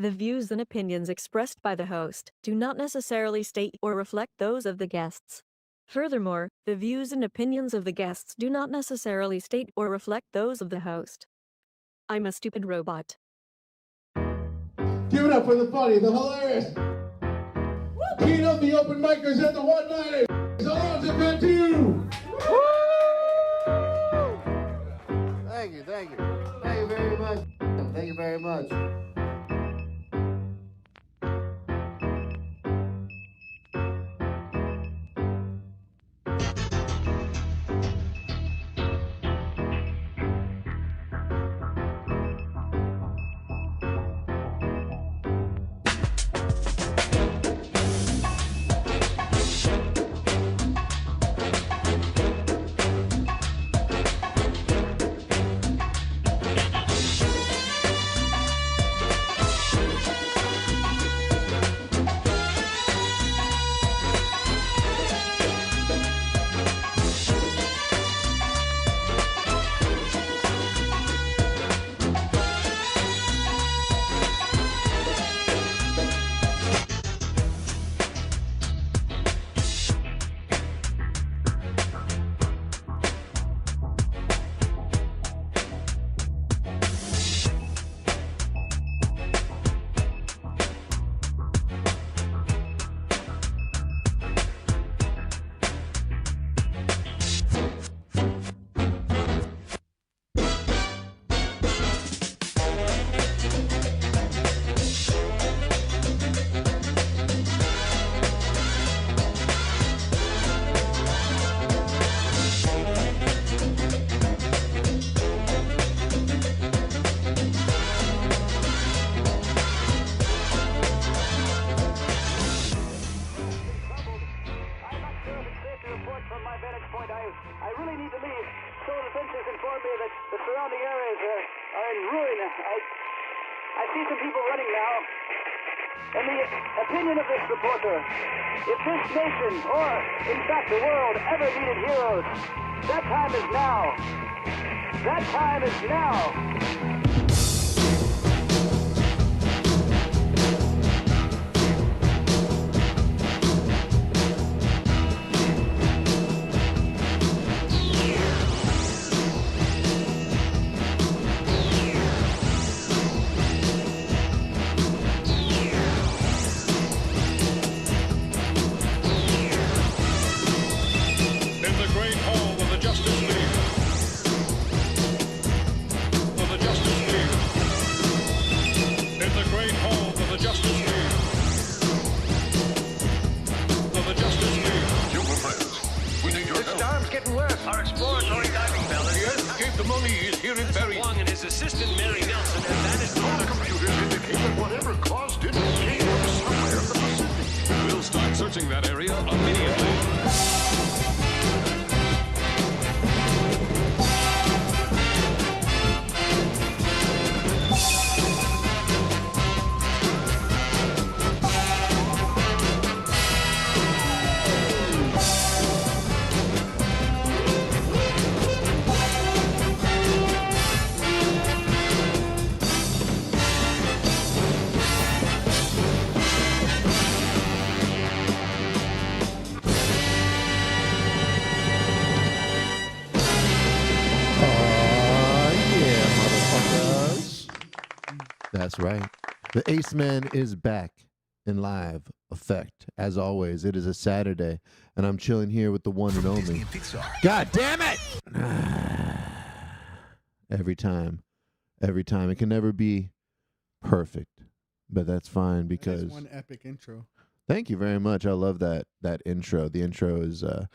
The views and opinions expressed by the host do not necessarily state or reflect those of the guests. Furthermore, the views and opinions of the guests do not necessarily state or reflect those of the host. I'm a stupid robot. Give it up for the funny, the hilarious. King of the open micers at the one-nighters, Alonzo Cantu. Thank you. Thank you very much. Thank you very much. I really need to leave. Civil Defense has informed me that the surrounding areas are in ruin. I see some people running now. In the opinion of this reporter, if this nation, or in fact the world, ever needed heroes, that time is now. That time is now. Our exploratory diving bell is escape the money is here in Perry. Wong and his assistant Mary Nelson have vanished. All computers indicate that whatever caused it came from somewhere in the Pacific. We'll start searching that area immediately. That's right. The Ace Man is back in live effect. As always, it is a Saturday, and I'm chilling here with the one and only. God damn it! Every time. It can never be perfect, but that's fine because That is one epic intro. Thank you very much. I love that intro. The intro is I'm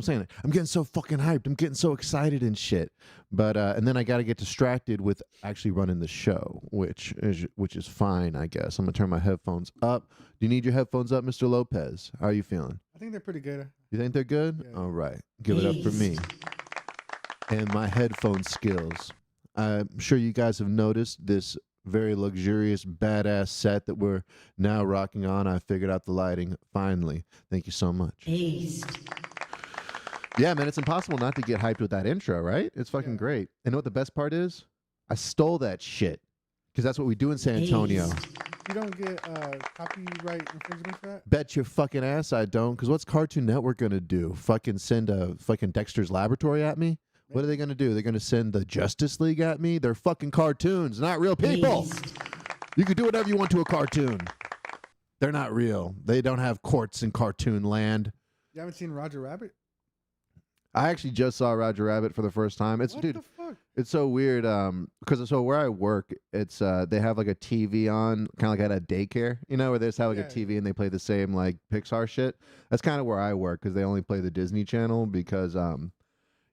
saying I'm getting so fucking hyped. I'm getting so excited and shit. But and then I got to get distracted with actually running the show, which is fine, I guess. I'm going to turn my headphones up. Do you need your headphones up, Mr. Lopez? How are you feeling? I think they're pretty good. You think they're good? Yeah. All right. Give it up for me and my headphone skills. I'm sure you guys have noticed this very luxurious, badass set that we're now rocking on. I figured out the lighting finally. Thank you so much. Beast. Yeah, man, it's impossible not to get hyped with that intro, right? It's fucking great. And know what the best part is? I stole that shit. because that's what we do in San Antonio. You don't get copyright infringement for that? Bet your fucking ass I don't. Because what's Cartoon Network gonna do? Fucking send a fucking Dexter's Laboratory at me? What are they gonna do? They're gonna send the Justice League at me? They're fucking cartoons, not real people. You can do whatever you want to a cartoon. They're not real. They don't have courts in cartoon land. You haven't seen Roger Rabbit? I actually just saw Roger Rabbit for the first time. It's What dude, the fuck? it's so weird. Because so where I work, it's they have like a TV on, kind of like at a daycare, you know, where they just have like a TV and they play the same like Pixar shit. That's kind of where I work because they only play the Disney Channel because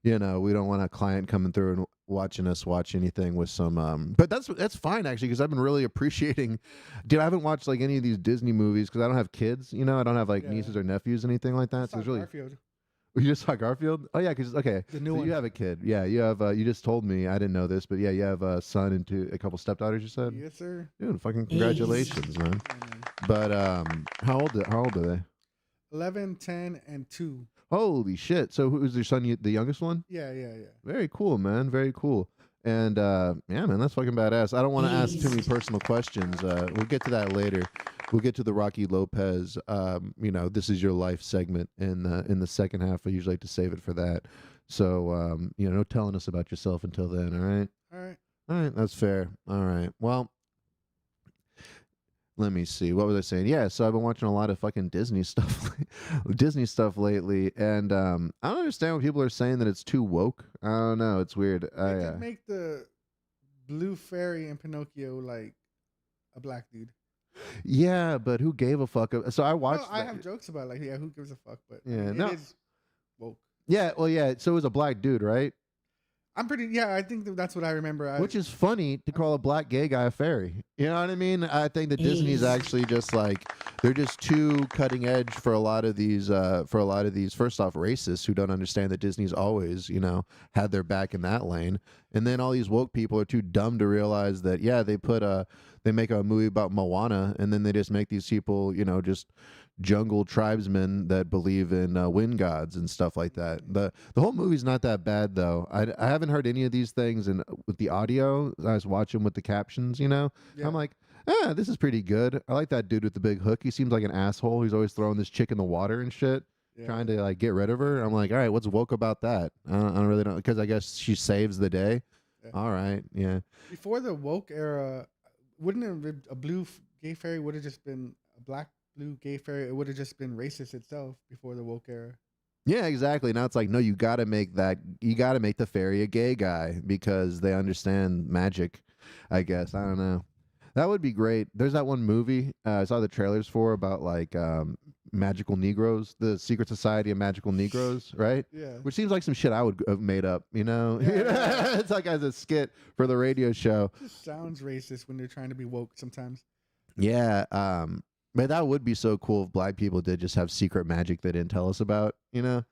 you know, we don't want a client coming through and watching us watch anything with some but that's fine actually because I've been really appreciating. Dude, I haven't watched like any of these Disney movies because I don't have kids, you know, I don't have like nieces or nephews, anything like that. So it's really Garfield. You just saw Garfield? Oh yeah, because okay, The new so one. you have a kid. Yeah, you have. You just told me. I didn't know this, but yeah, you have a son and a couple stepdaughters. You said. Yes, sir. Dude, fucking congratulations, man. But how old are they? 11, 10, and 2. Holy shit! So who's your son? The youngest one? Yeah. Very cool, man. Very cool. And yeah, man, that's fucking badass. I don't want to ask too many personal questions. We'll get to that later. We'll get to the Rocky Lopez. You know, this is your life segment in the second half. I usually like to save it for that. So you know, no telling us about yourself until then. All right. All right. That's fair. All right. Well, let me see. What was I saying? Yeah. So I've been watching a lot of fucking Disney stuff, lately, and I don't understand when people are saying that it's too woke. I don't know. It's weird. They did make the blue fairy in Pinocchio like a black dude. Yeah, but who gave a fuck? So I watched. I have jokes about like, yeah, who gives a fuck? But Yeah, it no. is woke. Yeah, well, yeah. So it was a black dude, right? I think that's what I remember. Which is funny to call a black gay guy a fairy. You know what I mean? I think that Disney's actually just like they're just too cutting edge for a lot of these. First off, racists who don't understand that Disney's always, you know, had their back in that lane, and then all these woke people are too dumb to realize that they make a movie about Moana, and then they just make these people, you know, just jungle tribesmen that believe in wind gods and stuff like that. The whole movie's not that bad though. I haven't heard any of these things, and with the audio, I was watching with the captions. You know, I'm like, this is pretty good. I like that dude with the big hook. He seems like an asshole. He's always throwing this chick in the water and shit, trying to like get rid of her. I'm like, all right, what's woke about that? I don't really know, because I guess she saves the day. All right, yeah. Before the woke era, wouldn't a blue gay fairy would have just been a black blue gay fairy? It would have just been racist itself before the woke era. Yeah, exactly. Now it's like, no, you got to make the fairy a gay guy because they understand magic, I guess. I don't know. That would be great. There's that one movie I saw the trailers for about like magical Negroes, the Secret Society of Magical Negroes, right? Yeah. Which seems like some shit I would have made up, you know? Yeah. It's like as a skit for the radio show. It just sounds racist when they're trying to be woke sometimes. Yeah. But that would be so cool if black people did just have secret magic they didn't tell us about, you know?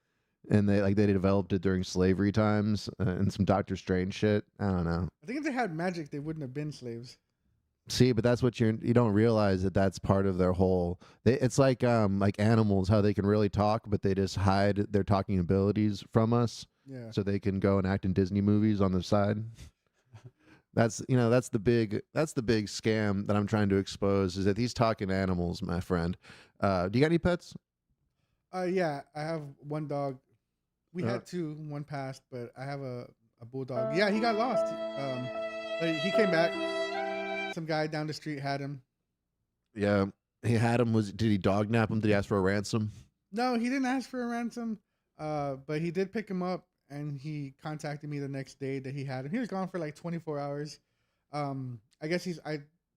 And they developed it during slavery times and some Doctor Strange shit. I don't know. I think if they had magic, they wouldn't have been slaves. See, but that's what you don't realize that that's part of their whole. It's like animals, how they can really talk, but they just hide their talking abilities from us, so they can go and act in Disney movies on the side. That's the big scam that I'm trying to expose, is that these talking animals, my friend. Do you got any pets? Yeah, I have one dog. We had two, one passed, but I have a bulldog. Yeah, he got lost. But he came back. Some guy down the street had him. Yeah, he had him. Did he dog nap him? Did he ask for a ransom? No, he didn't ask for a ransom. But he did pick him up, and he contacted me the next day that he had him. He was gone for like 24 hours. I guess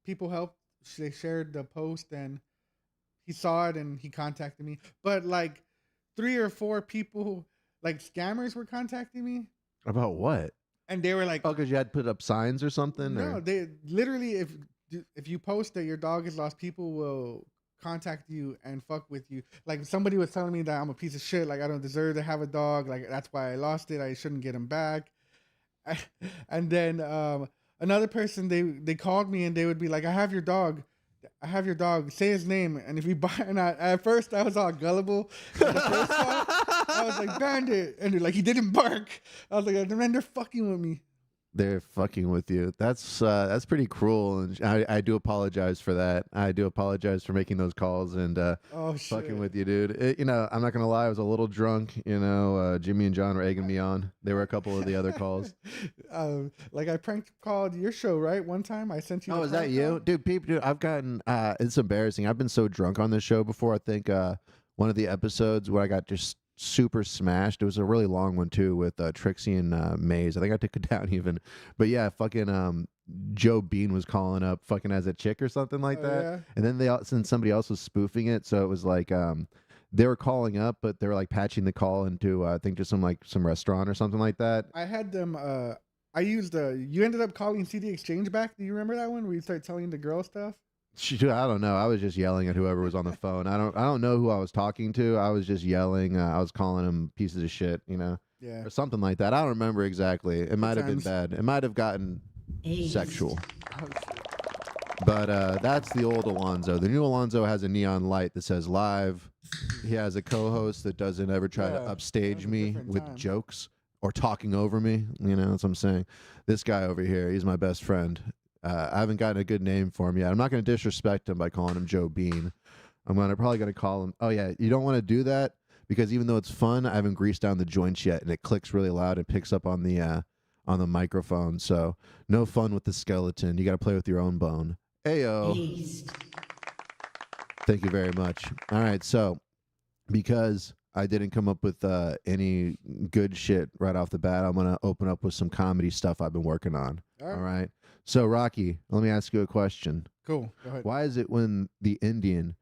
people helped. They shared the post, and he saw it, and he contacted me. But like 3 or 4 people, like scammers, were contacting me. About what? And they were like, oh, because you had put up signs or something? No, or? they literally, if you post that your dog is lost, people will contact you and fuck with you. Like somebody was telling me that I'm a piece of shit. Like I don't deserve to have a dog. Like that's why I lost it. I shouldn't get him back. And then another person, they called me and they would be like, I have your dog. Say his name. And if you buy, and at first I was all gullible. The first one, I was like, Bandit. And they're like, he didn't bark. I was like, man, they're fucking with me. They're fucking with you. That's pretty cruel, and I do apologize for that. I do apologize for making those calls and Oh shit. fucking with you, dude. You know, I'm not gonna lie, I was a little drunk. You know, Jimmy and John were egging me on. There were a couple of the other calls. Like I prank called your show, right? One time I sent you. Oh, the is that prank you, call. dude? I've gotten. It's embarrassing. I've been so drunk on this show before. I think one of the episodes where I got just super smashed. It was a really long one too with Trixie and Maze. I think I took it down even. But yeah, fucking Joe Bean was calling up fucking as a chick or something like that. Yeah. And then since somebody else was spoofing it, so it was like they were calling up, but they were like patching the call into I think just some restaurant or something like that. I had them. I used you ended up calling CD Exchange back. Do you remember that one where you started telling the girl stuff? Shoot, I don't know. I was just yelling at whoever was on the phone. I don't know who I was talking to. I was just yelling. I was calling them pieces of shit, you know, Yeah. or something like that. I don't remember exactly. It might have been times. bad. It might have gotten sexual. Oh, shit. But that's the old Alonzo. The new Alonzo has a neon light that says live. He has a co-host that doesn't ever try to Yeah, upstage that was a me different with time. jokes or talking over me. You know, that's what I'm saying. This guy over here, he's my best friend. I haven't gotten a good name for him yet. I'm not going to disrespect him by calling him Joe Bean. Probably going to call him. Oh yeah, you don't want to do that because even though it's fun, I haven't greased down the joints yet, and it clicks really loud. It picks up on the microphone. So no fun with the skeleton. You got to play with your own bone. Ayo. Thank you very much. All right, so because I didn't come up with any good shit right off the bat, I'm gonna open up with some comedy stuff I've been working on. All right. All right. So Rocky, let me ask you a question. Cool. Go ahead. Why is it when the Indian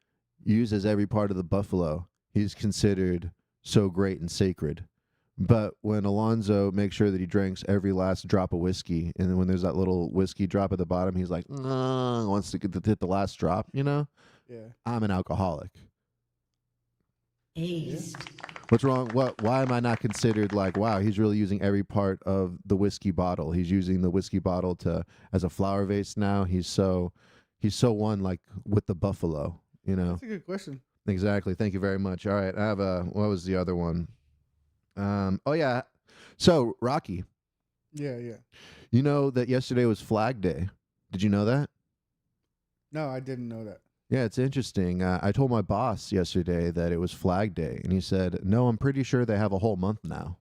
uses every part of the buffalo, he's considered so great and sacred? But when Alonzo makes sure that he drinks every last drop of whiskey, and then when there's that little whiskey drop at the bottom, he's like, wants to hit the last drop, you know? Yeah. I'm an alcoholic. Aced. What's wrong? Why am I not considered like, wow, he's really using every part of the whiskey bottle. He's using the whiskey bottle as a flower vase now. He's so one like with the buffalo, you know? That's a good question. Exactly. Thank you very much. All right. I have what was the other one? Oh yeah. So Rocky, Yeah. Yeah. you know that yesterday was Flag Day. Did you know that? No, I didn't know that. Yeah, it's interesting. I told my boss yesterday that it was Flag Day, and he said, "No, I'm pretty sure they have a whole month now."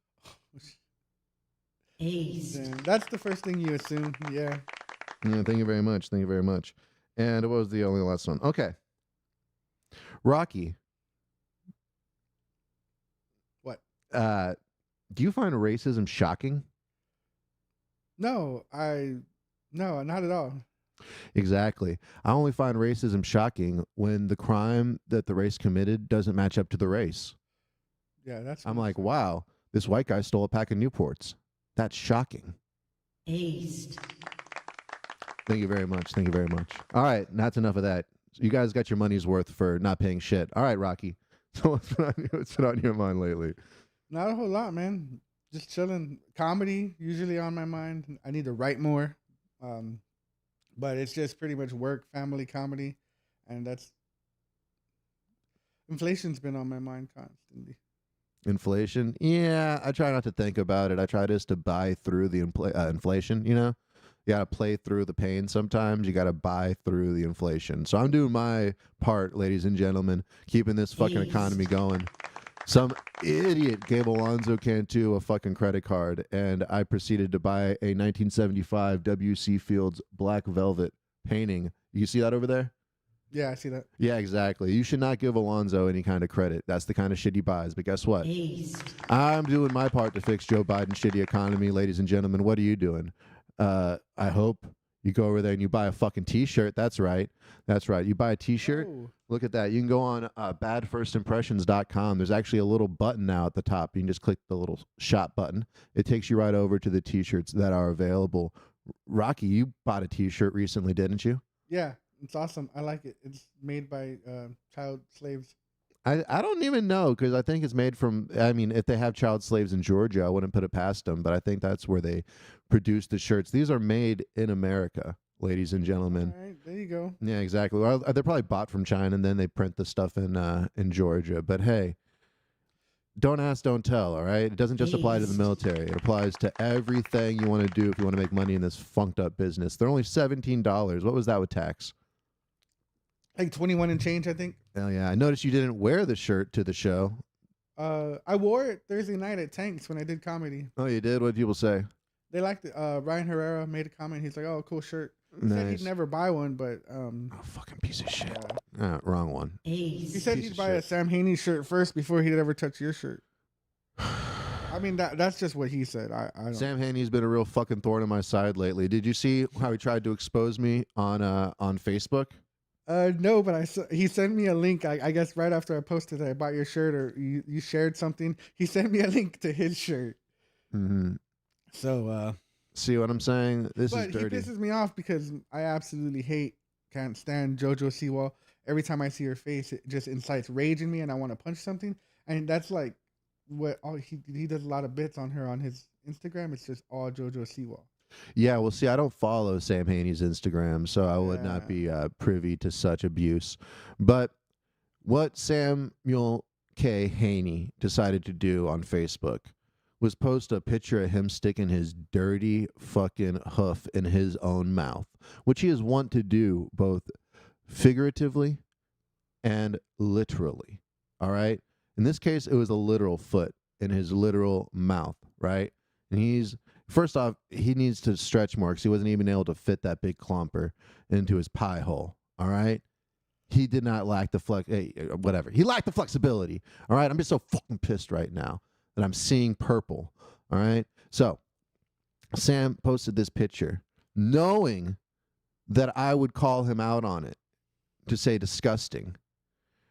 Damn, that's the first thing you assume. Yeah. Yeah, thank you very much. Thank you very much. And what was the only last one? Okay, Rocky. What? Do you find racism shocking? No, not at all. Exactly. I only find racism shocking when the crime that the race committed doesn't match up to the race. Yeah, that's. I'm like, wow, this white guy stole a pack of Newports. That's shocking. Aced. Thank you very much. Thank you very much. All right, that's enough of that. You guys got your money's worth for not paying shit. All right, Rocky. So what's been on your mind lately? Not a whole lot, man. Just chilling. Comedy usually on my mind. I need to write more. But it's just pretty much work, family, comedy, and that's inflation's been on my mind constantly. Inflation? Yeah, I try not to think about it. I try just to buy through the inflation, you know? You got to play through the pain sometimes. You got to buy through the inflation. So I'm doing my part, ladies and gentlemen, keeping this fucking economy going. Some idiot gave Alonzo Cantu a fucking credit card, and I proceeded to buy a 1975 W.C. Fields Black Velvet painting. You see that over there? Yeah, I see that. Yeah, exactly. You should not give Alonzo any kind of credit. That's the kind of shit he buys. But guess what? I'm doing my part to fix Joe Biden's shitty economy, ladies and gentlemen. What are you doing? I hope you go over there and you buy a fucking T-shirt. That's right. That's right. You buy a T-shirt. Oh. Look at that. You can go on badfirstimpressions.com. There's actually a little button now at the top. You can just click the little shop button. It takes you right over to the T-shirts that are available. Rocky, you bought a T-shirt recently, didn't you? Yeah, it's awesome. I like it. It's made by child slaves. I don't even know because I think it's made from, I mean, if they have child slaves in Georgia, I wouldn't put it past them, but I think that's where they produce the shirts. These are made in America, ladies and gentlemen. All right, there you go. Yeah, exactly. Well, they're probably bought from China and then they print the stuff in Georgia. But hey, don't ask, don't tell, all right? It doesn't just apply to the military. It applies to everything you want to do if you want to make money in this funked up business. They're only $17. What was that with tax? Like 21 and change, I think. Hell yeah. I noticed you didn't wear the shirt to the show. I wore it Thursday night at Tanks when I did comedy. Oh, you did? What did people say? They liked it. Ryan Herrera made a comment. He's like, "Oh, cool shirt." He said he'd never buy one, but oh, fucking piece of shit. Wrong one. He said he'd buy a Sam Haney shirt first before he'd ever touch your shirt. I mean, that's just what he said. I don't. Sam Haney's been a real fucking thorn in my side lately. Did you see how he tried to expose me on Facebook? No, but he sent me a link. I guess right after I posted that I bought your shirt or you shared something. He sent me a link to his shirt. Mm-hmm. So see what I'm saying? This is dirty. He pisses me off because I absolutely can't stand JoJo Siwa. Every time I see her face, it just incites rage in me, and I want to punch something. And that's like what he does a lot of bits on her on his Instagram. It's just all JoJo Siwa. Yeah, well, see, I don't follow Sam Haney's Instagram, so I would not be privy to such abuse. But what Samuel K. Haney decided to do on Facebook was post a picture of him sticking his dirty fucking hoof in his own mouth, which he is wont to do both figuratively and literally. All right? In this case, it was a literal foot in his literal mouth, right? And first off, he needs to stretch more because he wasn't even able to fit that big clumper into his pie hole. All right? He did not lack the whatever. He lacked the flexibility. All right? I'm just so fucking pissed right now that I'm seeing purple. All right? So, Sam posted this picture knowing that I would call him out on it to say disgusting.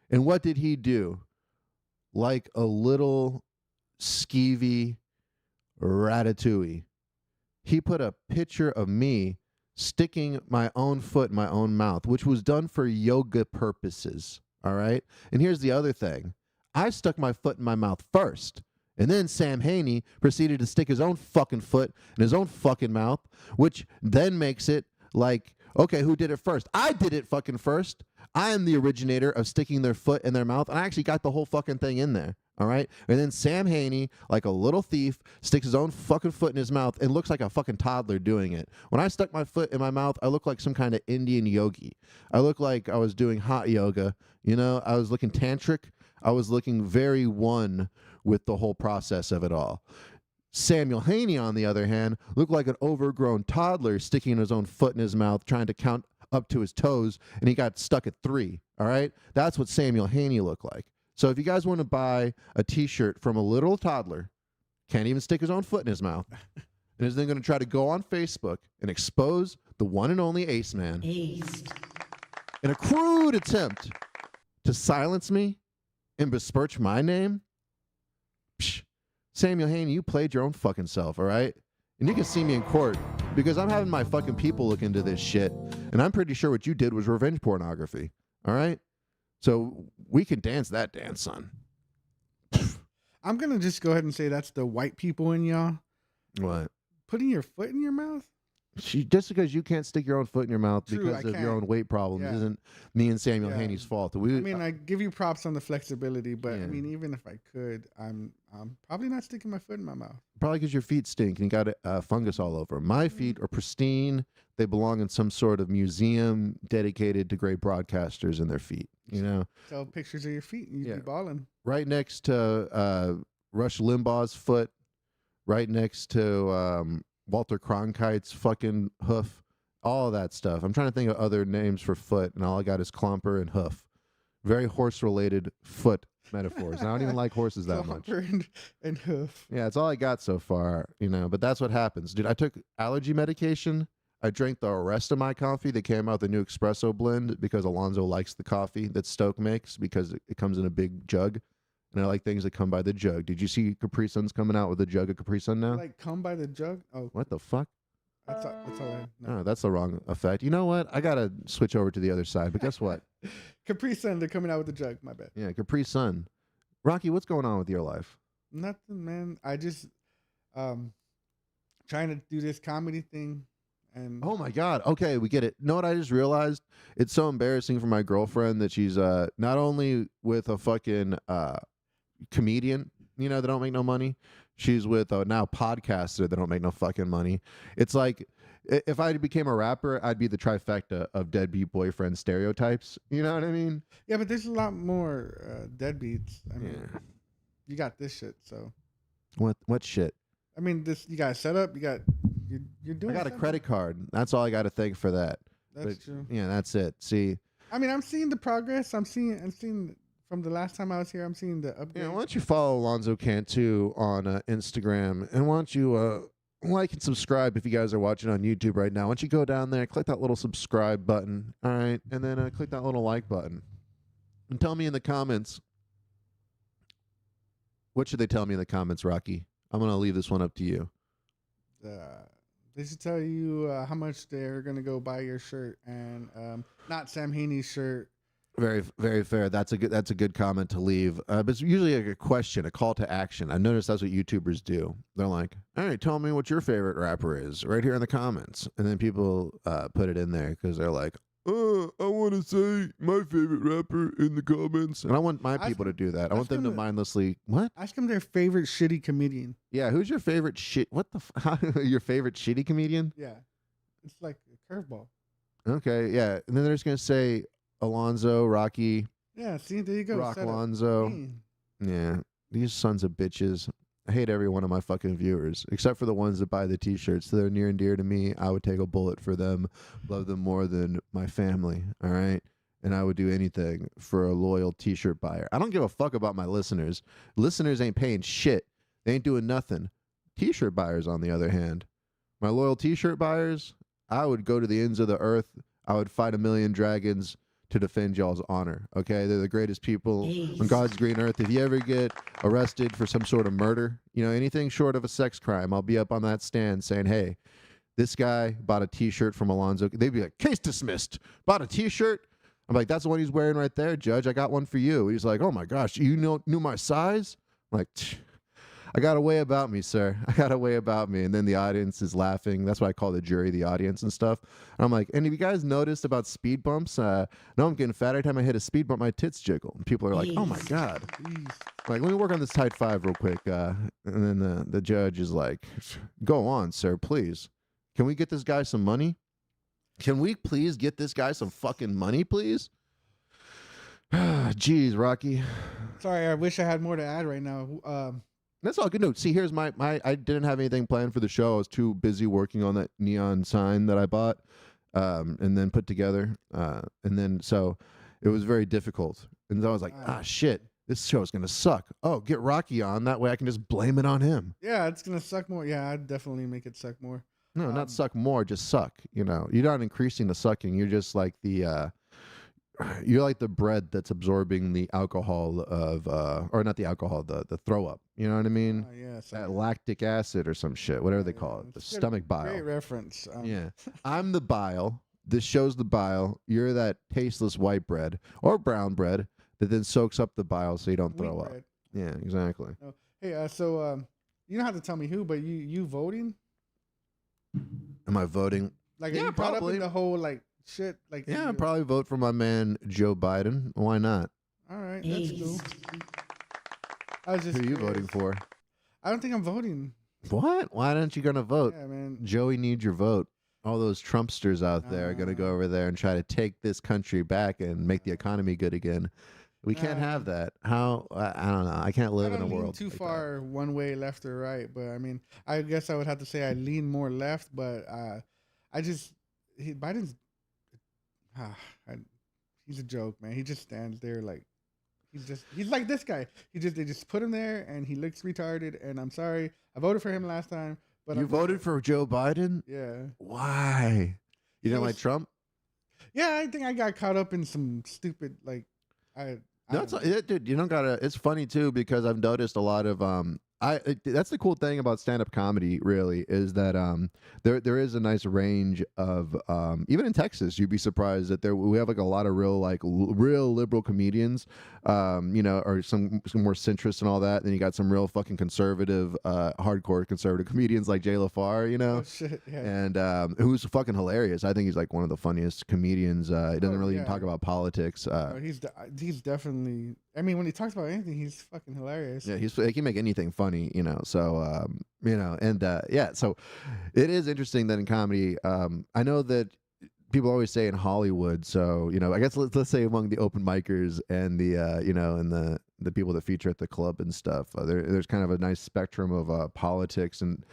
And what did he do? Like a little skeevy ratatouille. He put a picture of me sticking my own foot in my own mouth, which was done for yoga purposes. All right? And here's the other thing. I stuck my foot in my mouth first. And then Sam Haney proceeded to stick his own fucking foot in his own fucking mouth, which then makes it like, okay, who did it first? I did it fucking first. I am the originator of sticking their foot in their mouth, and I actually got the whole fucking thing in there. All right? And then Sam Haney, like a little thief, sticks his own fucking foot in his mouth and looks like a fucking toddler doing it. When I stuck my foot in my mouth, I looked like some kind of Indian yogi. I looked like I was doing hot yoga. You know, I was looking tantric. I was looking very one with the whole process of it all. Samuel Haney, on the other hand, looked like an overgrown toddler sticking his own foot in his mouth, trying to count up to his toes, and he got stuck at 3. All right? That's what Samuel Haney looked like. So if you guys want to buy a T-shirt from a little toddler, can't even stick his own foot in his mouth, and is then going to try to go on Facebook and expose the one and only Ace Man in a crude attempt to silence me and besmirch my name, Samuel Haney, you played your own fucking self, all right? And you can see me in court because I'm having my fucking people look into this shit, and I'm pretty sure what you did was revenge pornography, all right? So we can dance that dance, son. I'm going to just go ahead and say that's the white people in y'all. What? Putting your foot in your mouth? Just because you can't stick your own foot in your mouth True, because of your own weight problems isn't me and Samuel Haney's fault. I mean, I give you props on the flexibility, but I mean, even if I could, I'm probably not sticking my foot in my mouth. Probably because your feet stink and you got fungus all over. My feet are pristine. They belong in some sort of museum dedicated to great broadcasters and their feet. You know, sell pictures of your feet and you'd be balling. Right next to Rush Limbaugh's foot. Right next to Walter Cronkite's fucking hoof. All of that stuff. I'm trying to think of other names for foot, and all I got is clumper and hoof. Very horse-related foot metaphors. And I don't even like horses that much. And hoof. Yeah, it's all I got so far, you know. But that's what happens, dude. I took allergy medication. I drank the rest of my coffee that came out the new espresso blend because Alonzo likes the coffee that Stoke makes because it comes in a big jug. And I like things that come by the jug. Did you see Capri Sun's coming out with a jug of Capri Sun now? Like come by the jug? Oh. What the fuck? That's all I know. Oh, that's the wrong effect. You know what? I got to switch over to the other side. But guess what? Capri Sun, they're coming out with the jug. My bad. Yeah, Capri Sun. Rocky, what's going on with your life? Nothing, man. I just trying to do this comedy thing. And oh my God. Okay, we get it. Know what I just realized? It's so embarrassing for my girlfriend that she's not only with a fucking comedian, you know, that don't make no money. She's with a now podcaster that don't make no fucking money. It's like if I became a rapper, I'd be the trifecta of deadbeat boyfriend stereotypes. You know what I mean? Yeah, but there's a lot more deadbeats. I mean, you got this shit. So What shit? I mean, this you got a setup. You're doing. I got a something. credit card. That's all I got to thank for that. That's But, true. Yeah, that's it. See. I mean, I'm seeing the progress. I'm seeing from the last time I was here. I'm seeing the upgrade. Yeah, why don't you follow Alonzo Cantu on Instagram, and why don't you like and subscribe if you guys are watching on YouTube right now. Why don't you go down there, click that little subscribe button, all right, and then click that little like button, and tell me in the comments. What should they tell me in the comments, Rocky? I'm gonna leave this one up to you. They should tell you how much they're gonna go buy your shirt, and not Sam Haney's shirt. Very, very fair. That's a good comment to leave. But it's usually like a question, a call to action. I noticed that's what YouTubers do. They're like, "All right, tell me what your favorite rapper is," right here in the comments, and then people put it in there because they're like, "Oh, I want to say my favorite rapper in the comments," and I want my people to do that. I want them to mindlessly what? Ask them their favorite shitty comedian. Yeah, who's your favorite shit? What the your favorite shitty comedian? Yeah, it's like a curveball. Okay, yeah, and then they're just gonna say Alonzo, Rocky. Yeah, see, there you go. Rock Set up. Alonzo. Yeah, these sons of bitches. I hate every one of my fucking viewers, except for the ones that buy the T-shirts. They're near and dear to me. I would take a bullet for them. Love them more than my family. All right, and I would do anything for a loyal T-shirt buyer. I don't give a fuck about my listeners. Listeners ain't paying shit. They ain't doing nothing. T-shirt buyers, on the other hand, my loyal T-shirt buyers, I would go to the ends of the earth. I would fight a million dragons to defend y'all's honor. Okay, they're the greatest people on God's green earth. If you ever get arrested for some sort of murder, you know, anything short of a sex crime, I'll be up on that stand saying, "Hey, this guy bought a T-shirt from Alonzo." They'd be like, "Case dismissed. Bought a T-shirt." I'm like, "That's the one he's wearing right there, Judge. I got one for you." He's like, "Oh my gosh, you knew my size?" I'm like, I got a way about me, sir. I got a way about me. And then the audience is laughing. That's why I call the jury the audience and stuff. And I'm like, and have you guys noticed about speed bumps? No, I'm getting fat. Every time I hit a speed bump, my tits jiggle. And people are like, "Oh my God." Like, let me work on this tight five real quick. And then the judge is like, "Go on, sir, please. Can we get this guy some money? Can we please get this guy some fucking money, please?" Jeez, Rocky. Sorry, I wish I had more to add right now. That's all good. No, see, here's my I didn't have anything planned for the show. I was too busy working on that neon sign that I bought and then put together. And then so it was very difficult. And I was like, shit, this show's going to suck. Oh, get Rocky on. That way I can just blame it on him. Yeah, it's going to suck more. Yeah, I'd definitely make it suck more. No, not suck more, just suck. You know, you're not increasing the sucking. You're just like you're like the bread that's absorbing the alcohol of, or not the alcohol, the throw up. You know what I mean? Yeah, that lactic acid or some shit, whatever they call it, the stomach bile. Great reference. Yeah, I'm the bile. This show's the bile. You're that tasteless white bread or brown bread that then soaks up the bile so you don't throw up. Yeah, exactly. Oh. Hey, so you don't have to tell me who, but you voting? Am I voting? Like, yeah, are you caught probably. up in the whole like shit? Like, yeah, I'd probably vote for my man Joe Biden. Why not? All right, that's cool. I was just Who are you voting for? I don't think I'm voting. What? Why aren't you gonna vote? Yeah, man. Joey needs your vote. All those Trumpsters out there are gonna go over there and try to take this country back and make the economy good again. We can't have that. How? I don't know. I can't live in a world too like far one way, left or right. But I mean, I guess I would have to say I lean more left. But Biden's he's a joke, man. He just stands there like he's like this guy. They just put him there and he looks retarded. And I'm sorry, I voted for him last time. But you voted for Joe Biden? Yeah. Why? You didn't like Trump? Yeah, I think I got caught up in some stupid dude. You don't gotta. It's funny too because I've noticed a lot of That's the cool thing about stand-up comedy, really, is that there is a nice range of even in Texas, you'd be surprised that we have like a lot of real liberal comedians, or some more centrist and all that. And then you got some real fucking conservative, hardcore conservative comedians like Jay LaFar, Oh shit! Yeah. and who's fucking hilarious. I think he's like one of the funniest comedians. He doesn't really even talk about politics. He's definitely. I mean, when he talks about anything, he's fucking hilarious. Yeah, he can make anything funny, So so it is interesting that in comedy, I know that people always say in Hollywood. So I guess let's say among the open micers and the and the people that feature at the club and stuff, there's kind of a nice spectrum of politics and.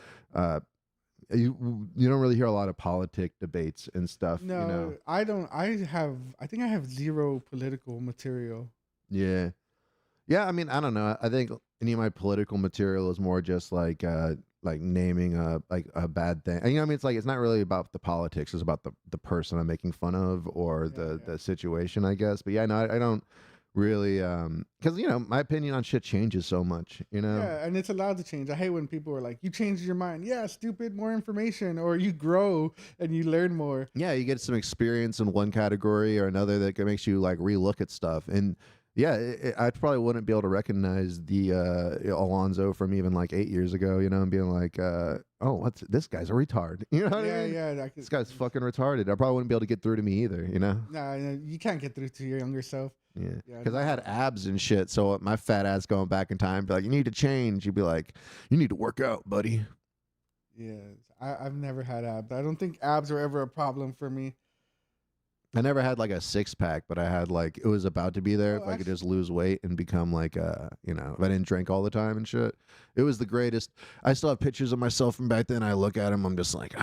You don't really hear a lot of politic debates and stuff. No, I don't. I think I have zero political material. Yeah. Yeah, I mean, I don't know. I think any of my political material is more just like naming a bad thing. And, I mean, it's not really about the politics. It's about the person I'm making fun of or the situation, I guess. But yeah, no, I don't really because my opinion on shit changes so much. Yeah, and it's allowed to change. I hate when people are like, "You changed your mind." Yeah, stupid. More information, or you grow and you learn more. Yeah, you get some experience in one category or another that makes you like relook at stuff. And yeah, I probably wouldn't be able to recognize the Alonzo from even like 8 years ago, and being like, oh, this guy's a retard. You know what I mean? Yeah. This guy's fucking retarded. I probably wouldn't be able to get through to me either, Nah, you can't get through to your younger self. Yeah, because I had abs and shit, so my fat ass going back in time, be like, you need to change. You'd be like, you need to work out, buddy. Yeah, I've never had abs. I don't think abs were ever a problem for me. I never had like a six pack, but I had it was about to be there if I could just lose weight and become like if I didn't drink all the time and shit. It was the greatest. I still have pictures of myself from back then. I look at them, I'm just like,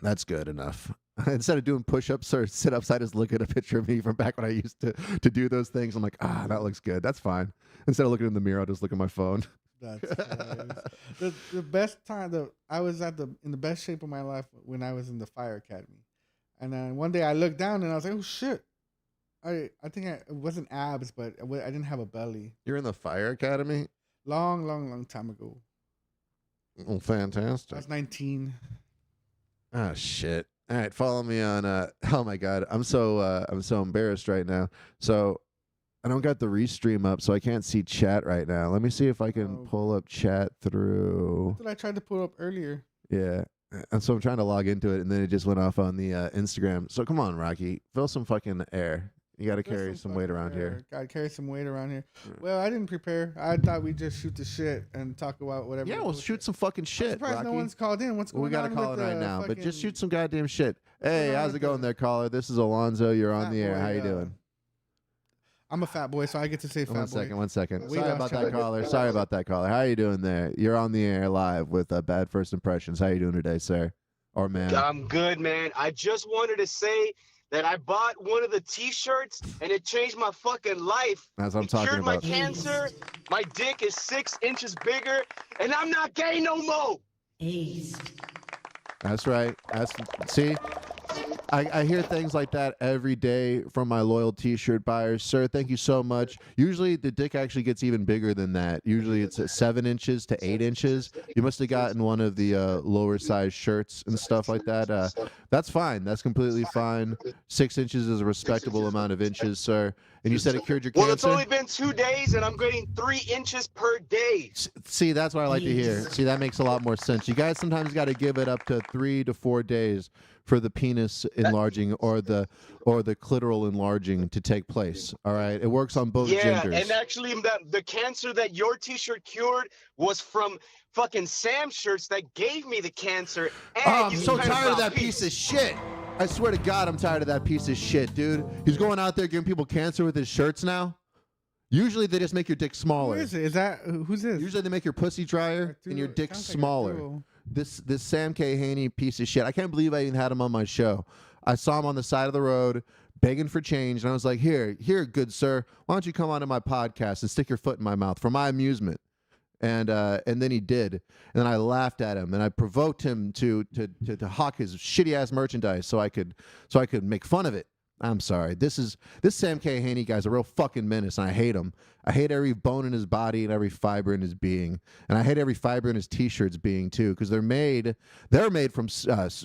that's good enough. Instead of doing push-ups or sit-ups, I just look at a picture of me from back when I used to do those things. I'm like, that looks good. That's fine. Instead of looking in the mirror, I'll just look at my phone. That's the best time I was in the best shape of my life when I was in the fire academy. And then one day I looked down and I was like, oh shit. I think it wasn't abs, but I didn't have a belly. You're in the fire academy? Long time ago. Well, fantastic. I was 19. Oh shit. All right, follow me on oh my god, I'm so embarrassed right now. So I don't got the restream up, so I can't see chat right now. Let me see if I can pull up chat through. That's what I tried to pull up earlier. Yeah. And so I'm trying to log into it, and then it just went off on the Instagram. So come on, Rocky, fill some fucking air. You got to carry some weight around here. Got to carry some weight around here. Well, I didn't prepare. I thought we'd just shoot the shit and talk about whatever. Yeah, we'll shoot some fucking shit, I'm surprised Rocky. no one's called in. What's going on? We got to call in right now, but just shoot some goddamn shit. Hey, how's it going there, caller? This is Alonzo. You're on the air. How you doing? I'm a fat boy, so I get to say fat boy. One second. Sorry about that, caller. How you doing there? You're on the air live with Bad First Impressions. How you doing today, sir? Or man? I'm good, man. I just wanted to say that I bought one of the T-shirts and it changed my fucking life. That's what I'm talking cured about. My cancer. My dick is 6 inches bigger, and I'm not gay no more. That's right. See, I hear things like that every day from my loyal T-shirt buyers. Sir, thank you so much. Usually the dick actually gets even bigger than that. Usually it's 7 inches to 8 inches. You must have gotten one of the lower size shirts and stuff like that. That's fine. That's completely fine. 6 inches is a respectable amount of inches, sir. And you said it cured your cancer? Well, it's only been 2 days, and I'm getting 3 inches per day. See, that's what I like to hear. See, that makes a lot more sense. You guys sometimes got to give it up to 3 to 4 days for the penis enlarging or the clitoral enlarging to take place. All right, it works on both genders. Yeah, and actually, the cancer that your T-shirt cured was from fucking Sam shirts that gave me the cancer. And I'm so tired of that piece of shit. I swear to God, I'm tired of that piece of shit, dude. He's going out there giving people cancer with his shirts now. Usually they just make your dick smaller. Who is it? Who's this? Usually they make your pussy drier and your dick smaller. This Sam K. Haney piece of shit. I can't believe I even had him on my show. I saw him on the side of the road begging for change, and I was like, here, good sir, why don't you come onto my podcast and stick your foot in my mouth for my amusement? And then he did, and then I laughed at him, and I provoked him to hawk his shitty ass merchandise so I could make fun of it. I'm sorry. This Sam K. Haney guy's a real fucking menace, and I hate him. I hate every bone in his body and every fiber in his being, and I hate every fiber in his t-shirts being too, because they're made from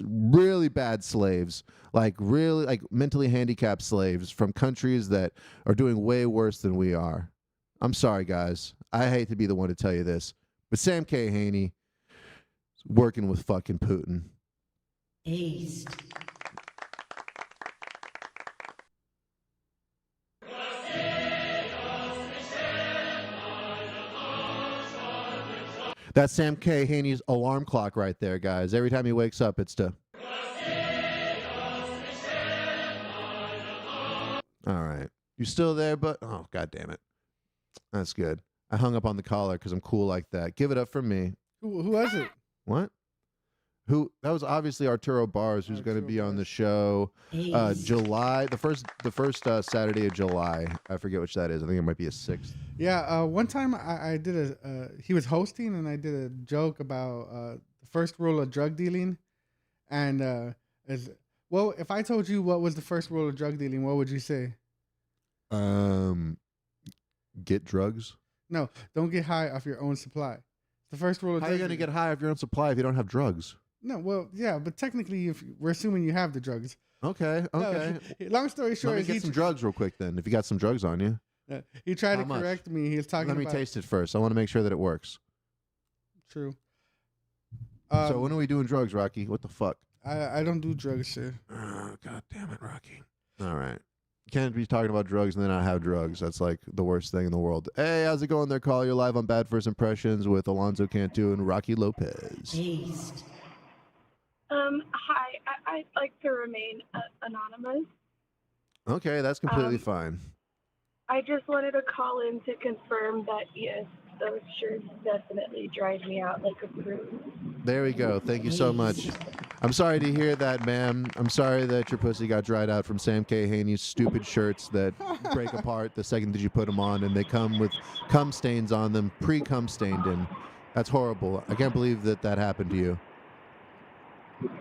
really bad slaves, like really like mentally handicapped slaves from countries that are doing way worse than we are. I'm sorry, guys. I hate to be the one to tell you this, but Sam K. Haney is working with fucking Putin. Aced. That's Sam K. Haney's alarm clock right there, guys. Every time he wakes up, it's to... All right. You still there, but... Oh, God damn it. That's good. I hung up on the caller because I'm cool like that. Give it up for me. Who was it? What? That was obviously Arturo Bars, who's going to be on the show July, the first Saturday of July. I forget which that is. I think it might be a 6th. Yeah, one time I did he was hosting, and I did a joke about the first rule of drug dealing. And if I told you what was the first rule of drug dealing, what would you say? Get drugs? No, don't get high off your own supply. The first rule of How are you going to get high off your own supply if you don't have drugs? No, well, yeah, but technically, if we're assuming you have the drugs. Okay. No, long story short, let me get some drugs real quick then. If you got some drugs on you, he tried to correct me. He was talking. Let me taste it first. I want to make sure that it works. True. So when are we doing drugs, Rocky? What the fuck? I don't do drugs, sir. Oh, God damn it, Rocky. All right. Can't be talking about drugs and then not have drugs. That's like the worst thing in the world. Hey, how's it going there, caller? You're live on Bad First Impressions with Alonzo Cantu and Rocky Lopez. Aced. Hi. I'd like to remain anonymous. Okay, that's completely fine. I just wanted to call in to confirm that, yes, those shirts definitely dried me out like a prude. There we go. Thank you so much. I'm sorry to hear that, ma'am. I'm sorry that your pussy got dried out from Sam K. Haney's stupid shirts that break apart the second that you put them on, and they come with cum stains on them, pre-cum stained in. That's horrible. I can't believe that happened to you.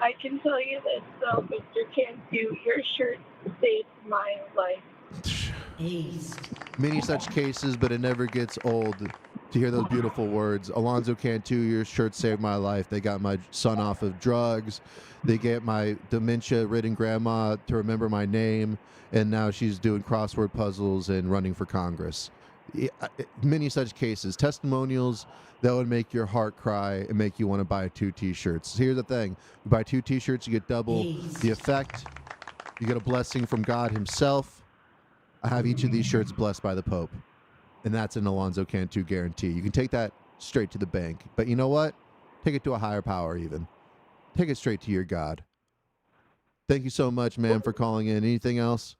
I can tell you this, though, Mr. Cantu, your shirt saved my life. Aced. Many such cases, but it never gets old to hear those beautiful words. Alonzo Cantu, your shirt saved my life. They got my son off of drugs. They get my dementia-ridden grandma to remember my name, and now she's doing crossword puzzles and running for Congress. Many such cases. Testimonials that would make your heart cry and make you want to buy 2 T-shirts. Here's the thing. You buy 2 T-shirts, you get double the effect. You get a blessing from God himself. I have each of these shirts blessed by the Pope. And that's an Alonzo Cantu guarantee. You can take that straight to the bank. But you know what? Take it to a higher power even. Take it straight to your God. Thank you so much, ma'am, for calling in. Anything else?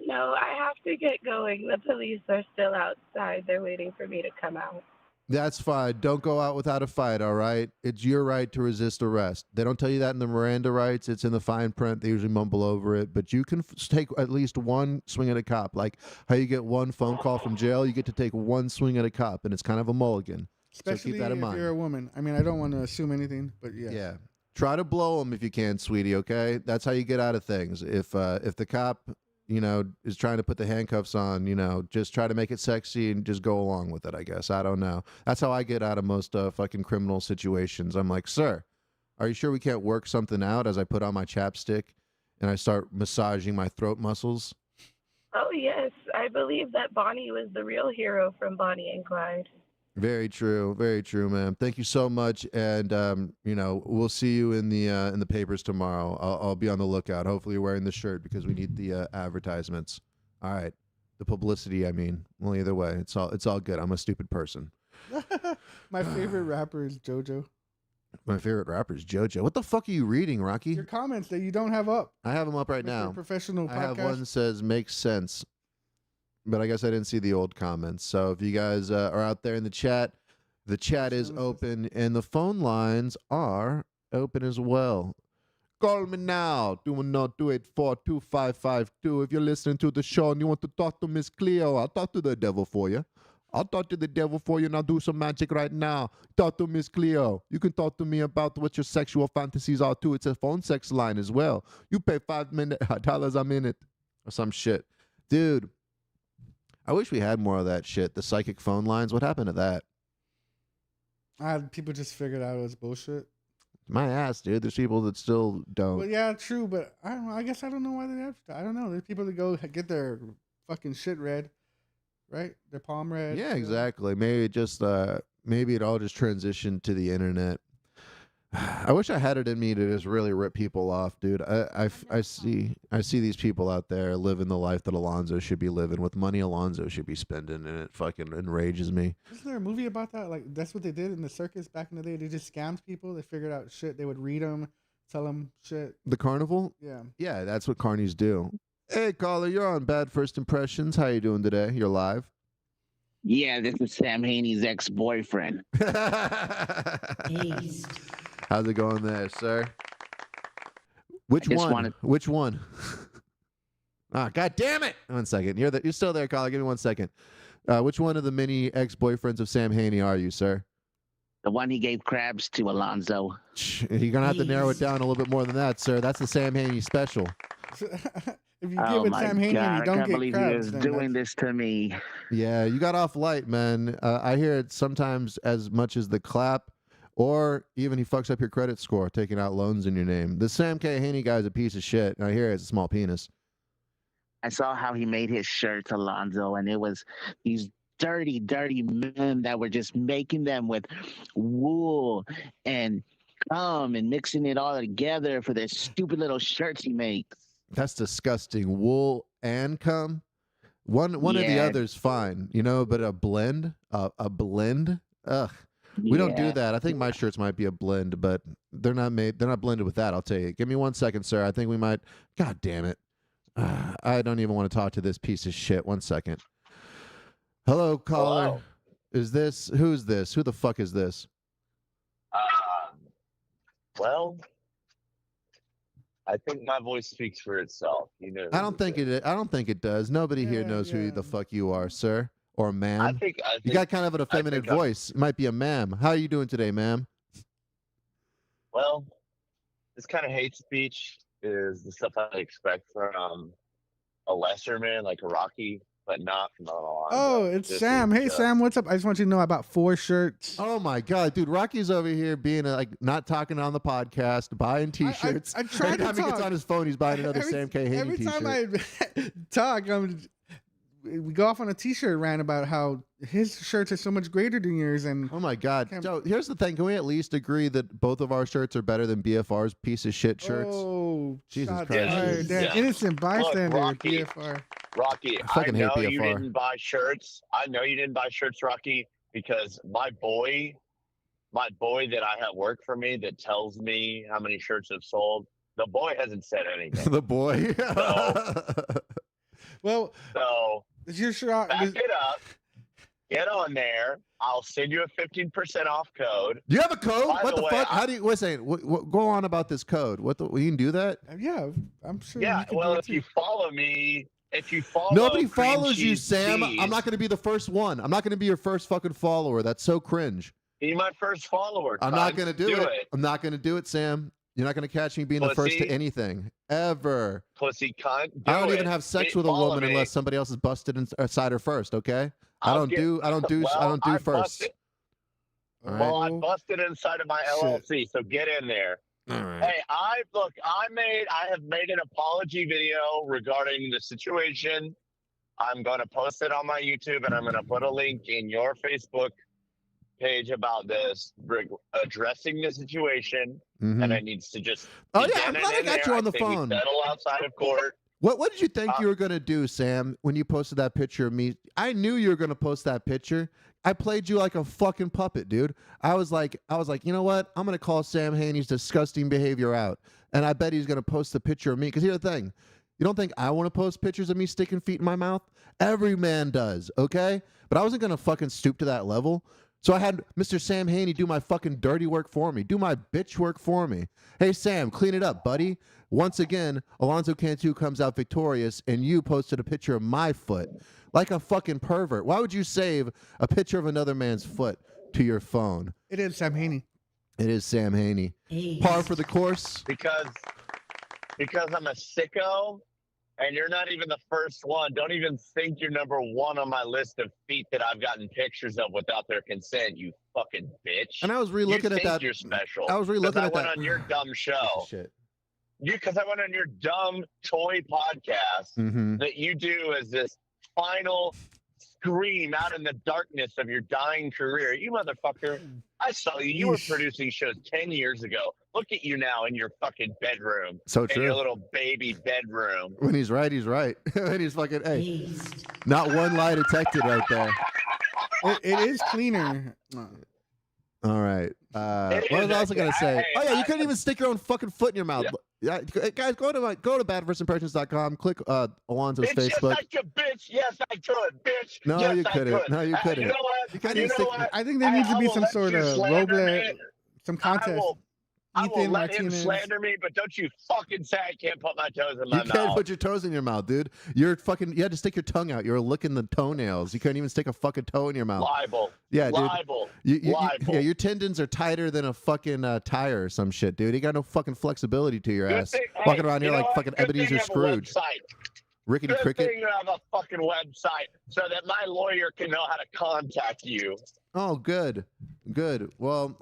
No, I have to get going. The police are still outside. They're waiting for me to come out. That's fine. Don't go out without a fight, all right? It's your right to resist arrest. They don't tell you that in the Miranda rights. It's in the fine print. They usually mumble over it. But you can take at least one swing at a cop. Like how you get one phone call from jail, you get to take one swing at a cop, and it's kind of a mulligan. Especially so keep that in mind. If you're a woman. I mean, I don't want to assume anything, but yeah. Yeah. Try to blow them if you can, sweetie, okay? That's how you get out of things. If the cop, is trying to put the handcuffs on, just try to make it sexy and just go along with it, I guess. I don't know. That's how I get out of most fucking criminal situations. I'm like, sir, are you sure we can't work something out, as I put on my chapstick and I start massaging my throat muscles? Oh, yes. I believe that Bonnie was the real hero from Bonnie and Clyde. Very true, ma'am. Thank you so much, and we'll see you in the papers tomorrow. I'll be on the lookout. Hopefully, you're wearing the shirt because we need the advertisements. All right, the publicity. I mean, well, either way, it's all good. I'm a stupid person. My favorite rapper is JoJo. My favorite rapper is JoJo. What the fuck are you reading, Rocky? Your comments that you don't have up. I have them up right now. Professional podcast. I have one that says makes sense. But I guess I didn't see the old comments. So if you guys are out there in the chat is open and the phone lines are open as well. Call me now, 210-284-2552. If you're listening to the show and you want to talk to Miss Cleo, I'll talk to the devil for you. I'll talk to the devil for you and I'll do some magic right now. Talk to Miss Cleo. You can talk to me about what your sexual fantasies are too. It's a phone sex line as well. You pay $5 a minute or some shit. Dude, I wish we had more of that shit. The psychic phone lines. What happened to that? People just figured out it was bullshit. My ass, dude. There's people that still don't. Well, yeah, true, but I don't know. I guess I don't know why they have to. I don't know. There's people that go get their fucking shit read, right? Their palm read. Yeah, exactly. Maybe it just maybe it all just transitioned to the internet. I wish I had it in me to just really rip people off, dude. I see these people out there living the life that Alonzo should be living with money Alonzo should be spending, and it fucking enrages me. Isn't there a movie about that? Like, that's what they did in the circus back in the day. They just scammed people. They figured out shit. They would read them, tell them shit. The carnival? Yeah. Yeah, that's what carnies do. Hey, caller, you're on Bad First Impressions. How you doing today? You're live. Yeah, this is Sam Haney's ex-boyfriend. Ace. How's it going there, sir? Which one? Which one? Ah, God damn it! 1 second. You're still there, caller. Give me 1 second. Which one of the many ex-boyfriends of Sam Haney are you, sir? The one he gave crabs to, Alonzo. You're gonna have to narrow it down a little bit more than that, sir. That's the Sam Haney special. If you give it Sam Haney and you don't I can't get believe crabs, he is doing this to me. Yeah, you got off light, man. I hear it sometimes as much as the clap, or even he fucks up your credit score, taking out loans in your name. The Sam K. Haney guy's a piece of shit. I hear it's a small penis. I saw how he made his shirts, Alonzo, and it was these dirty, dirty men that were just making them with wool and cum and mixing it all together for their stupid little shirts he makes. That's disgusting. Wool and cum. One of the other's fine, you know, but a blend, ugh. We don't do that. I think my shirts might be a blend, but they're not blended with that. I'll tell you. Give me 1 second, sir. I think we might. God damn it. I don't even want to talk to this piece of shit. 1 second. Hello, caller. Hello. Who's this? Who the fuck is this? Well, I think my voice speaks for itself. You know. I don't think it does. Nobody here knows who the fuck you are, sir. Or ma'am. I think you got kind of an effeminate voice. It might be a ma'am. How are you doing today, ma'am? Well, this kind of hate speech is the stuff I expect from a lesser man like a Rocky, but not from Alonzo. Oh, it's Sam. Hey, Sam, what's up? I just want you to know I bought 4 shirts. Oh my God, dude! Rocky's over here being like not talking on the podcast, buying T-shirts. I tried Every time to he gets on his phone, he's buying another Sam K. Haney every T-shirt. time I talk, we go off on a T-shirt rant about how his shirts are so much greater than yours. And oh my God! So here's the thing: can we at least agree that both of our shirts are better than BFR's piece of shit shirts? Oh, Jesus Christ! That innocent bystander, Look, Rocky, BFR. Rocky, I know you didn't buy shirts. I know you didn't buy shirts, Rocky, because my boy that I have work for me that tells me how many shirts have sold. The boy hasn't said anything. The boy. Well, so is your shirt? Back it up. Get on there. I'll send you a 15% off code. Do you have a code? What the way, fuck? How do you? Wait a second. Go on about this code. What the? You can do that? Yeah, I'm sure. Yeah. Well, if you follow me. Nobody follows you, Sam. I'm not going to be the first one. I'm not going to be your first fucking follower. That's so cringe. Be my first follower. I'm not going to do it. I'm not going to do it, Sam. You're not going to catch me being the first to anything ever. Pussy cunt. I don't even have sex with a woman unless somebody else is busted inside her first. Okay. I don't do first. Well, I busted inside of my LLC, so get in there. All right. Hey, I have made an apology video regarding the situation. I'm going to post it on my YouTube, and I'm going to put a link in your Facebook page about this, addressing the situation, and it needs to just. Oh yeah, I'm glad I got you on the phone. Settle outside of court. What did you think you were gonna do, Sam, when you posted that picture of me? I knew you were gonna post that picture. I played you like a fucking puppet, dude. I was like, you know what? I'm gonna call Sam Haney's disgusting behavior out, and I bet he's gonna post a picture of me. Because here's the thing, you don't think I want to post pictures of me sticking feet in my mouth? Every man does, okay? But I wasn't gonna fucking stoop to that level. So I had Mr. Sam Haney do my fucking dirty work for me, do my bitch work for me. Hey, Sam, clean it up, buddy. Once again, Alonzo Cantu comes out victorious, and you posted a picture of my foot like a fucking pervert. Why would you save a picture of another man's foot to your phone? It is Sam Haney. It is Sam Haney. Par for the course. Because I'm a sicko, and you're not even the first one. Don't even think you're number one on my list of feet that I've gotten pictures of without their consent, you fucking bitch. And I was re-looking at that. You're special. I was re-looking at I went that. on your dumb show. Shit. Because I went on your dumb toy podcast that you do as this final scream out in the darkness of your dying career. You motherfucker. I saw you. You were producing shows 10 years ago. Look at you now in your fucking bedroom. So true. In your little baby bedroom. When he's right, he's right. When he's fucking, hey, not one lie detected right there. It is cleaner. All right. What was I also gonna say? Oh yeah, you couldn't even stick your own fucking foot in your mouth. Yeah, guys, go to badversimpressions.com. Click Alonzo's Bitch, Facebook. Yes, I could, bitch. Yes, I could, bitch. No, yes, you couldn't. Could. No, you couldn't. You know what? I think there needs to be some sort of Robles, some contest. I will Ethan let him Martinez. slander me, but don't you fucking say I can't put my toes in my You mouth. can't put your toes in your mouth, dude. You're fucking. You had to stick your tongue out. You were licking the toenails. You couldn't even stick a fucking toe in your mouth. Libel. Yeah, dude. Libel. Yeah, your tendons are tighter than a fucking tire or some shit, dude. You got no fucking flexibility to your ass. Walking around here like fucking Ebenezer Scrooge. Rickety Good Cricket. thing you have a fucking website so that my lawyer can know how to contact you. Oh, good. Good. Well,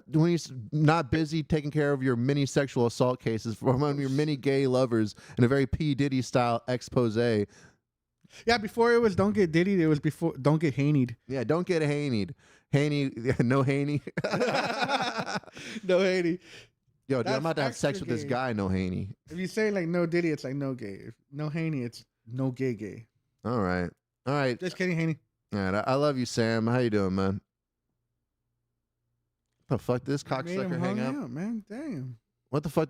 when he's not busy taking care of your mini sexual assault cases from one of your many gay lovers in a very P. Diddy style expose. Yeah, before it was Don't Get Diddied, it was before Don't Get Haneyed. Yeah, don't get Haneyed. Haney, no Haney. No Haney. Yo, dude, That's I'm about to have sex with this gay. guy, no Haney. If you say like no Diddy, it's like no gay. If no Haney, it's no gay. All right. All right. Just kidding, Haney. All right. I love you, Sam. How you doing, man? The fuck this cocksucker hang up? Man, damn. What the fuck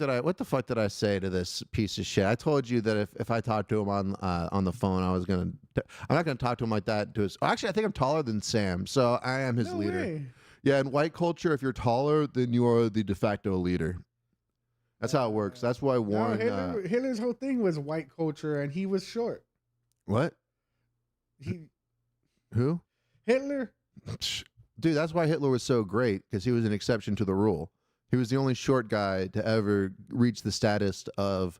did I say to this piece of shit? I told you that if I talked to him on the phone, I'm not gonna talk to him like that. Actually, I think I'm taller than Sam, so I am his leader. Way. Yeah, in white culture, if you're taller, then you are the de facto leader. That's how it works. That's why Warren. Hitler's whole thing was white culture, and he was short. What? Who? Hitler. Dude, that's why Hitler was so great, because he was an exception to the rule. He was the only short guy to ever reach the status of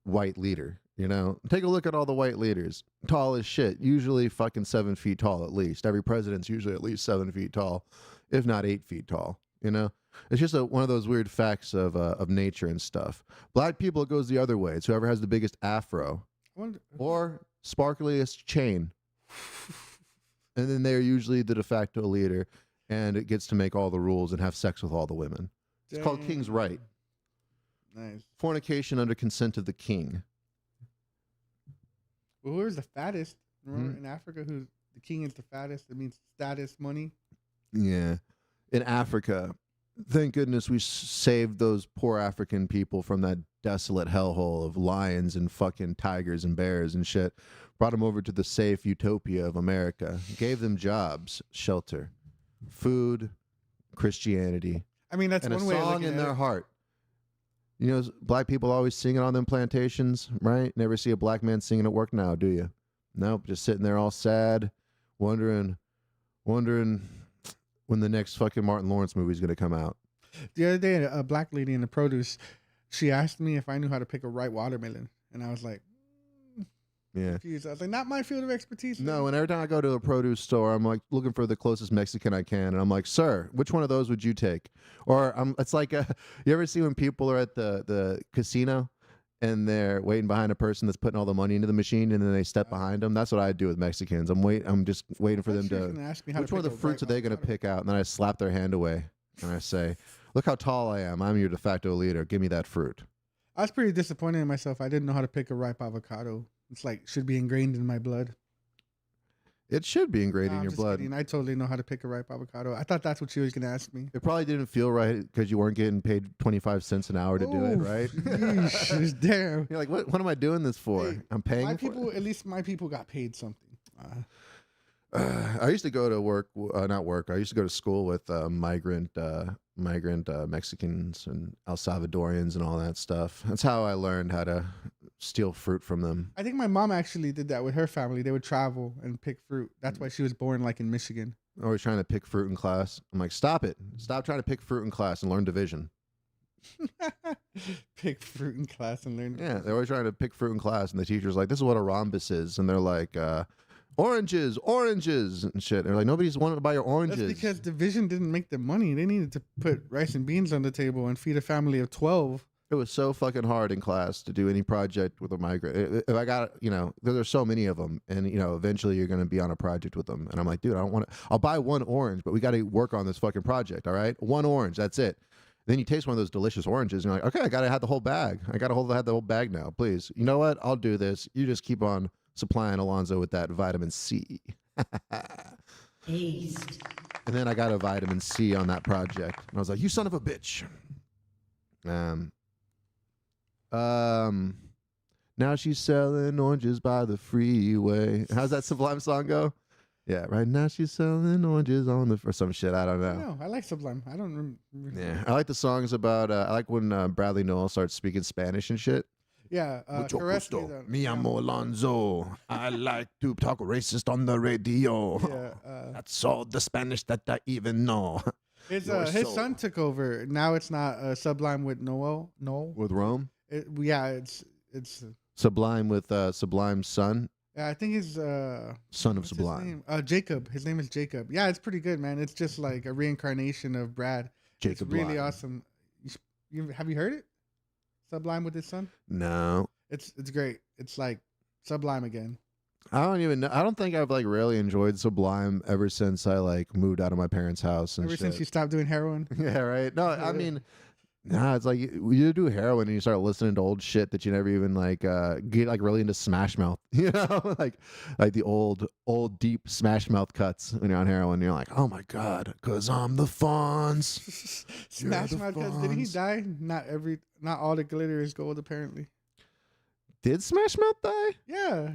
white leader. You know, take a look at all the white leaders. Tall as shit. Usually fucking 7 feet tall at least. Every president's usually at least 7 feet tall, if not 8 feet tall. You know, it's just one of those weird facts of nature and stuff. Black people, it goes the other way. It's whoever has the biggest afro or sparkliest chain. And then they're usually the de facto leader, and it gets to make all the rules and have sex with all the women. It's called King's Right. Nice. Fornication under consent of the king. Well, who's the fattest? Remember in Africa, who the king is the fattest? It means status, money. Yeah. In Africa, thank goodness we saved those poor African people from that desolate hellhole of lions and fucking tigers and bears and shit. Brought them over to the safe utopia of America. Gave them jobs, shelter, food, Christianity. I mean, that's and one a way of song looking in at their it. heart. You know, black people always singing on them plantations, right? Never see a black man singing at work now, do you? Nope, just sitting there all sad, wondering when the next fucking Martin Lawrence movie is going to come out. The other day, a black lady in the produce, she asked me if I knew how to pick a ripe watermelon, and I was like, Yeah. confused. I was like, not my field of expertise. No, and every time I go to a produce store, I'm like looking for the closest Mexican I can, and I'm like, "Sir, which one of those would you take?" Or it's like, you ever see when people are at the casino and they're waiting behind a person that's putting all the money into the machine, and then they step behind them? That's what I do with Mexicans. I'm just waiting for them to. Ask me how Which to one of pick the a fruits are ripe they going to pick out? And then I slap their hand away, and I say, "Look how tall I am. I'm your de facto leader. Give me that fruit." I was pretty disappointed in myself. I didn't know how to pick a ripe avocado. It's like should be ingrained in my blood. It should be ingrained No, in I'm your just blood. kidding. I totally know how to pick a ripe avocado. I thought that's what she was going to ask me. It probably didn't feel right because you weren't getting paid 25 cents an hour to do it, Oof, right? yeesh, damn. You're like, what am I doing this for? Hey, I'm paying my for people, it? at least my people got paid something. I used to go to work, not work. I used to go to school with migrant Mexicans and El Salvadorians and all that stuff. That's how I learned how to steal fruit from them. I think my mom actually did that with her family. They would travel and pick fruit. That's why she was born like in Michigan. Always trying to pick fruit in class. I'm like, stop it. Stop trying to pick fruit in class and learn division. Pick fruit in class and learn. Yeah, they're always trying to pick fruit in class, and the teacher's like, this is what a rhombus is. And they're like, oranges and shit. They're like, nobody's wanted to buy your oranges. That's because division didn't make the money. They needed to put rice and beans on the table and feed a family of 12. It was so fucking hard in class to do any project with a migrant. If I got, there's so many of them, and eventually you're going to be on a project with them. And I'm like, dude, I don't want to. I'll buy one orange, but we got to work on this fucking project. All right, one orange, that's it. Then you taste one of those delicious oranges, and you're like, okay, I got to have the whole bag. I got to have the whole bag now, please. You know what? I'll do this. You just keep on supplying Alonzo with that vitamin C. Aced. And then I got a vitamin C on that project, and I was like, you son of a bitch. Now she's selling oranges by the freeway. How's that Sublime song go? Yeah, right now she's selling oranges on the or some shit. I don't know. No, I like Sublime. I don't remember. Yeah, I like the songs about. I like when Bradley Nowell starts speaking Spanish and shit. Yeah, Mucho caress me. gusto. Me llamo Alonzo. I like to talk racist on the radio. Yeah, that's all the Spanish that I even know. His son took over. Now it's not Sublime with Noel. With Rome. It's Sublime with Sublime's son. Yeah, I think his son of Sublime. Jacob. His name is Jacob. Yeah, it's pretty good, man. It's just like a reincarnation of Brad. Jacob. It's really Lime. awesome. Have you heard it? Sublime with his son? No. It's great. It's like Sublime again. I don't even know. I don't think I've really enjoyed Sublime ever since I moved out of my parents' house and Ever shit. since you stopped doing heroin? Yeah, right. No, I mean, nah, it's like you do heroin and you start listening to old shit that you never even get really into Smash Mouth, like the old deep Smash Mouth cuts when you're on heroin. You're like, oh my god, cause I'm the Fonz. Smash Mouth cuts. Did he die? Not all the glitter is gold, apparently. Did Smash Mouth die? Yeah.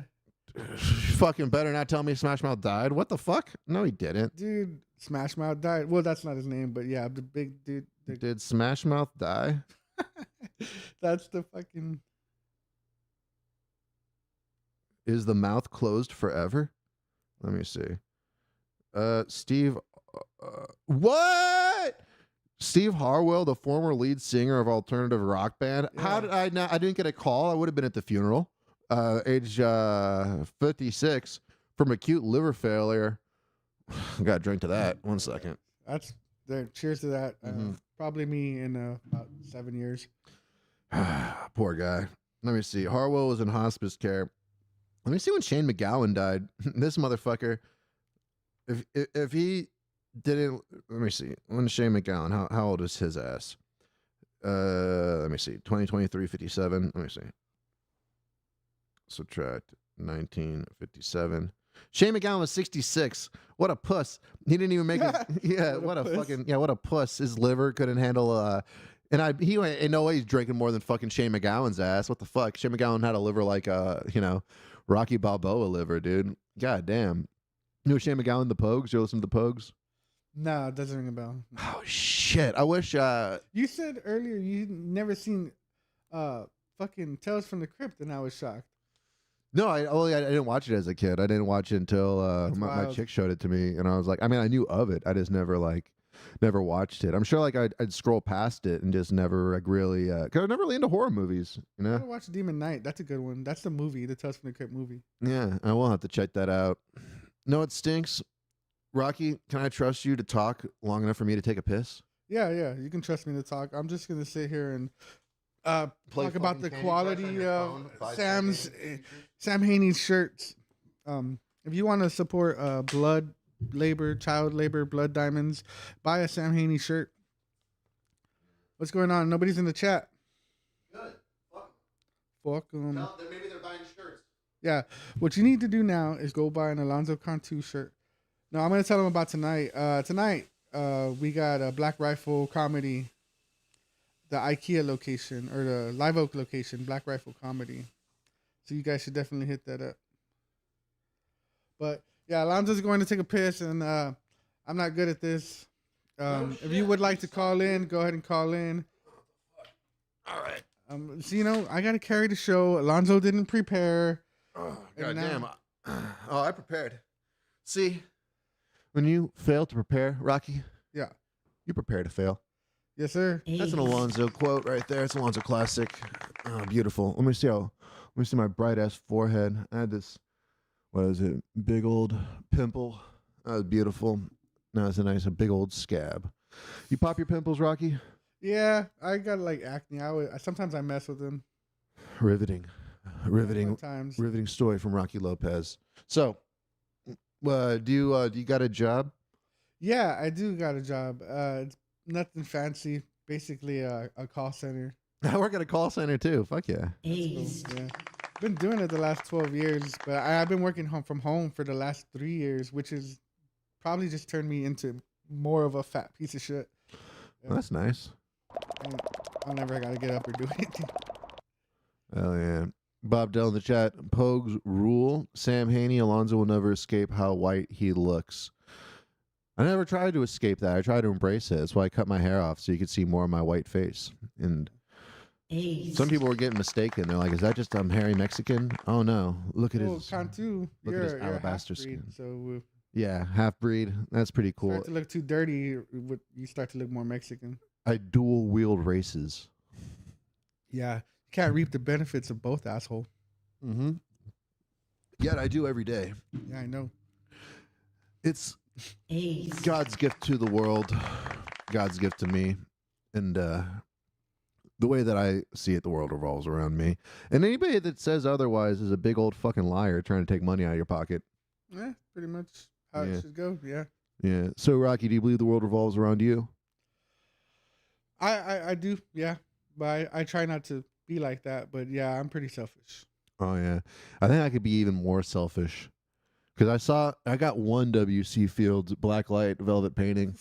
Fucking better not tell me Smash Mouth died. What the fuck? No, he didn't. Dude, Smash Mouth died. Well, that's not his name, but yeah, the big dude. Did Smash Mouth die? That's the fucking. Is the mouth closed forever? Let me see. Steve. What? Steve Harwell, the former lead singer of alternative rock band. Yeah. How did I not? I didn't get a call. I would have been at the funeral. Age 56 from acute liver failure. Got to drink to that. 1 second. That's there. Cheers to that. Probably me in about 7 years. Poor guy. Let me see. Harwell was in hospice care. Let me see when Shane McGowan died. This motherfucker. If he didn't, let me see. When Shane McGowan, how old is his ass? Let me see. 2023, 57. Let me see. Subtract 1957. Shane McGowan was 66. What a puss. He didn't even make it. Yeah, what a puss. His liver couldn't handle he in no way he's drinking more than fucking Shane McGowan's ass. What the fuck? Shane McGowan had a liver like Rocky Balboa liver, dude. God damn. You know Shane McGowan, the Pogues? You listen to the Pogues? No, it doesn't ring a bell. Oh shit. I wish you said earlier you'd never seen fucking Tales from the Crypt, and I was shocked. No, I didn't watch it as a kid. I didn't watch it until my chick showed it to me, and I was like, I mean, I knew of it. I just never watched it. I'm sure I'd scroll past it and just never really, cause I'm never really into horror movies. You know, I watch Demon Knight. That's a good one. That's the movie, the Tales from the Crypt movie. Yeah, I will have to check that out. No, it stinks. Rocky, can I trust you to talk long enough for me to take a piss? Yeah, you can trust me to talk. I'm just gonna sit here and talk about the quality of Sam Haney's shirts. If you want to support blood labor, child labor, blood diamonds, buy a Sam Haney shirt. What's going on? Nobody's in the chat. Good. Fuck them. Maybe they're buying shirts. Yeah. What you need to do now is go buy an Alonzo Cantu shirt. No, I'm going to tell them about tonight. Tonight, we got a Black Rifle Comedy, the IKEA location, or the Live Oak location, Black Rifle Comedy. So you guys should definitely hit that up. But Yeah, Alonzo's going to take a piss, and I'm not good at this. If you would like to call in, go ahead and call in. All right. So, you know, I got to carry the show. Alonzo didn't prepare. Oh, goddamn. Oh, I prepared. See, when you fail to prepare, Rocky, yeah, you prepare to fail. Yes, sir. That's an Alonzo quote right there. It's an Alonzo classic. Oh, beautiful. Let me see my bright ass forehead. I had this, what is it? Big old pimple. That was beautiful. Now it's a big old scab. You pop your pimples, Rocky? Yeah, I got like acne. Sometimes I mess with them. Riveting Times. riveting story from Rocky Lopez. So, do you got a job? Yeah, I do got a job. It's nothing fancy. Basically, a call center. I work at a call center too. Fuck yeah. Aced. Yeah, been doing it the last 12 years, but I've been working from home for the last 3 years, which is probably just turned me into more of a fat piece of shit. Well, that's nice. I never got to get up or do anything. Oh yeah. Bob Dell in the chat. Pogues rule. Sam Haney, Alonzo will never escape how white he looks. I never tried to escape that. I tried to embrace it. That's why I cut my hair off so you could see more of my white face. And some people were getting mistaken. They're like, "Is that just hairy Mexican?" Oh no! Look at his Cantu. Look at his alabaster skin. So yeah, half breed. That's pretty cool. start to look too dirty, you start to look more Mexican. I dual wield races. Yeah, you can't reap the benefits of both, asshole. Mm-hmm. Yet I do every day. Yeah, I know. It's God's gift to the world, God's gift to me, and the way that I see it, the world revolves around me. And anybody that says otherwise is a big old fucking liar trying to take money out of your pocket. Yeah, pretty much how it should go. Yeah. Yeah. So, Rocky, do you believe the world revolves around you? I do. Yeah, but I try not to be like that. But yeah, I'm pretty selfish. Oh yeah, I think I could be even more selfish. Because I got one W.C. Fields black light velvet painting.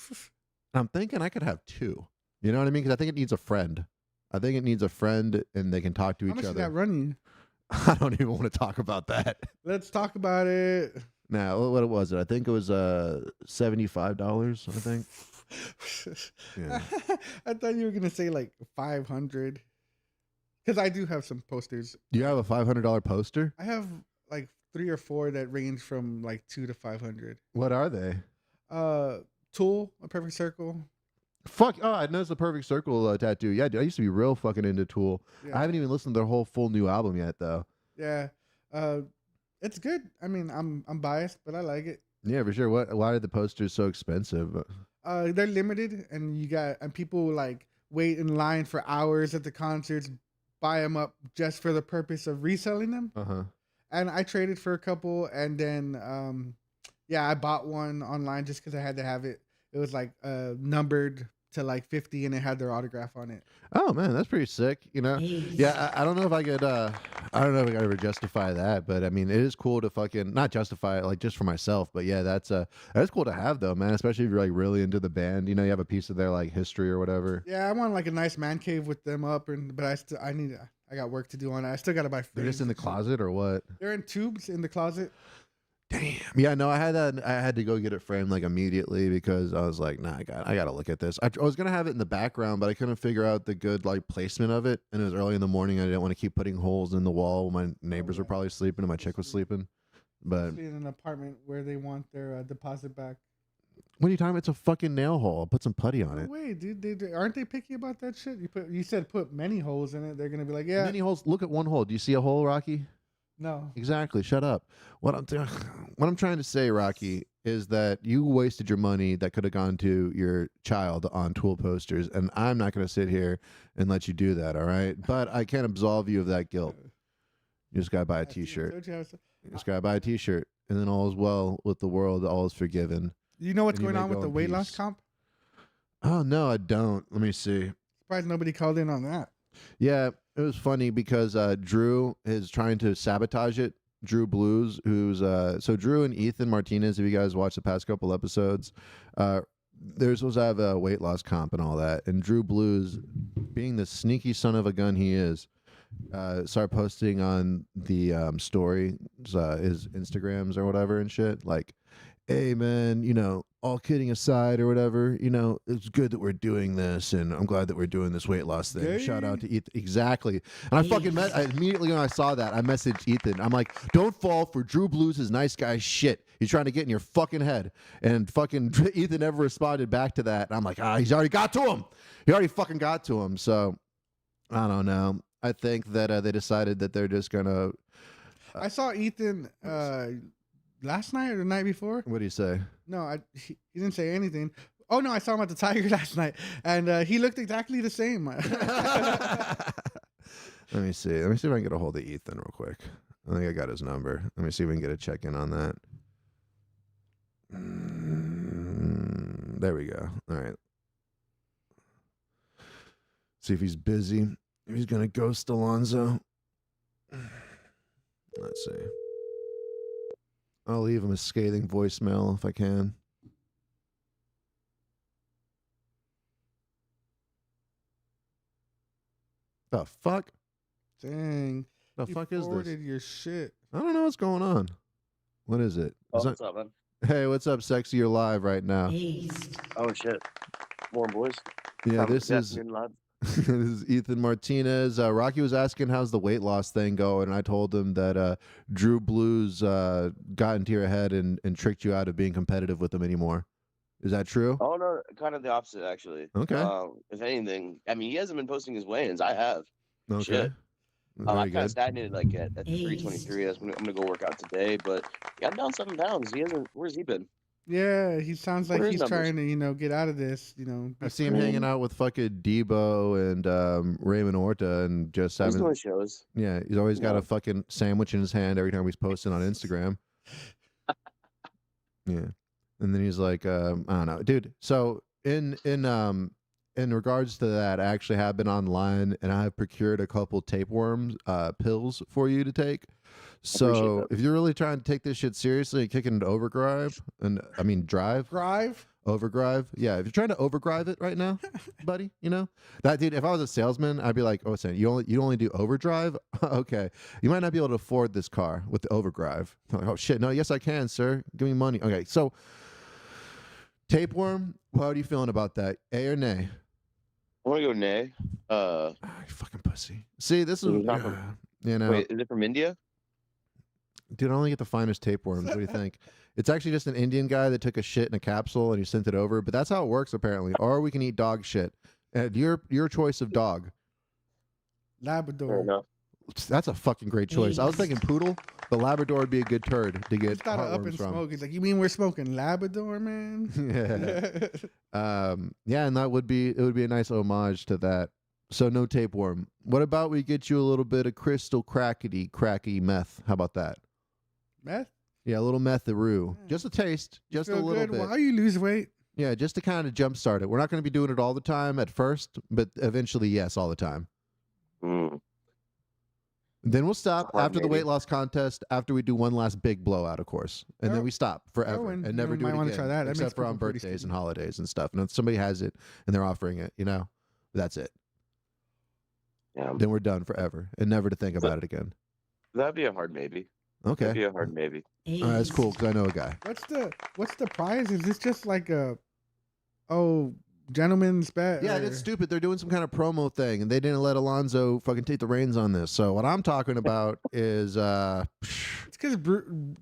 I'm thinking I could have two. You know what I mean? Because I think it needs a friend. I think it needs a friend, and they can talk to How each much other. is that running? I don't even want to talk about that. Let's talk about it. Now, what was it? I think it was $75. I think. Yeah. I thought you were gonna say like 500. Because I do have some posters. Do you have a $500 poster? I have like 3 or 4 that range from like 2 to 500. What are they? Tool, A Perfect Circle. Fuck! Oh, I noticed the Perfect Circle tattoo. Yeah, dude, I used to be real fucking into Tool. Yeah. I haven't even listened to their whole full new album yet, though. Yeah, it's good. I mean, I'm biased, but I like it. Yeah, for sure. Why are the posters so expensive? They're limited, and people like wait in line for hours at the concerts, buy them up just for the purpose of reselling them. Uh-huh. And I traded for a couple, and then I bought one online just because I had to have it. It was like numbered to like 50, and it had their autograph on it. Oh man, that's pretty sick. You know, yeah. I don't know if I could. I don't know if I could ever justify that, but I mean, it is cool to fucking not justify it like just for myself, but yeah, that's cool to have though, man. Especially if you're like really into the band. You know, you have a piece of their like history or whatever. Yeah, I want like a nice man cave with them up, but I got work to do on it. I still got to buy. They're just in the closet or what? They're in tubes in the closet. Damn. Yeah, no, I had to go get it framed like immediately because I was like, nah, I got to look at this. I was gonna have it in the background, but I couldn't figure out the good like placement of it, and it was early in the morning. I didn't want to keep putting holes in the wall when my neighbors were probably sleeping and my chick was sleeping. But in an apartment where they want their deposit back. What are you talking about? It's a fucking nail hole. I'll put some putty on it. Wait, dude, aren't they picky about that shit? You said put many holes in it. They're gonna be like, yeah, many holes. Look at one hole. Do you see a hole, Rocky? No. Exactly. Shut up. What I'm trying to say, Rocky, is that you wasted your money that could have gone to your child on Tool posters, and I'm not going to sit here and let you do that. All right, but I can't absolve you of that guilt. You just got to buy a T-shirt. You just got to buy a T-shirt, and then all is well with the world. All is forgiven. You know what's going on with the weight loss comp? Oh no, I don't. Let me see. Surprised nobody called in on that. Yeah, it was funny because Drew is trying to sabotage it. Drew Blues, who's so Drew and Ethan Martinez, if you guys watched the past couple episodes, they're supposed to have a weight loss comp and all that. And Drew Blues, being the sneaky son of a gun he is, start posting on the story, his Instagrams or whatever and shit. Like, hey man, you know, all kidding aside or whatever, you know, it's good that we're doing this, and I'm glad that we're doing this weight loss thing. Yay. Shout out to Ethan. Exactly. And I immediately when I saw that, I messaged Ethan. I'm like, don't fall for Drew Blues' nice guy shit. He's trying to get in your fucking head. And fucking Ethan never responded back to that. And I'm like, he's already got to him. He already fucking got to him. So I don't know. I think that they decided that they're just gonna. I saw Ethan last night or the night before. What do you say? No, he didn't say anything. Oh no, I saw him at the Tiger last night, and he looked exactly the same. Let me see. Let me see if I can get a hold of Ethan real quick. I think I got his number. Let me see if we can get a check in on that. There we go. All right. See if he's busy. If he's gonna ghost Alonzo. Let's see. I'll leave him a scathing voicemail if I can. The fuck? Dang. The fuck is this? Forwarded your shit. I don't know what's going on. What is it? Oh, Is that- what's up, man? Hey, what's up, sexy? You're live right now. Oh shit. More boys. Yeah, this good is afternoon, lads. this is Ethan Martinez. Rocky was asking how's the weight loss thing going, and I told him that Drew Blues got into your head and tricked you out of being competitive with him anymore. Is that true? Oh no, kind of the opposite actually. Okay. If anything, I mean, he hasn't been posting his weigh-ins. I have. Okay. Shit. Very I kind good. of stagnated like at 323. I'm gonna go work out today, but he got down 7 pounds. He hasn't. Where's he been? Yeah, he sounds like What are he's his numbers? trying to, get out of this. I see him hanging out with fucking Debo and Raymond Orta and just He's having doing shows. Yeah, he's always got Yeah. a fucking sandwich in his hand every time he's posting on Instagram. Yeah. And then he's like, I don't know, dude. So in regards to that, I actually have been online and I have procured a couple tapeworm pills for you to take. So that. if you're really trying to take this shit seriously and kick it into overdrive, drive, overdrive. Yeah, if you're trying to overdrive it right now, buddy, that dude. If I was a salesman, I'd be like, oh, saying you only do overdrive. Okay, you might not be able to afford this car with the overdrive. I'm like, oh shit, no, yes I can, sir. Give me money. Okay, so tapeworm. How are you feeling about that? A or nay? I want to go nay. You fucking pussy. See, this is Not from- Wait, is it from India? Dude, I only get the finest tapeworms. What do you think? It's actually just an Indian guy that took a shit in a capsule and he sent it over. But that's how it works, apparently. Or we can eat dog shit. And your choice of dog. Labrador. That's a fucking great choice. I was thinking poodle, but Labrador would be a good turd to get It's got to up heartworms and from. smoke. He's like, you mean we're smoking Labrador, man? Yeah, and it would be a nice homage to that. So no tapeworm. What about we get you a little bit of crystal cracky meth? How about that? Meth? Yeah, a little metharoo. Just a taste. Just a Feel little good bit. while you lose weight. Yeah, just to kind of jumpstart it. We're not going to be doing it all the time at first, but eventually, yes, all the time. Then we'll stop after the weight loss contest, after we do one last big blowout, of course. And then we stop forever and never do it might again. try that. That Except makes for on people pretty birthdays and holidays and stuff. And if somebody has it and they're offering it, that's it. Yeah. Then we're done forever and never to think about it again. That'd be a hard maybe. Okay. That'd be a hard maybe. All right, that's cool because I know a guy. What's the prize? Is this just like gentleman's bet? Yeah, it's stupid. They're doing some kind of promo thing, and they didn't let Alonzo fucking take the reins on this. So what I'm talking about is it's because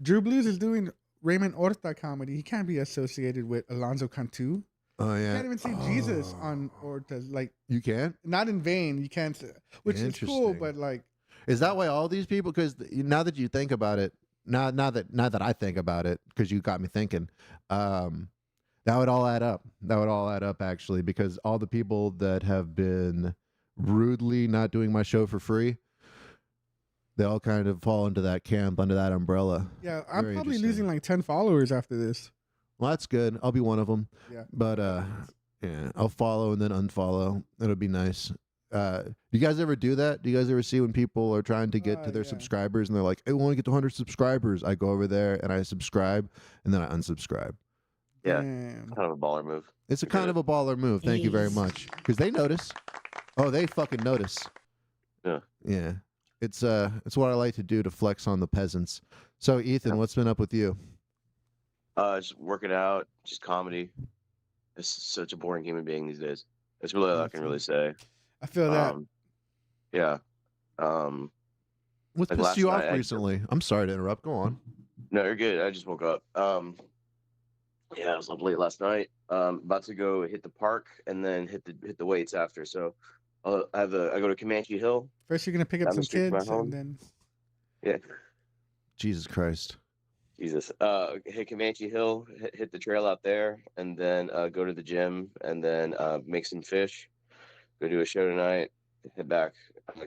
Drew Blues is doing Raymond Orta comedy. He can't be associated with Alonzo Cantu. Oh You yeah. can't even see Jesus on Orta. Like, You can? not in vain. You can't, which is cool, Interesting. but like, Is that why all these people? Because now that you think about it, now that I think about it, because you got me thinking, that would all add up. That would all add up actually, because all the people that have been rudely not doing my show for free, they all kind of fall into that camp under that umbrella. yeah, I'm Very probably interesting. losing like 10 followers after this. Well, that's good. I'll be one of them. Yeah. But yeah, I'll follow and then unfollow. It'll be nice. Do you guys ever do that? Do you guys ever see when people are trying to get to their subscribers and they're like, "I want to get to 100 subscribers"? I go over there and I subscribe and then I unsubscribe. Yeah. Damn. Kind of a baller move. It's a kind of a baller move. Thank you very much. Because they notice. Oh, they fucking notice. Yeah. Yeah. It's what I like to do to flex on the peasants. So Ethan, what's been up with you? Just working out, just comedy. It's such a boring human being these days. That's really all I can really say. I feel that. Yeah. What's like pissed last you off night, recently? I'm sorry to interrupt. Go on. No, you're good. I just woke up. Yeah, I was up late last night. About to go hit the park and then hit the weights after. So I go to Comanche Hill. First, you're gonna pick up down the some street from my kids, home. and then Yeah. Jesus Christ. Jesus. Hit Comanche Hill, hit the trail out there, and then go to the gym, and then make some fish. Go do a show tonight. Head back.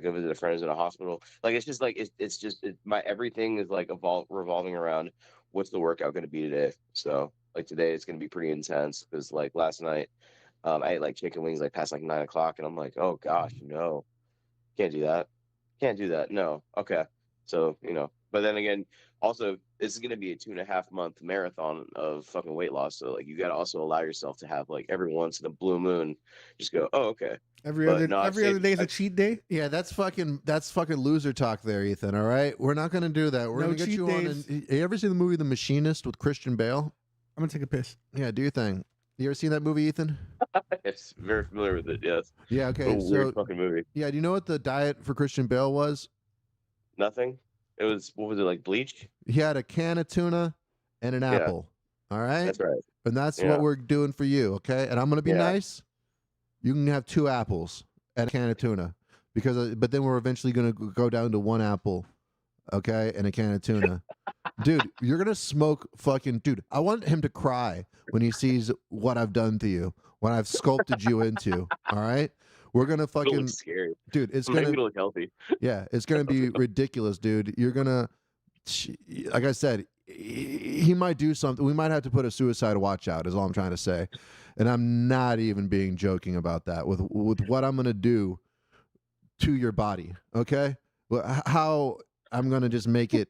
Go visit a friend who's in a hospital. Like it's just like my everything is like revolving around what's the workout going to be today. So like today it's going to be pretty intense because like last night I ate like chicken wings like past like 9 o'clock, and I'm like, oh gosh, no, can't do that. Can't do that. No. Okay. So, but then again, also, this is going to be a 2.5 month marathon of fucking weight loss. So, like, you got to also allow yourself to have, like, every once in a blue moon, just go, oh, okay. every other day is a cheat day. Yeah, that's fucking loser talk there, Ethan. All right, we're not gonna do that. We're No gonna get cheat you days. on. You ever seen the movie The Machinist with Christian Bale? I'm gonna take a piss. Yeah, do your thing. You ever seen that movie, Ethan? Yes, very familiar with it. Yes. Yeah. Okay. What a weird fucking movie. Yeah. Do you know what the diet for Christian Bale was? Nothing. It was, what was it, like bleach? He had a can of tuna and an apple. All right. That's right. And that's Yeah. what we're doing for you. Okay. And I'm gonna be nice. You can have 2 apples and a can of tuna, because but then we're eventually gonna go down to 1 apple, okay, and a can of tuna. Dude, you're gonna smoke fucking. Dude, I want him to cry when he sees what I've done to you, what I've sculpted you into. All right. We're gonna It fucking. looks scary. Dude, it's I'm gonna gonna look healthy. Yeah, it's gonna be ridiculous, dude. You're gonna, like I said, he might do something. We might have to put a suicide watch out. Is all I'm trying to say, and I'm not even being joking about that. With what I'm gonna do to your body, okay? How I'm gonna just make it,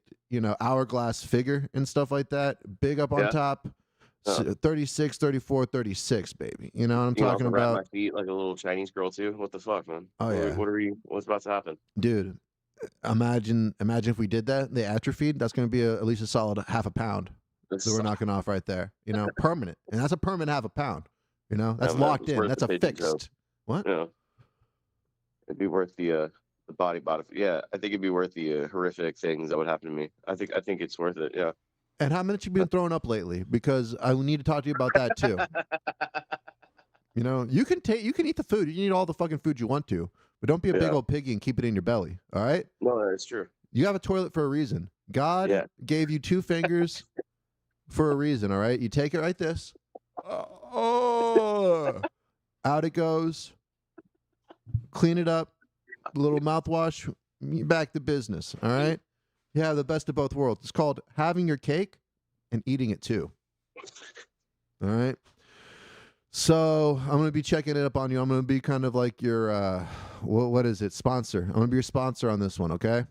hourglass figure and stuff like that. Big up on top. 36, 34, 36, baby. You know what I'm talking also wrap about? my feet like a little Chinese girl too. What the fuck, man? Oh, yeah. What's about to happen? Dude, imagine if we did that, they atrophied. That's going to be at least a solid half a pound that we're knocking off right there. Permanent. And that's a permanent half a pound. That's Yeah, man, locked it's in. worth That's the a pigeon toe. fixed. What? Yeah. It'd be worth the body. Yeah, I think it'd be worth the horrific things that would happen to me. I think it's worth it. Yeah. And how much you been throwing up lately? Because I need to talk to you about that too. You can eat the food. You can eat all the fucking food you want to, but don't be a big old piggy and keep it in your belly. All right? No, that's true. You have a toilet for a reason. God gave you 2 fingers for a reason. All right? You take it like this. Oh, out it goes. Clean it up. A little mouthwash. Back to business. All right? You have the best of both worlds. It's called having your cake and eating it too. All right. So I'm gonna be checking it up on you. I'm gonna be kind of like your what is it? Sponsor. I'm gonna be your sponsor on this one. Okay.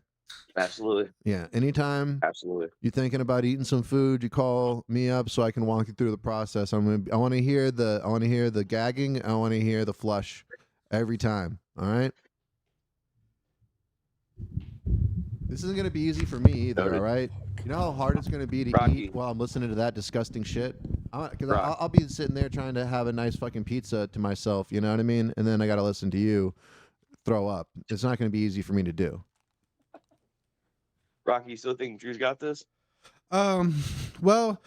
Absolutely. Yeah. Anytime. Absolutely. You're thinking about eating some food, you call me up so I can walk you through the process. I want to hear the gagging. I want to hear the flush every time. All right. This isn't gonna be easy for me either. All right. You know how hard it's gonna be to eat while I'm listening to that disgusting shit. Because I'll be sitting there trying to have a nice fucking pizza to myself. You know what I mean? And then I gotta listen to you throw up. It's not gonna be easy for me to do. Rocky, you still think Drew's got this? Well,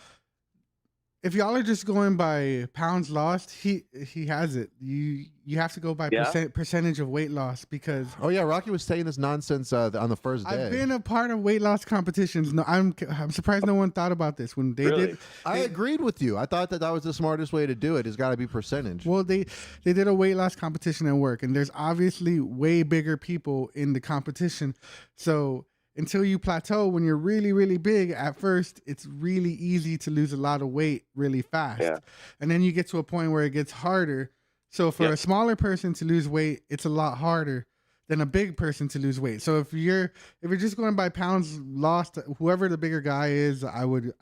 if y'all are just going by pounds lost, he has it. You have to go by percentage of weight loss because. Oh yeah, Rocky was saying this nonsense on the first day. I've been a part of weight loss competitions. No, I'm surprised no one thought about this when they did. I agreed with you. I thought that was the smartest way to do it. It's got to be percentage. Well, they did a weight loss competition at work, and there's obviously way bigger people in the competition. So until you plateau, when you're really, really big, at first, it's really easy to lose a lot of weight really fast. Yeah. And then you get to a point where it gets harder. So for a smaller person to lose weight, it's a lot harder than a big person to lose weight. So if you're just going by pounds lost, whoever the bigger guy is, I would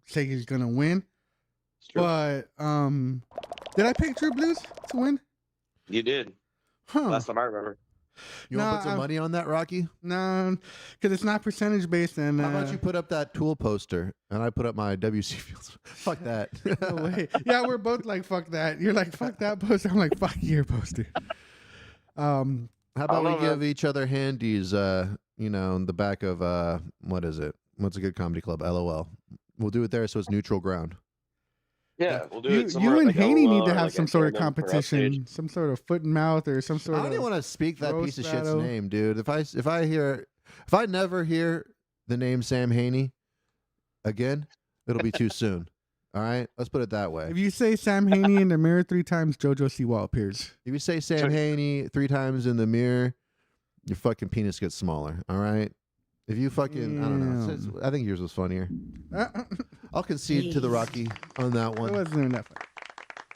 say he's gonna win. But did I pick True Blues to win? You did. Huh. Last time I remember. You want to put some money on that, Rocky? No, because it's not percentage based. And how about you put up that Tool poster and I put up my WC Fields? Fuck that. No way. Yeah, we're both like fuck that. You're like fuck that poster. I'm like fuck your poster. How about we give each other handies? You know, in the back of what is it? What's a good comedy club? LOL. We'll do it there, so it's neutral ground. Yeah, we'll do it somewhere. You and like Haney LOL need to or have like some a sort of tandem or competition, upstage. some sort of foot and mouth, or some sort I of. don't even want to speak that piece of shit's battle. name, dude. If I never hear the name Sam Haney again, it'll be too soon. All right, let's put it that way. If you say Sam Haney in the mirror 3 times, JoJo Siwa appears. If you say Sam Haney 3 times in the mirror, your fucking penis gets smaller. All right. If you fucking, I don't know. I think yours was funnier. I'll concede to the Rocky on that one. It wasn't enough.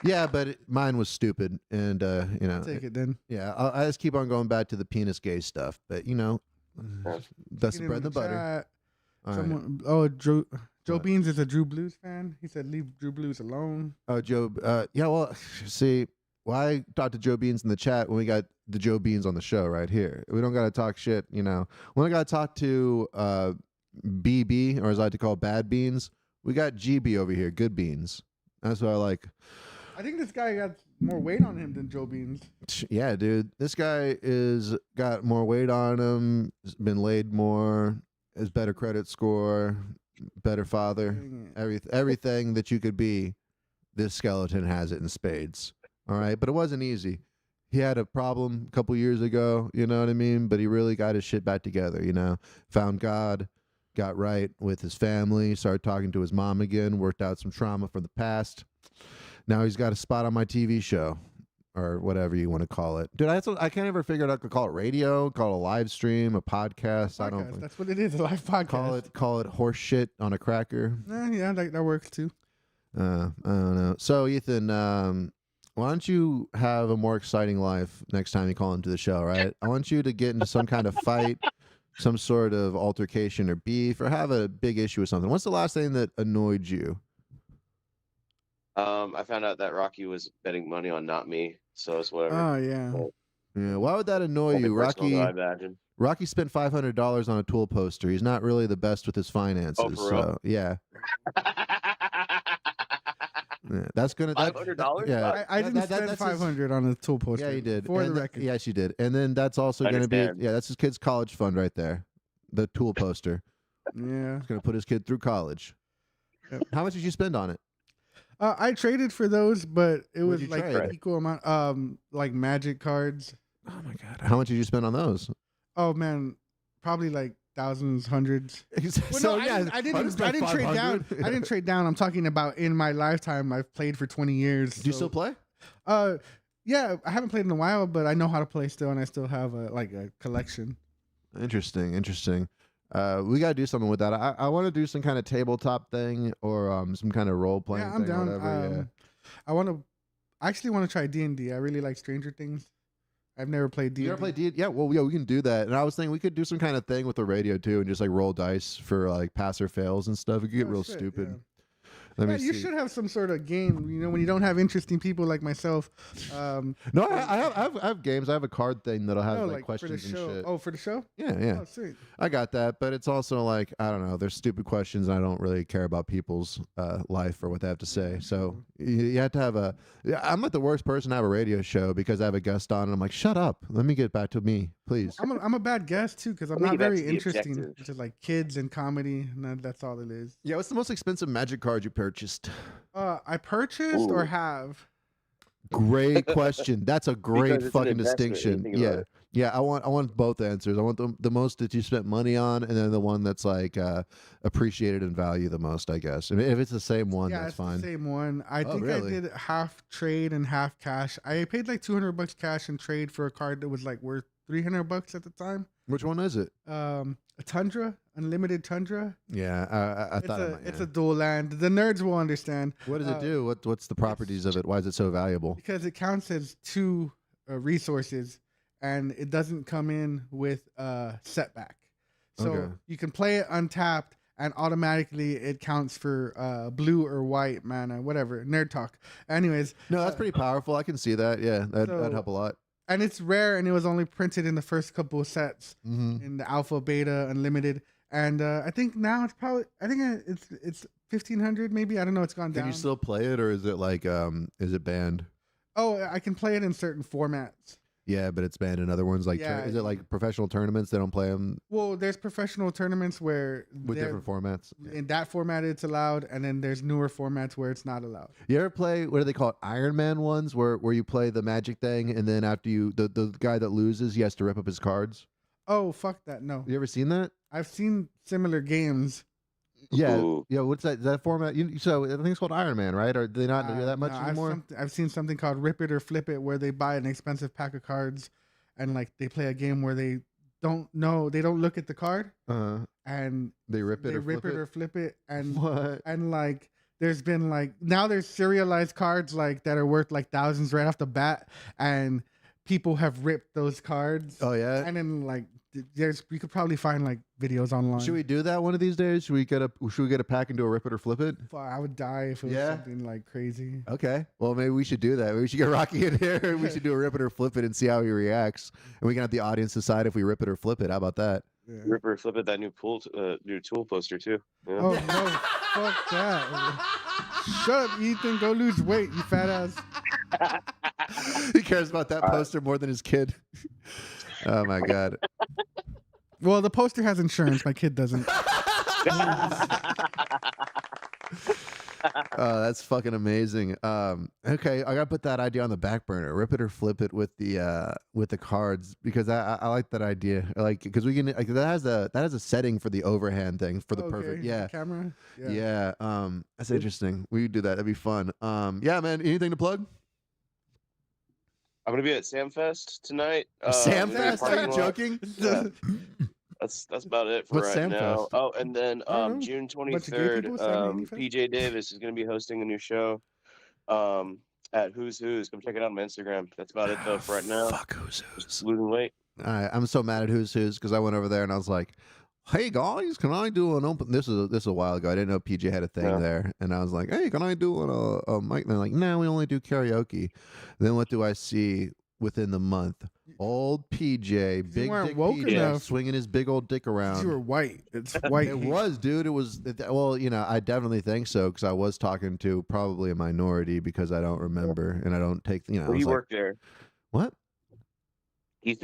Yeah, but mine was stupid, and you know. Take it then. Yeah, I just keep on going back to the penis gay stuff, but you know, that's the bread and the butter. Someone, Joe Beans is a Drew Blues fan. He said, "Leave Drew Blues alone." Oh, Joe. Yeah, well, see, I talked to Joe Beans in the chat when we got the Joe Beans on the show right here. We don't got to talk shit, you know. When I got to talk to BB, or as I like to call Bad Beans, we got GB over here, Good Beans. That's what I like. I think this guy got more weight on him than Joe Beans. Yeah, dude. This guy got more weight on him, has been laid more, has better credit score, better father, everything that you could be, this skeleton has it in spades. All right, but it wasn't easy. He had a problem a couple years ago, you know what I mean? But he really got his shit back together, you know? Found God, got right with his family, started talking to his mom again, worked out some trauma from the past. Now he's got a spot on my TV show, or whatever you want to call it. Dude, I can't ever figure out, I could call it radio, call it a live stream, a podcast. I don't. That's what it is, a live podcast. Call it horse shit on a cracker. Yeah, that works too. I don't know. So Ethan, why don't you have a more exciting life next time you call into the show, right? I want you to get into some kind of fight, some sort of altercation or beef, or have a big issue with something. What's the last thing that annoyed you? I found out that Rocky was betting money on not me, so it's whatever. Oh yeah. Yeah. Why would that annoy you, Rocky? I imagine. Rocky spent $500 on a Tool poster. He's not really the best with his finances. Oh, for real? So yeah. Yeah, that's gonna $500. Yeah, I didn't spend $500 on a Tool poster. Yeah, you did. For the And record. Yes, you did. And then that's also going to be that's his kid's college fund right there. The Tool poster. Yeah. It's going to put his kid through college. Yep. How much did you spend on it? I traded for those, but it was you like trade? equal amount. Like Magic cards. Oh my god! How much did you spend on those? Oh man, probably like thousands, hundreds. So, yeah, I didn't trade down. I didn't trade down. I'm talking about in my lifetime. I've played for 20 years. Do you still play? Yeah, I haven't played in a while, but I know how to play still, and I still have a collection. Interesting. We got to do something with that. I want to do some kind of tabletop thing or some kind of role playing. Yeah, I'm thing down. Or whatever, yeah. I actually want to try D&D. I really like Stranger Things. I've never played D&D. You ever played D&D? Yeah, well, yeah, we can do that. And I was thinking we could do some kind of thing with the radio too, and just like roll dice for like pass or fails and stuff. It could get real stupid. Yeah. Let me you see. should have some sort of game. You know, when you don't have interesting people like myself. No, I have games. I have a card thing that'll have like questions for the and show. shit. Oh, for the show? Yeah. Oh, sweet. I got that, but it's also like I don't know. There's stupid questions. And I don't really care about people's life or what they have to say. So you have to have a. I'm like the worst person to have a radio show because I have a guest on and I'm like, shut up. Let me get back to me, please. I'm a bad guest too because I'm I think not that's very the interesting. objective. It's just like kids and comedy, and that's all it is. Yeah, what's the most expensive Magic card you purchased? I purchased or Ooh. have. Great question. That's a great Because it's an fucking investment, distinction. you think about Yeah. it. Yeah, I want both answers. I want the most that you spent money on, and then the one that's like appreciated in value the most. I guess. I mean, if it's the same one, Yeah, that's it's fine. the same one. I think really? I did half trade and half cash. I paid like $200 cash and trade for a card that was like worth $300 at the time. Which one is it? A Tundra, Unlimited Tundra. Yeah, I thought it's a dual land. The nerds will understand. What does it do? What's the properties of it? Why is it so valuable? Because it counts as two resources, and it doesn't come in with a setback. So Okay. you can play it untapped, and automatically it counts for blue or white mana, whatever. Nerd talk. Anyways. No, that's pretty powerful. I can see that. Yeah, that'd help a lot. And it's rare, and it was only printed in the first couple of sets in the alpha, beta, unlimited. And I think now it's probably it's 1,500 maybe. I don't know. It's gone down. Can you still play it, or is it like is it banned? Oh, I can play it in certain formats. Yeah, but it's banned in other ones. Like, is it like professional tournaments? They don't play them. Well, there's professional tournaments where with different formats. In that format, it's allowed, and then there's newer formats where it's not allowed. You ever play, what do they call it, Iron Man ones, where you play the magic thing, and then after the guy that loses, he has to rip up his cards? Oh, fuck that! No. You ever seen that? I've seen similar games. Yeah, yeah. What's that format? So I think it's called Iron Man, right? Or do they not do that much anymore? I've seen something called Rip It or Flip It, where they buy an expensive pack of cards, and like they play a game where they don't look at the card, and they rip it or flip it, and what? And like there's been like now there's serialized cards like that are worth like thousands right off the bat, and people have ripped those cards. Oh yeah, and then like you could probably find like videos online. Should we do that one of these days? Should we get a pack and do a rip it or flip it? I would die if it was something like crazy. Okay, well maybe we should do that. Maybe we should get Rocky in here and we should do a rip it or flip it and see how he reacts, and we can have the audience decide if we rip it or flip it. How about that? Yeah. Rip it or flip it. That new Tool poster too. Yeah. Oh no! Fuck that! Shut up, Ethan. Go lose weight, you fat ass. He cares about that poster more than his kid. Oh my god. Well, the poster has insurance. My kid doesn't. That's fucking amazing. Okay, I gotta put that idea on the back burner. Rip it or flip it with the cards, because I like that idea. Because we can that has a setting for the overhand thing for the perfect camera. Yeah. That's interesting. We could do that. That'd be fun. Yeah, man. Anything to plug? I'm gonna be at Samfest tonight. Samfest? Are you joking? Yeah. That's about it for What's right Samfest? now. Oh, and then June 23rd, PJ Davis is gonna be hosting a new show at Who's Who's. Come check it out on my Instagram. That's about it though for right now. Fuck Who's Who's. Just losing weight. I'm so mad at Who's Who's because I went over there and I was like, "Hey guys, can I do an open?" This is a while ago. I didn't know PJ had a thing there, and I was like, "Hey, can I do a mic?" And they're like, "No, we only do karaoke." Then what do I see within the month? Old PJ, big dick PJ, swinging his big old dick around. You were white. It's white. It was, dude. It was. Well, I definitely think so because I was talking to probably a minority because I don't remember and I don't take. Well, he worked there. What? He used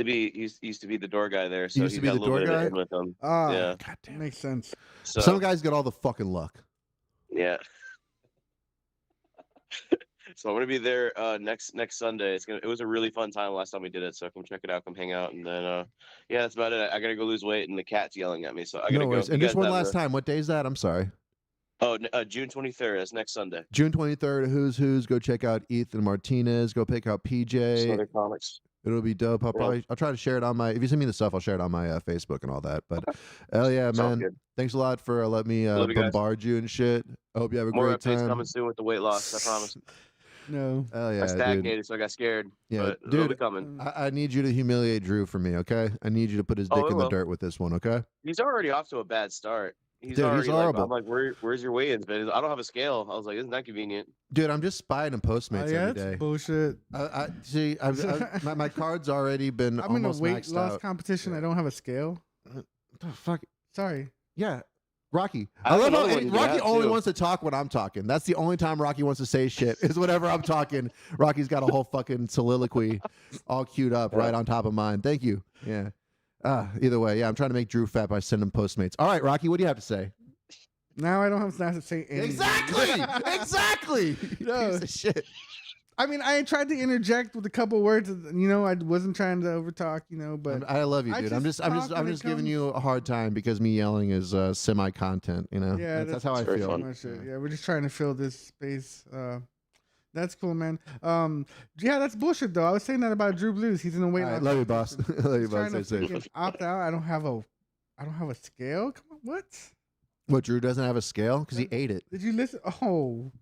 to be the door guy there, so He used to be got the a little door bit guy? of it with him. Oh, yeah. goddamn, makes sense. So, Some guys get all the fucking luck. Yeah. So I'm gonna be there next Sunday. It was a really fun time last time we did it, so come check it out, come hang out, and then yeah, that's about it. I gotta go lose weight, and the cat's yelling at me, so I gotta go. And just one last time, what day is that? I'm sorry. Oh, June 23rd. That's next Sunday. June 23rd. Who's Who's? Go check out Ethan Martinez. Go pick out PJ. Some other comics. It'll be dope. I'll try to share it on my. If you send me the stuff, I'll share it on my Facebook and all that. But hell yeah, man! Thanks a lot for letting me bombard you and shit. I hope you have a More great updates time. coming soon with the weight loss. I promise. No. Hell yeah, I stagnated, dude. so I got scared. Yeah, but dude. it'll be coming. I need you to humiliate Drew for me, okay? I need you to put his dick in the dirt with this one, okay? He's already off to a bad start. He's Dude, already he's horrible. I'm like, where's your weigh-ins, man? I don't have a scale. I was like, isn't that convenient? Dude, I'm just spying on Postmates yeah, every day. Bullshit. See, my card's already been I'm in a almost weight maxed loss out. competition. I don't have a scale. The fuck? Sorry. Yeah. Rocky. I I have love how another one you can Rocky have, only too. wants to talk when I'm talking. That's the only time Rocky wants to say shit is whenever I'm talking. Rocky's got a whole fucking soliloquy all queued up right on top of mine. Thank you. Yeah. Either way, yeah, I'm trying to make Drew fat by sending Postmates. All right, Rocky, what do you have to say? Now I don't have to say anything. Exactly. Exactly. No. Piece of shit. I mean, I tried to interject with a couple words. I wasn't trying to overtalk. But I love you, dude. I'm just giving you a hard time because me yelling is semi content. Yeah, that's how I feel. pretty much it. Yeah, we're just trying to fill this space. That's cool, man. Yeah, that's bullshit though. I was saying that about Drew Blues. He's in a weight All right, loss. love you, boss. Love you, He's boss. trying to Stay safe. freaking opt out. I don't have a scale. Come on, what? What, Drew doesn't have a scale because he ate it. Did you listen? Oh,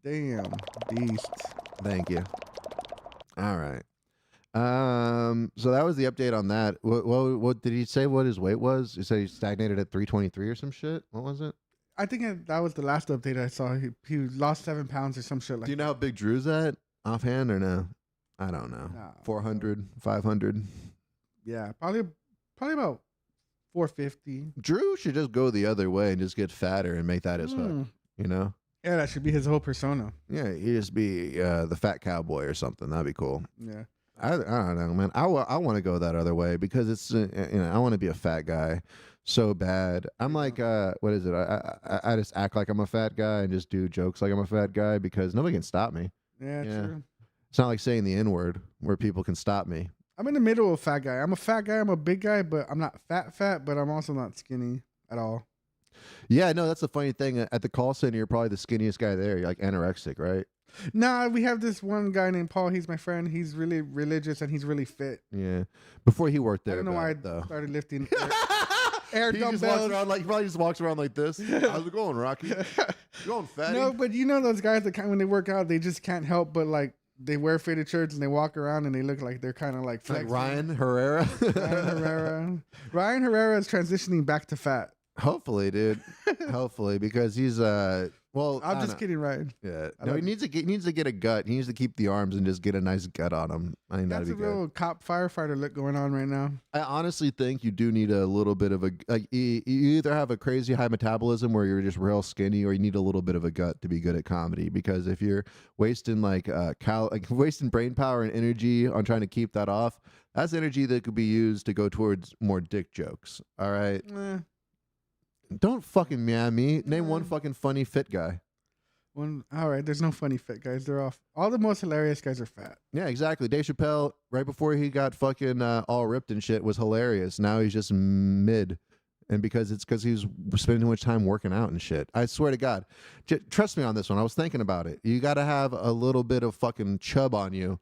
damn, beast. Thank you. All right. So that was the update on that. What did he say? What his weight was? He said he stagnated at 323 or some shit. What was it? I think that was the last update I saw. He lost 7 pounds or some shit like. Do you know how big Drew's at offhand or no? I don't know. Nah. 400, 500. Yeah, probably about 450. Drew should just go the other way and just get fatter and make that his hook. You know? Yeah, that should be his whole persona. Yeah, he just be the fat cowboy or something. That'd be cool. Yeah. I don't know, man. I want to go that other way because it's I want to be a fat guy so bad. I'm like what is it? I just act like I'm a fat guy and just do jokes like I'm a fat guy because nobody can stop me. Yeah, true. It's not like saying the N-word where people can stop me. I'm in the middle of fat guy. I'm a fat guy. I'm a big guy, but I'm not fat, but I'm also not skinny at all. Yeah, no, that's the funny thing. At the call center, you're probably the skinniest guy there. You're like anorexic, right? Nah, we have this one guy named Paul. He's my friend. He's really religious and he's really fit. Yeah. Before he worked there, I don't know why though. I started lifting air He just walks dumbbells. around like he probably just walks around like this. How's it going, Rocky? You going, fatty? No, but you know those guys that when they work out, they just can't help but like they wear fitted shirts and they walk around and they look like they're kind of like flexing. Ryan Herrera. Ryan Herrera is transitioning back to fat. Hopefully, dude. Hopefully, because he's well. I'm just kidding, Ryan. Yeah. No, he needs to get a gut. He needs to keep the arms and just get a nice gut on him. I think That's that'd be a good. real cop firefighter look going on right now. I honestly think you do need a little bit of a like. You either have a crazy high metabolism where you're just real skinny, or you need a little bit of a gut to be good at comedy. Because if you're wasting wasting brain power and energy on trying to keep that off, that's energy that could be used to go towards more dick jokes. All right. Don't fucking meow me. Name one fucking funny fit guy. All right, there's no funny fit guys. They're all the most hilarious guys are fat. Yeah, exactly. Dave Chappelle, right before he got fucking all ripped and shit, was hilarious. Now he's just mid. And because he was spending too much time working out and shit. I swear to God. Trust me on this one. I was thinking about it. You got to have a little bit of fucking chub on you.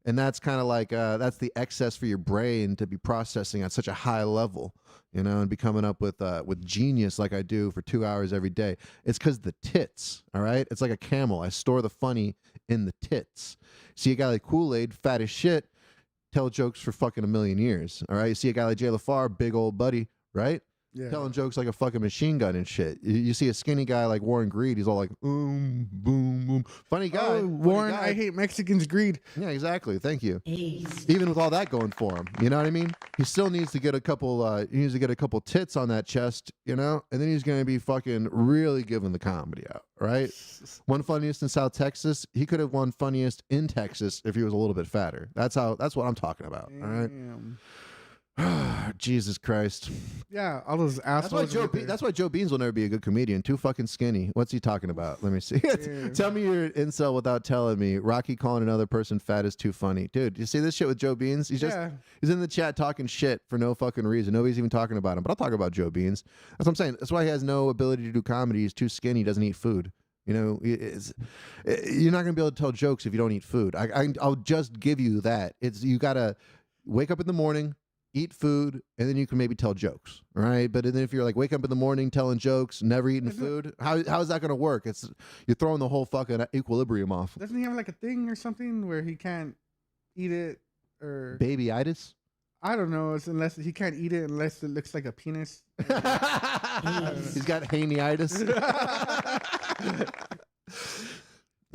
And that's kind of like, that's the excess for your brain to be processing at such a high level, you know, and be coming up with genius like I do for 2 hours every day. It's because the tits, all right? It's like a camel. I store the funny in the tits. See a guy like Kool-Aid, fat as shit, tell jokes for fucking a million years, all right? You see a guy like Jay LaFar, big old buddy, right? Yeah. Telling jokes like a fucking machine gun and shit. You see a skinny guy like Warren Greed, he's all like, boom, boom. Funny guy. Oh, Warren, I hate Mexicans greed. Yeah, exactly. Thank you. Even with all that going for him, you know what I mean? He still needs to get a couple tits on that chest, you know? And then he's going to be fucking really giving the comedy out, right? One funniest in South Texas, he could have won funniest in Texas if he was a little bit fatter. That's what I'm talking about, all right? Jesus Christ. Yeah, all those assholes. That's why Joe Beans will never be a good comedian. Too fucking skinny. What's he talking about? Let me see. Tell me you're an incel without telling me. Rocky calling another person fat is too funny. Dude, you see this shit with Joe Beans? He's in the chat talking shit for no fucking reason. Nobody's even talking about him. But I'll talk about Joe Beans. That's what I'm saying. That's why he has no ability to do comedy. He's too skinny. He doesn't eat food. You know, you're not going to be able to tell jokes if you don't eat food. I'll just give you that. You got to wake up in the morning, eat food, and then you can maybe tell jokes, right? But then if you're like wake up in the morning telling jokes, never eating food, how is that going to work? You're throwing the whole fucking equilibrium off. Doesn't he have like a thing or something where he can't eat it or babyitis? I don't know. It's unless he can't eat it unless it looks like a penis. He's got haneitis.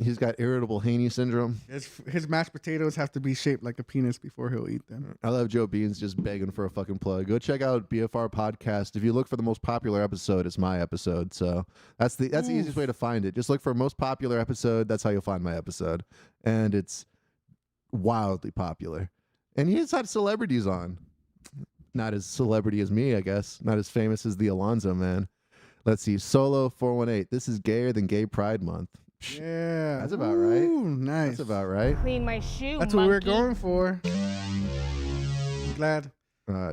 He's got irritable Haney syndrome. His mashed potatoes have to be shaped like a penis before he'll eat them. I love Joe Beans just begging for a fucking plug. Go check out BFR podcast. If you look for the most popular episode, it's my episode. So that's the easiest way to find it. Just look for most popular episode. That's how you'll find my episode, and it's wildly popular. And he's had celebrities on, not as celebrity as me, I guess. Not as famous as the Alonzo man. Let's see, Solo 418. This is gayer than Gay Pride Month. Yeah, that's about right. Nice. That's about right. Clean my shoe. That's what we're going for. Glad.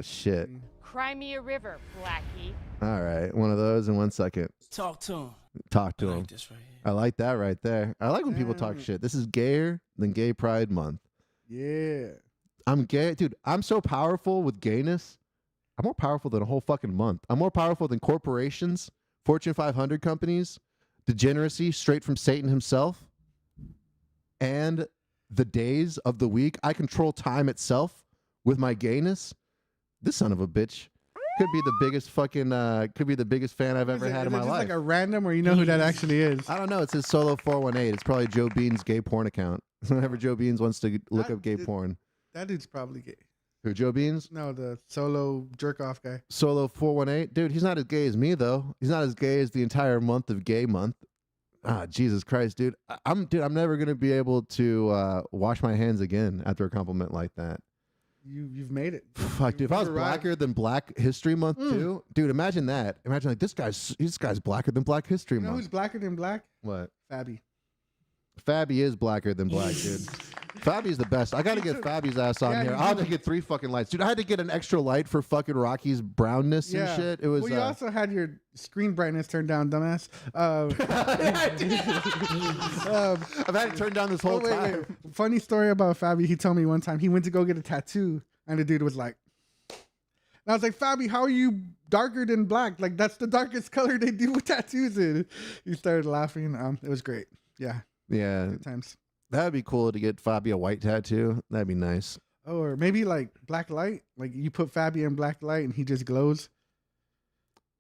Shit. Cry me a river, Blackie. All right, one of those in 1 second. Talk to him. Talk to him. Like this right here. I like that right there. I like when people talk shit. This is gayer than Gay Pride Month. Yeah. I'm gay, dude. I'm so powerful with gayness. I'm more powerful than a whole fucking month. I'm more powerful than corporations, Fortune 500 companies, degeneracy straight from Satan himself, and the days of the week. I control time itself with my gayness. This son of a bitch could be the biggest fucking fan I've ever had in my life. life. Like a random, or you know who that actually is? I don't know. It says Solo 418. It's probably Joe Bean's gay porn account. Whenever Joe Beans wants to look up gay porn. That dude's probably gay. Who, Joe Beans? No, the solo jerk off guy. Solo 418? Dude, he's not as gay as me, though. He's not as gay as the entire month of gay month. Ah, Jesus Christ, dude. I'm never going to be able to wash my hands again after a compliment like that. You've made it. Fuck, dude. If I was blacker than Black History Month, too, dude, imagine that. Imagine, like, this guy's blacker than Black History You know Month. who's blacker than black? What? Fabby. Fabby is blacker than black, dude. Fabby's the best. I gotta get Fabby's ass on here. I had to get 3 fucking lights, dude. I had to get an extra light for fucking Rocky's brownness and shit. It was. Well, you also had your screen brightness turned down, dumbass. I've had it turned down this whole time. Wait. Funny story about Fabby. He told me one time he went to go get a tattoo, and the dude was like, and I was like, Fabby, how are you darker than black? Like, that's the darkest color they do with tattoos in. He started laughing. It was great. Yeah. Yeah. Good times. That'd be cool to get Fabby a white tattoo. That'd be nice. Or maybe like black light. Like you put Fabby in black light and he just glows.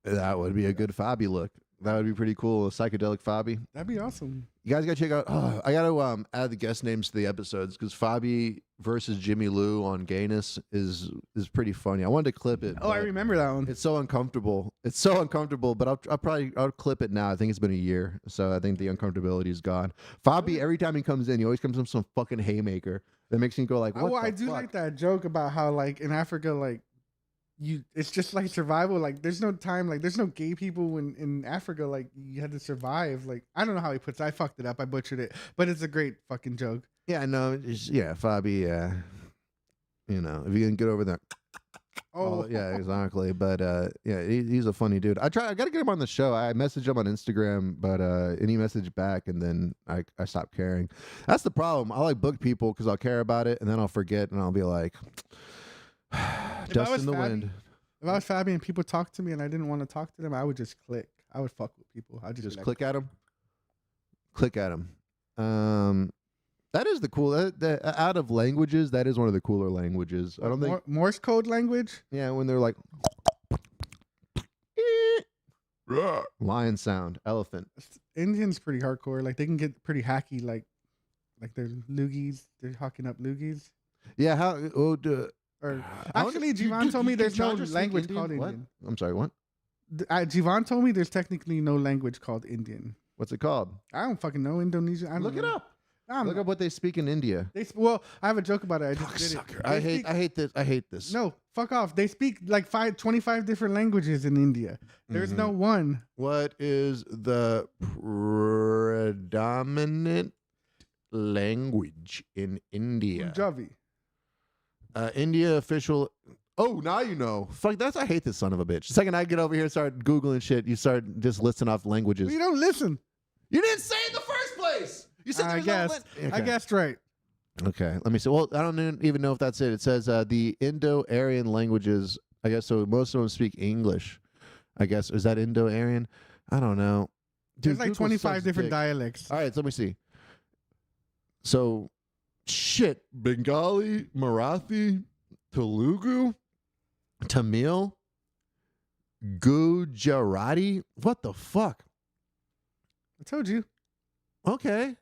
That would be a good Fabby look. That would be pretty cool. A psychedelic Fabby. That'd be awesome. You guys gotta check out. Oh, I gotta add the guest names to the episodes because Fabby versus Jimmy Lou on gayness is pretty funny. I wanted to clip it. Oh, I remember that one. It's so uncomfortable. It's so uncomfortable, but I'll clip it now. I think it's been a year, so I think the uncomfortability is gone. Fabby, every time he comes in, he always comes from some fucking haymaker that makes me go like, what the I do fuck? like that joke about how like in Africa, like it's just like survival. Like there's no time, like there's no gay people in Africa. Like you had to survive. Like I don't know how he puts it. I fucked it up. I butchered it, but it's a great fucking joke. Yeah, no, yeah, Fabby, you know, if you can get over there. Oh, yeah, exactly. But yeah, he's a funny dude. I got to get him on the show. I messaged him on Instagram, but and he messaged back, and then I stopped caring. That's the problem. I like book people because I'll care about it, and then I'll forget, and I'll be like, dust in the wind. If I was Fabby and people talked to me and I didn't want to talk to them, I would just click. I would fuck with people. I just click at them. Click at them. That is the cool. Out of languages, that is one of the cooler languages. I don't think Morse code language. Yeah, when they're like lion sound, elephant. Indian's pretty hardcore. Like they can get pretty hacky. Like they're loogies. They're hawking up loogies. Yeah. How? Or actually, Jivan told me there's no language called Indian. I'm sorry. What? Jivan told me there's technically no language called Indian. What's it called? I don't fucking know. Indonesian. I don't Look know. it up. Look up what they speak in India. Well, I have a joke about it. I just did it. I hate this. No, fuck off. They speak like 25 different languages in India. There's no one. What is the predominant language in India? Punjabi. India official. Oh, now you know. Fuck, I hate this son of a bitch. The second I get over here and start Googling shit, you start just listing off languages. Well, you don't listen. You didn't say it in the first place. You said I guessed right. Okay, let me see. Well, I don't even know if that's it. It says the Indo-Aryan languages. I guess so. Most of them speak English. I guess is that Indo-Aryan? I don't know. Dude, there's like 25 different dialects. All right, so let me see. So, shit, Bengali, Marathi, Telugu, Tamil, Gujarati. What the fuck? I told you. Okay.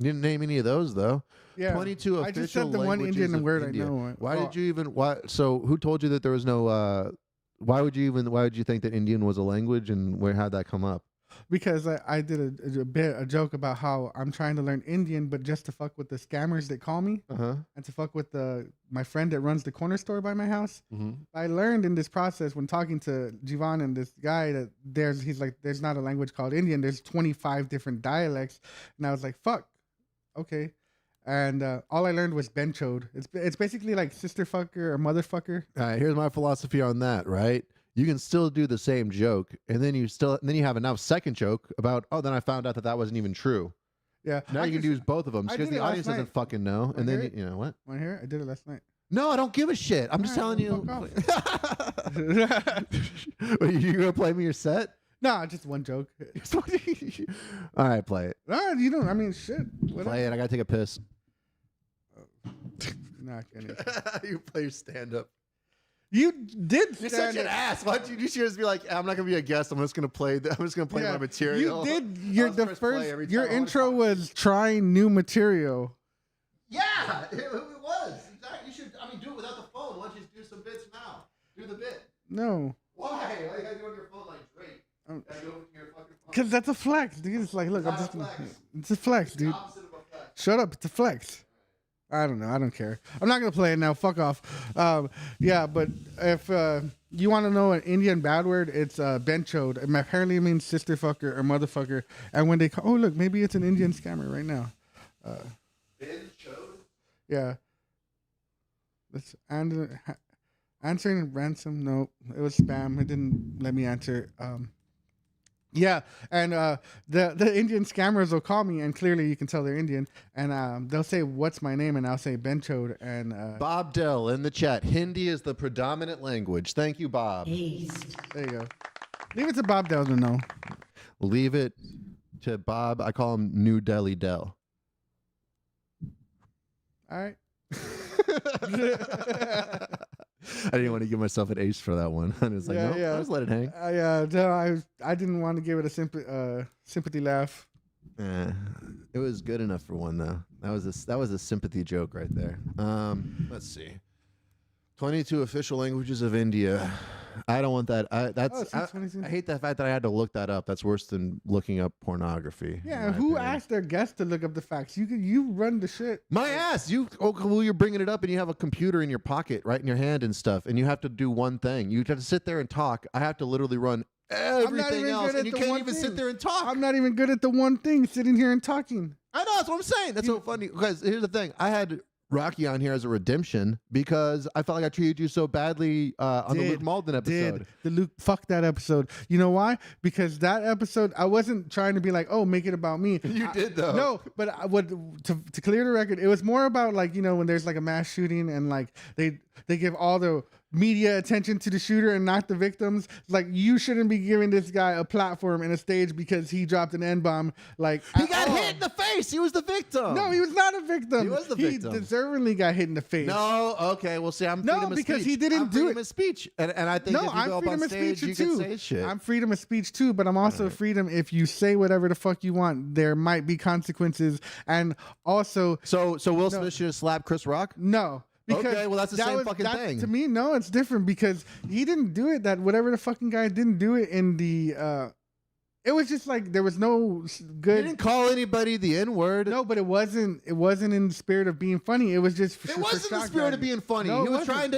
Didn't name any of those though. Yeah. 22 official I just said the one languages Indian of word India. I know. Why did you even? Why? So who told you that there was no? Why would you think that Indian was a language, and how'd that come up? Because I did a joke about how I'm trying to learn Indian, but just to fuck with the scammers that call me, and to fuck with my friend that runs the corner store by my house. I learned in this process when talking to Jivan and this guy that he's like, there's not a language called Indian. There's 25 different dialects, and I was like, fuck, okay. And all I learned was benchode. It's basically like sister fucker or motherfucker. All right, here's my philosophy on that. Right. You can still do the same joke, and then you have a now second joke about, then I found out that wasn't even true. Yeah. Now you can use both of them because the audience doesn't fucking know. And then you know what? Want to hear it? I did it last night. No, I don't give a shit. I'm just telling you. You gonna play me your set? No, just one joke. All right, play it. No, you don't. I mean, shit. Whatever. Play it. I gotta take a piss. Not gonna. You play your stand up. You did. You're such an ass. Why don't you should just be like, I'm not gonna be a guest. I'm just gonna play. My material. You did. Your I'll press play every Your time I wanna intro talk. was trying new material. Yeah, it was. Exactly. You should. I mean, do it without the phone. Why don't you just do some bits now? Do the bit. No. Why? Why you gotta do it on your phone like Drake? Gotta go over to your fucking phone. Because that's a flex, dude. It's like, look, it's a flex, dude. Opposite of a flex. Shut up. It's a flex. I don't know. I don't care. I'm not gonna play it now. Fuck off. Yeah, but if you want to know an Indian bad word, it's benchode. And apparently it means sister fucker or motherfucker. And when they call, oh look, maybe it's an Indian scammer right now. Benchode? Yeah. That's answering ransom. No, it was spam. It didn't let me answer. Yeah, and the Indian scammers will call me, and clearly you can tell they're Indian, and they'll say, "What's my name?" and I'll say Benchode, and Bob Dell in the chat. Hindi is the predominant language. Thank you, Bob. there you go. Leave it to Bob Dell to know. Leave it to Bob. I call him New Delhi Dell. All right. I didn't want to give myself an ace for that one. I was like, no, I'll just let it hang. No, I didn't want to give it a sympathy laugh. It was good enough for one though. That was a sympathy joke right there. Let's see. 22 official languages of India. I don't want that. I hate the fact that I had to look that up. That's worse than looking up pornography. Yeah, who asked their guests to look up the facts? You run the shit. My ass. You're bringing it up and you have a computer in your pocket, right in your hand and stuff, and you have to do one thing. You have to sit there and talk. I have to literally run everything else, and you can't even sit there and talk. I'm not even good at the one thing, sitting here and talking. I know, that's what I'm saying. That's so funny. Because here's the thing. I had Rocky on here as a redemption because I felt like I treated you so badly on the Luke Malden episode. Fuck that episode. You know why? Because that episode, I wasn't trying to be like, oh, make it about me. You did though. No, but to clear the record, it was more about like, when there's like a mass shooting and like they give all the media attention to the shooter and not the victims. Like, you shouldn't be giving this guy a platform and a stage because he dropped an N-bomb. Like, he got hit in the face. He was the victim. No, he was not a victim. He was the victim. He deservedly got hit in the face. No, okay. Well, see, I'm freedom of speech. Because he didn't do it. Of speech, and I think if you go up on stage, you can say shit. I'm freedom of speech too, but I'm also freedom if you say whatever the fuck you want. There might be consequences, and also. So Will Smith should have slapped Chris Rock? No. Because okay, well, that's the same fucking thing. To me, no, it's different because he didn't do it. That whatever the fucking guy didn't do it in the. It was just like there was no good. You didn't call anybody the N-word. No, but it wasn't in the spirit of being funny. It was just. It wasn't in the spirit of being funny. No, he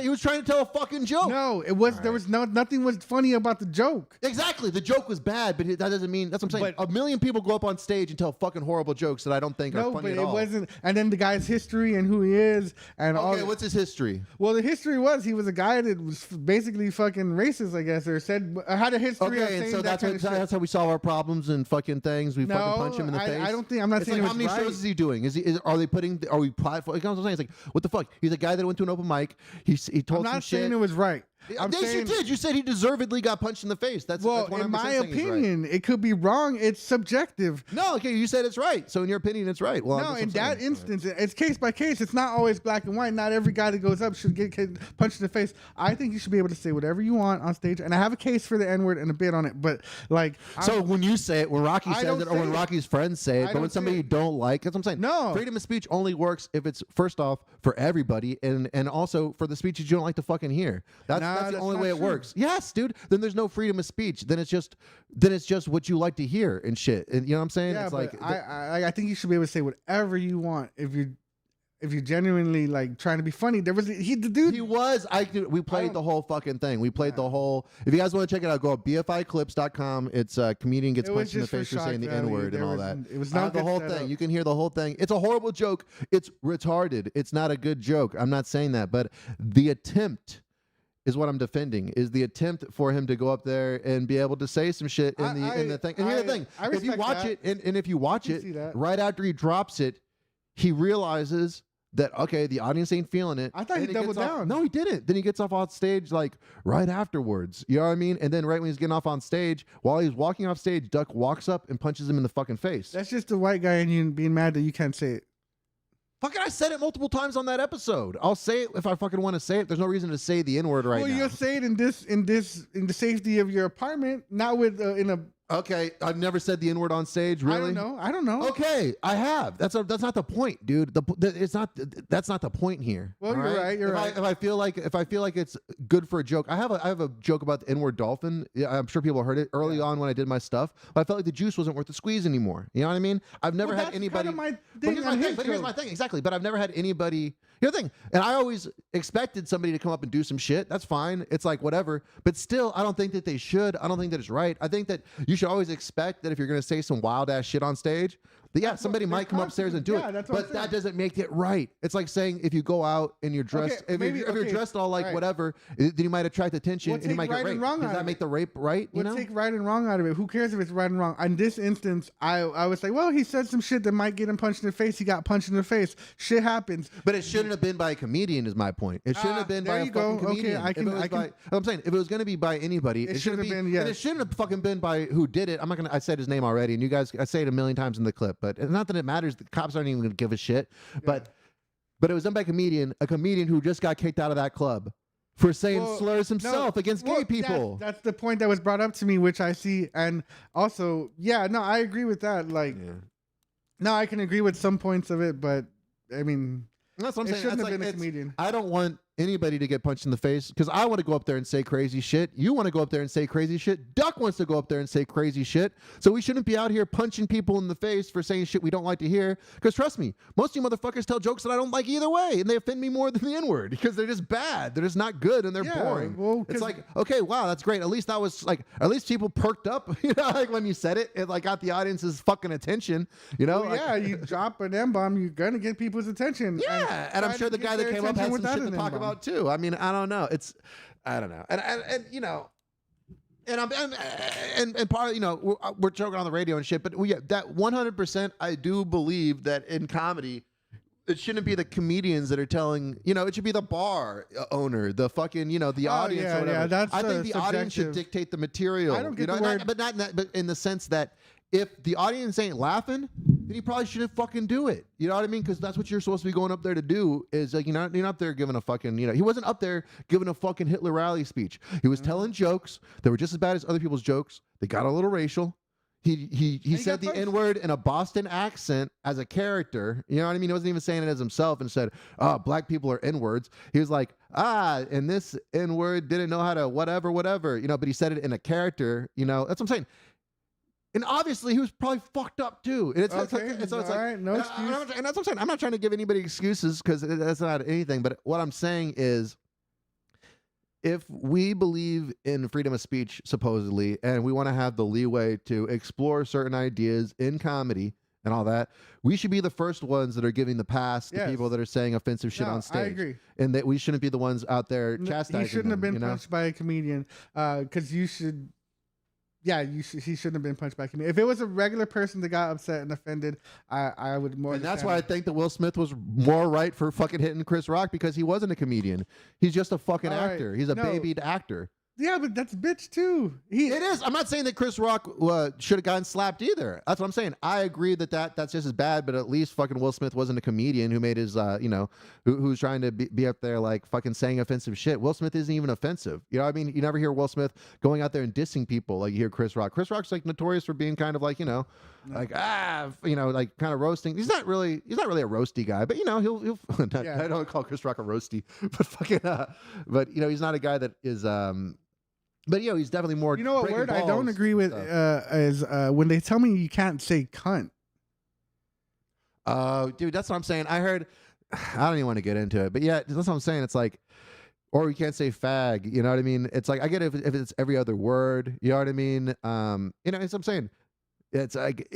was trying to tell a fucking joke. No, it was. Right. There was nothing was funny about the joke. Exactly, the joke was bad, but that doesn't mean that's what I'm saying. But, a million people go up on stage and tell fucking horrible jokes that I don't think are funny at all. No, but it wasn't. And then the guy's history and who he is and all. Okay, what's his history? Well, the history was he was a guy that was basically fucking racist, I guess, or had a history. Okay, and so that's how we solve our problems and fucking things. We fucking punch him in the face. I don't think. I'm not saying. Like, how many shows is he doing? Are we platform? You know what I'm saying? It's like, what the fuck? He's a guy that went to an open mic. He told some shit. I'm not saying it was right. Yes, you did. You said he deservedly got punched in the face. That's in my opinion, it could be wrong. It's subjective. No, okay, you said it's right. So in your opinion, it's right. Well, no, in that instance, it's case by case. It's not always black and white. Not every guy that goes up should get punched in the face. I think you should be able to say whatever you want on stage, and I have a case for the N-word and a bit on it. But like, so when you say it, when Rocky says it, or when Rocky's friends say it, but when somebody you don't like, that's what I'm saying. No, freedom of speech only works if it's first off for everybody, and also for the speeches you don't like to fucking hear. That's the only way it works. Yes, dude. Then there's no freedom of speech. Then it's just what you like to hear and shit. And you know what I'm saying? Yeah, it's but I think you should be able to say whatever you want if you're genuinely like trying to be funny. We played the whole fucking thing. We played the whole. If you guys want to check it out, go to BFIclips.com. It's a comedian gets punched in the face for saying the N-word and all that. It was not the whole thing. You can hear the whole thing. It's a horrible joke. It's retarded. It's not a good joke. I'm not saying that, but the attempt is what I'm defending, is the attempt for him to go up there and be able to say some shit in the thing. And here's the thing. If you watch it, and if you watch it, right after he drops it, he realizes that, okay, the audience ain't feeling it. I thought he doubled down. No, he didn't. Then he gets off on stage like right afterwards. You know what I mean? And then right when he's getting off on stage, while he's walking off stage, Duck walks up and punches him in the fucking face. That's just the white guy and you being mad that you can't say it. Fucking, I said it multiple times on that episode. I'll say it if I fucking want to say it. There's no reason to say the N-word right well, now. you'll say it in the safety of your apartment, not with in a. Okay, I've never said the N-word on stage. Really? I don't know. Okay, I have. That's not the point, dude. It's not. That's not the point here. Well, all you're right. You're right. If I feel like it's good for a joke, I have a joke about the N-word dolphin. Yeah, I'm sure people heard it early on when I did my stuff. But I felt like the juice wasn't worth the squeeze anymore. You know what I mean? I've never had anybody. Here's my thing. Exactly. But I've never had anybody. Here's the thing. And I always expected somebody to come up and do some shit. That's fine. It's like whatever. But still, I don't think that they should. I don't think that it's right. I think that you should always expect that if you're going to say some wild ass shit on stage, that somebody might come upstairs and do it. But that doesn't make it right. It's like saying if you go out and you're dressed, if you're dressed all like whatever, then you might attract attention and you might get raped. Does that make the rape right? We'll take right and wrong out of it. Who cares if it's right and wrong? In this instance, I was like, well, he said some shit that might get him punched in the face. He got punched in the face. Shit happens. But it shouldn't have been by a comedian, is my point. It shouldn't have been by a fucking comedian. Okay, I'm saying if it was going to be by anybody, it should have been. And it shouldn't have fucking been by who did it. I'm not gonna. I said his name already, and you guys, I say it a million times in the clip, but it's not that it matters. The cops aren't even going to give a shit. But it was done by a comedian who just got kicked out of that club for saying slurs himself against gay people. That's the point that was brought up to me, which I see. And also, I agree with that. Like, no, I can agree with some points of it, but I mean, that's what I'm saying. Shouldn't have been a comedian. I don't want anybody to get punched in the face because I want to go up there and say crazy shit. You want to go up there and say crazy shit. Duck wants to go up there and say crazy shit. So we shouldn't be out here punching people in the face for saying shit we don't like to hear. Because trust me, most of you motherfuckers tell jokes that I don't like either way, and they offend me more than the N-word because they're just bad. They're just not good and they're boring. Well, it's like, okay, wow, that's great. At least that was like, at least people perked up. You know, like when you said it, it like got the audience's fucking attention. You know, you drop an M-bomb, you're gonna get people's attention. Yeah, and I'm sure the guy that came up had some shit to talk about too. I mean, I don't know. I don't know. And you know, and part of, you know, we're joking on the radio and shit, but that 100% I do believe that in comedy, it shouldn't be the comedians that are telling, you know, it should be the bar owner, the fucking, you know, the audience or whatever. I think the audience should dictate the material. I don't get the word. But in the sense that if the audience ain't laughing, then you probably shouldn't fucking do it. You know what I mean? Because that's what you're supposed to be going up there to do. Is like you're not up there giving a fucking, you know, he wasn't up there giving a fucking Hitler rally speech. He was telling jokes that were just as bad as other people's jokes. They got a little racial. He said the N-word in a Boston accent as a character. You know what I mean? He wasn't even saying it as himself and said, "Oh, black people are N-words." He was like, and this N-word didn't know how to whatever. You know, but he said it in a character. You know, that's what I'm saying. And obviously, he was probably fucked up too. And it's like, no excuse. And that's what I'm saying. I'm not trying to give anybody excuses because that's not anything. But what I'm saying is, if we believe in freedom of speech, supposedly, and we want to have the leeway to explore certain ideas in comedy and all that, we should be the first ones that are giving the pass to people that are saying offensive shit on stage. I agree. And that we shouldn't be the ones out there chastising He shouldn't have been punched punched by a comedian because you should. Yeah, he shouldn't have been punched by a comedian. If it was a regular person that got upset and offended, I would more. And that's why I think that Will Smith was more right for fucking hitting Chris Rock because he wasn't a comedian. He's just a fucking actor. He's a babied actor. Yeah, but that's bitch too. It is. I'm not saying that Chris Rock should have gotten slapped either. That's what I'm saying. I agree that's just as bad, but at least fucking Will Smith wasn't a comedian who made his, you know, who's trying to be up there like fucking saying offensive shit. Will Smith isn't even offensive. You know what I mean? You never hear Will Smith going out there and dissing people like you hear Chris Rock. Chris Rock's like notorious for being kind of like, you know, like, you know, like kind of roasting. He's not really a roasty guy, but you know, he'll I don't call Chris Rock a roasty, but fucking, but you know, he's not a guy that is, but you know, he's definitely more. You know what word I don't agree with is when they tell me you can't say cunt. Dude, that's what I'm saying. I heard. I don't even want to get into it, but yeah, that's what I'm saying. It's like, or you can't say fag. You know what I mean? It's like I get it if it's every other word. You know what I mean? You know, that's what I'm saying. It's like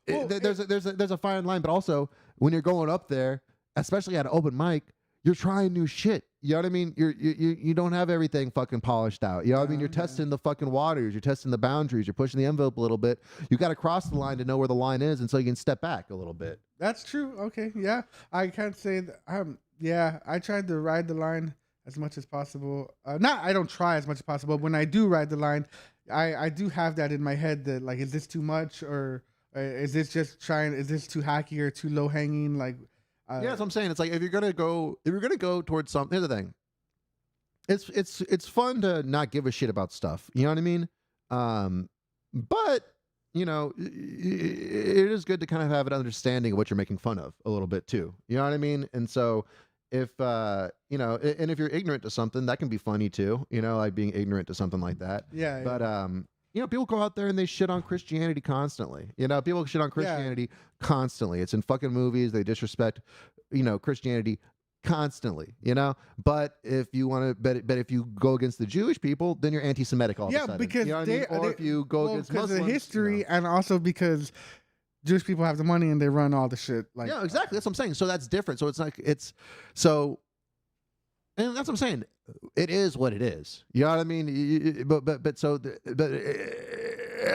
there's a fine line, but also when you're going up there, especially at an open mic, you're trying new shit. You know what I mean? You don't have everything fucking polished out. You know what I mean? You're testing the fucking waters. You're testing the boundaries. You're pushing the envelope a little bit. You got to cross the line to know where the line is, and so you can step back a little bit. That's true. Okay, yeah, I can't say that. Yeah, I tried to ride the line as much as possible. I don't try as much as possible. When I do ride the line, I do have that in my head that like, is this too much or is this just trying? Is this too hacky or too low hanging? Like. Yeah, that's what I'm saying. It's like if you're gonna go towards something. Here's the thing. It's fun to not give a shit about stuff. You know what I mean? But you know, it is good to kind of have an understanding of what you're making fun of a little bit too. You know what I mean? And so if you know, and if you're ignorant to something, that can be funny too. You know, like being ignorant to something like that. Yeah. But you know, people go out there and they shit on Christianity constantly. You know, people shit on Christianity constantly. It's in fucking movies. They disrespect, you know, Christianity constantly, you know. But if you want to, but if you go against the Jewish people, then you're anti-Semitic all of a sudden. Because you know what I mean? Or if you go against because Muslims, of history, and also because Jewish people have the money and they run all the shit. Like, yeah, exactly. That's what I'm saying. So that's different. So it's like so, and that's what I'm saying. It is what it is. You know what I mean? But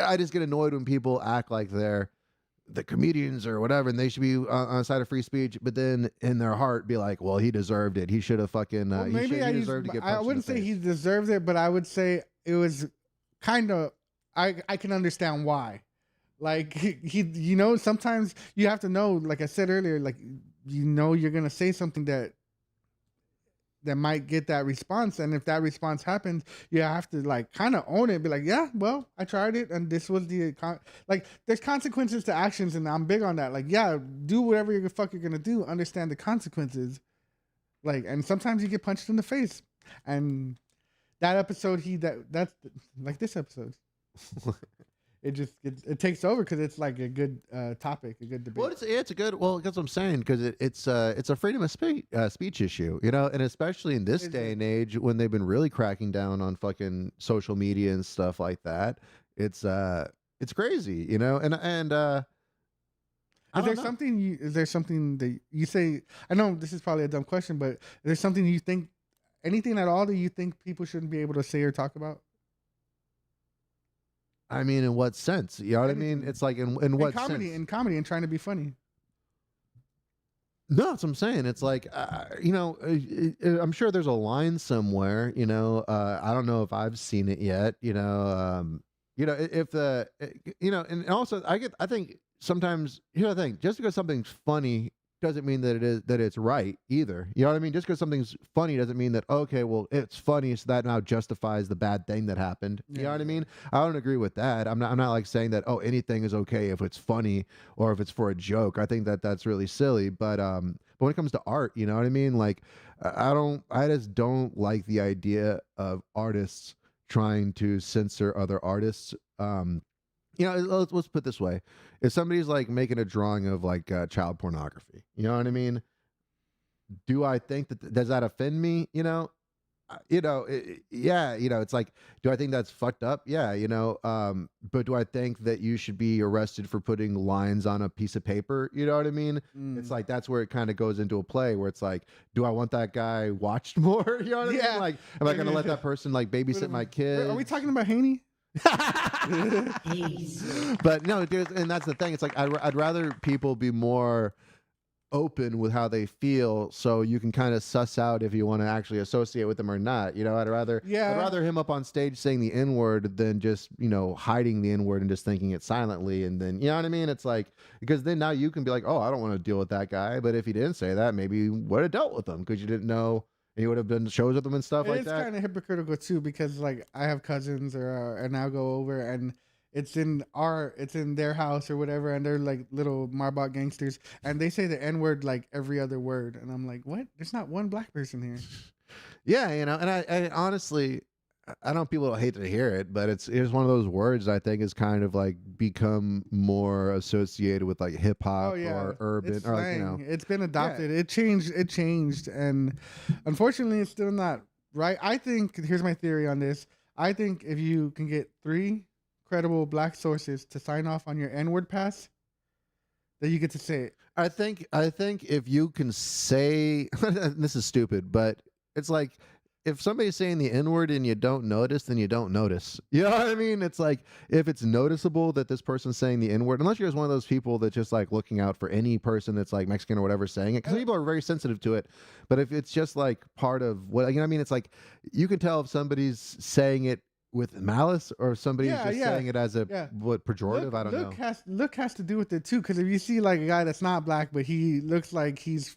I just get annoyed when people act like they're the comedians or whatever, and they should be on the side of free speech, but then in their heart be like, well, he deserved it. He should have fucking. He deserved to get punched I wouldn't in the say face. he deserved it, but I would say it was kind of. I can understand why. Like he, you know, sometimes you have to know. Like I said earlier, like you know, you're gonna say something that might get that response, and if that response happens, you have to like kind of own it, be like, yeah, well, I tried it, and this was the like. There's consequences to actions, and I'm big on that. Like, yeah, do whatever you're gonna do. Understand the consequences. Like, and sometimes you get punched in the face, and that episode, that's like this episode. It takes over because it's like a good topic, a good debate. Well, it's a good. Well, that's what I'm saying, because it's a freedom of speech issue, you know, and especially in this day and age when they've been really cracking down on fucking social media and stuff like that. It's crazy, you know, and Is there something that you say? I know this is probably a dumb question, but is there something you think, anything at all that you think people shouldn't be able to say or talk about? I mean, in what sense? You know what I mean? It's like in what sense? In comedy, and trying to be funny. No, that's what I'm saying. It's like, you know, I'm sure there's a line somewhere, you know. I don't know if I've seen it yet, you know. If the, you know, and also I think sometimes, here's the thing, just because something's funny doesn't mean that it's right either. You know what I mean? Just because something's funny doesn't mean that, okay, well, it's funny, so that now justifies the bad thing that happened. You know what I mean? I don't agree with that. I'm not like saying that, oh, anything is okay if it's funny or if it's for a joke. I think that that's really silly. But when it comes to art, you know what I mean? Like, I just don't like the idea of artists trying to censor other artists. You know, let's put it this way. If somebody's like making a drawing of like child pornography, you know what I mean? Do I think does that offend me? You know, yeah, you know, it's like, do I think that's fucked up? Yeah, you know, but do I think that you should be arrested for putting lines on a piece of paper? You know what I mean? It's like, that's where it kind of goes into a play where it's like, do I want that guy watched more? You know what I mean? Like, am I going to let that person like babysit my kid? Are we talking about Haney? But no, and that's the thing. It's like I'd rather people be more open with how they feel, so you can kind of suss out if you want to actually associate with them or not. You know, I'd rather him up on stage saying the N-word than just, you know, hiding the N-word and just thinking it silently, and then, you know what I mean? It's like, because then now you can be like, oh, I don't want to deal with that guy. But if he didn't say that, maybe you would have dealt with him because you didn't know. And you would have done shows with them and stuff like that. It's kind of hypocritical too, because like I have cousins and I'll go over and it's in their house or whatever, and they're like little Marbach gangsters, and they say the N-word like every other word, and I'm like, what? There's not one black person here. Yeah, you know, and I honestly, I know people hate to hear it, but it's one of those words I think is kind of like become more associated with like hip hop or urban, it's or like, you know, it's been adopted. It changed, and unfortunately, it's still not right. I think, here's my theory on this. I think if you can get 3 credible black sources to sign off on your N-word pass, then you get to say it. I think if you can say, this is stupid, but it's like, if somebody's saying the N-word and you don't notice, then you don't notice. You know what I mean? It's like, if it's noticeable that this person's saying the N-word, unless you're just one of those people that's just like looking out for any person that's like Mexican or whatever saying it, because people are very sensitive to it. But if it's just like part of what, you know what I mean? It's like, you can tell if somebody's saying it with malice or if somebody's just saying it as a pejorative. I don't know. Look has to do with it too, because if you see like a guy that's not black, but he looks like he's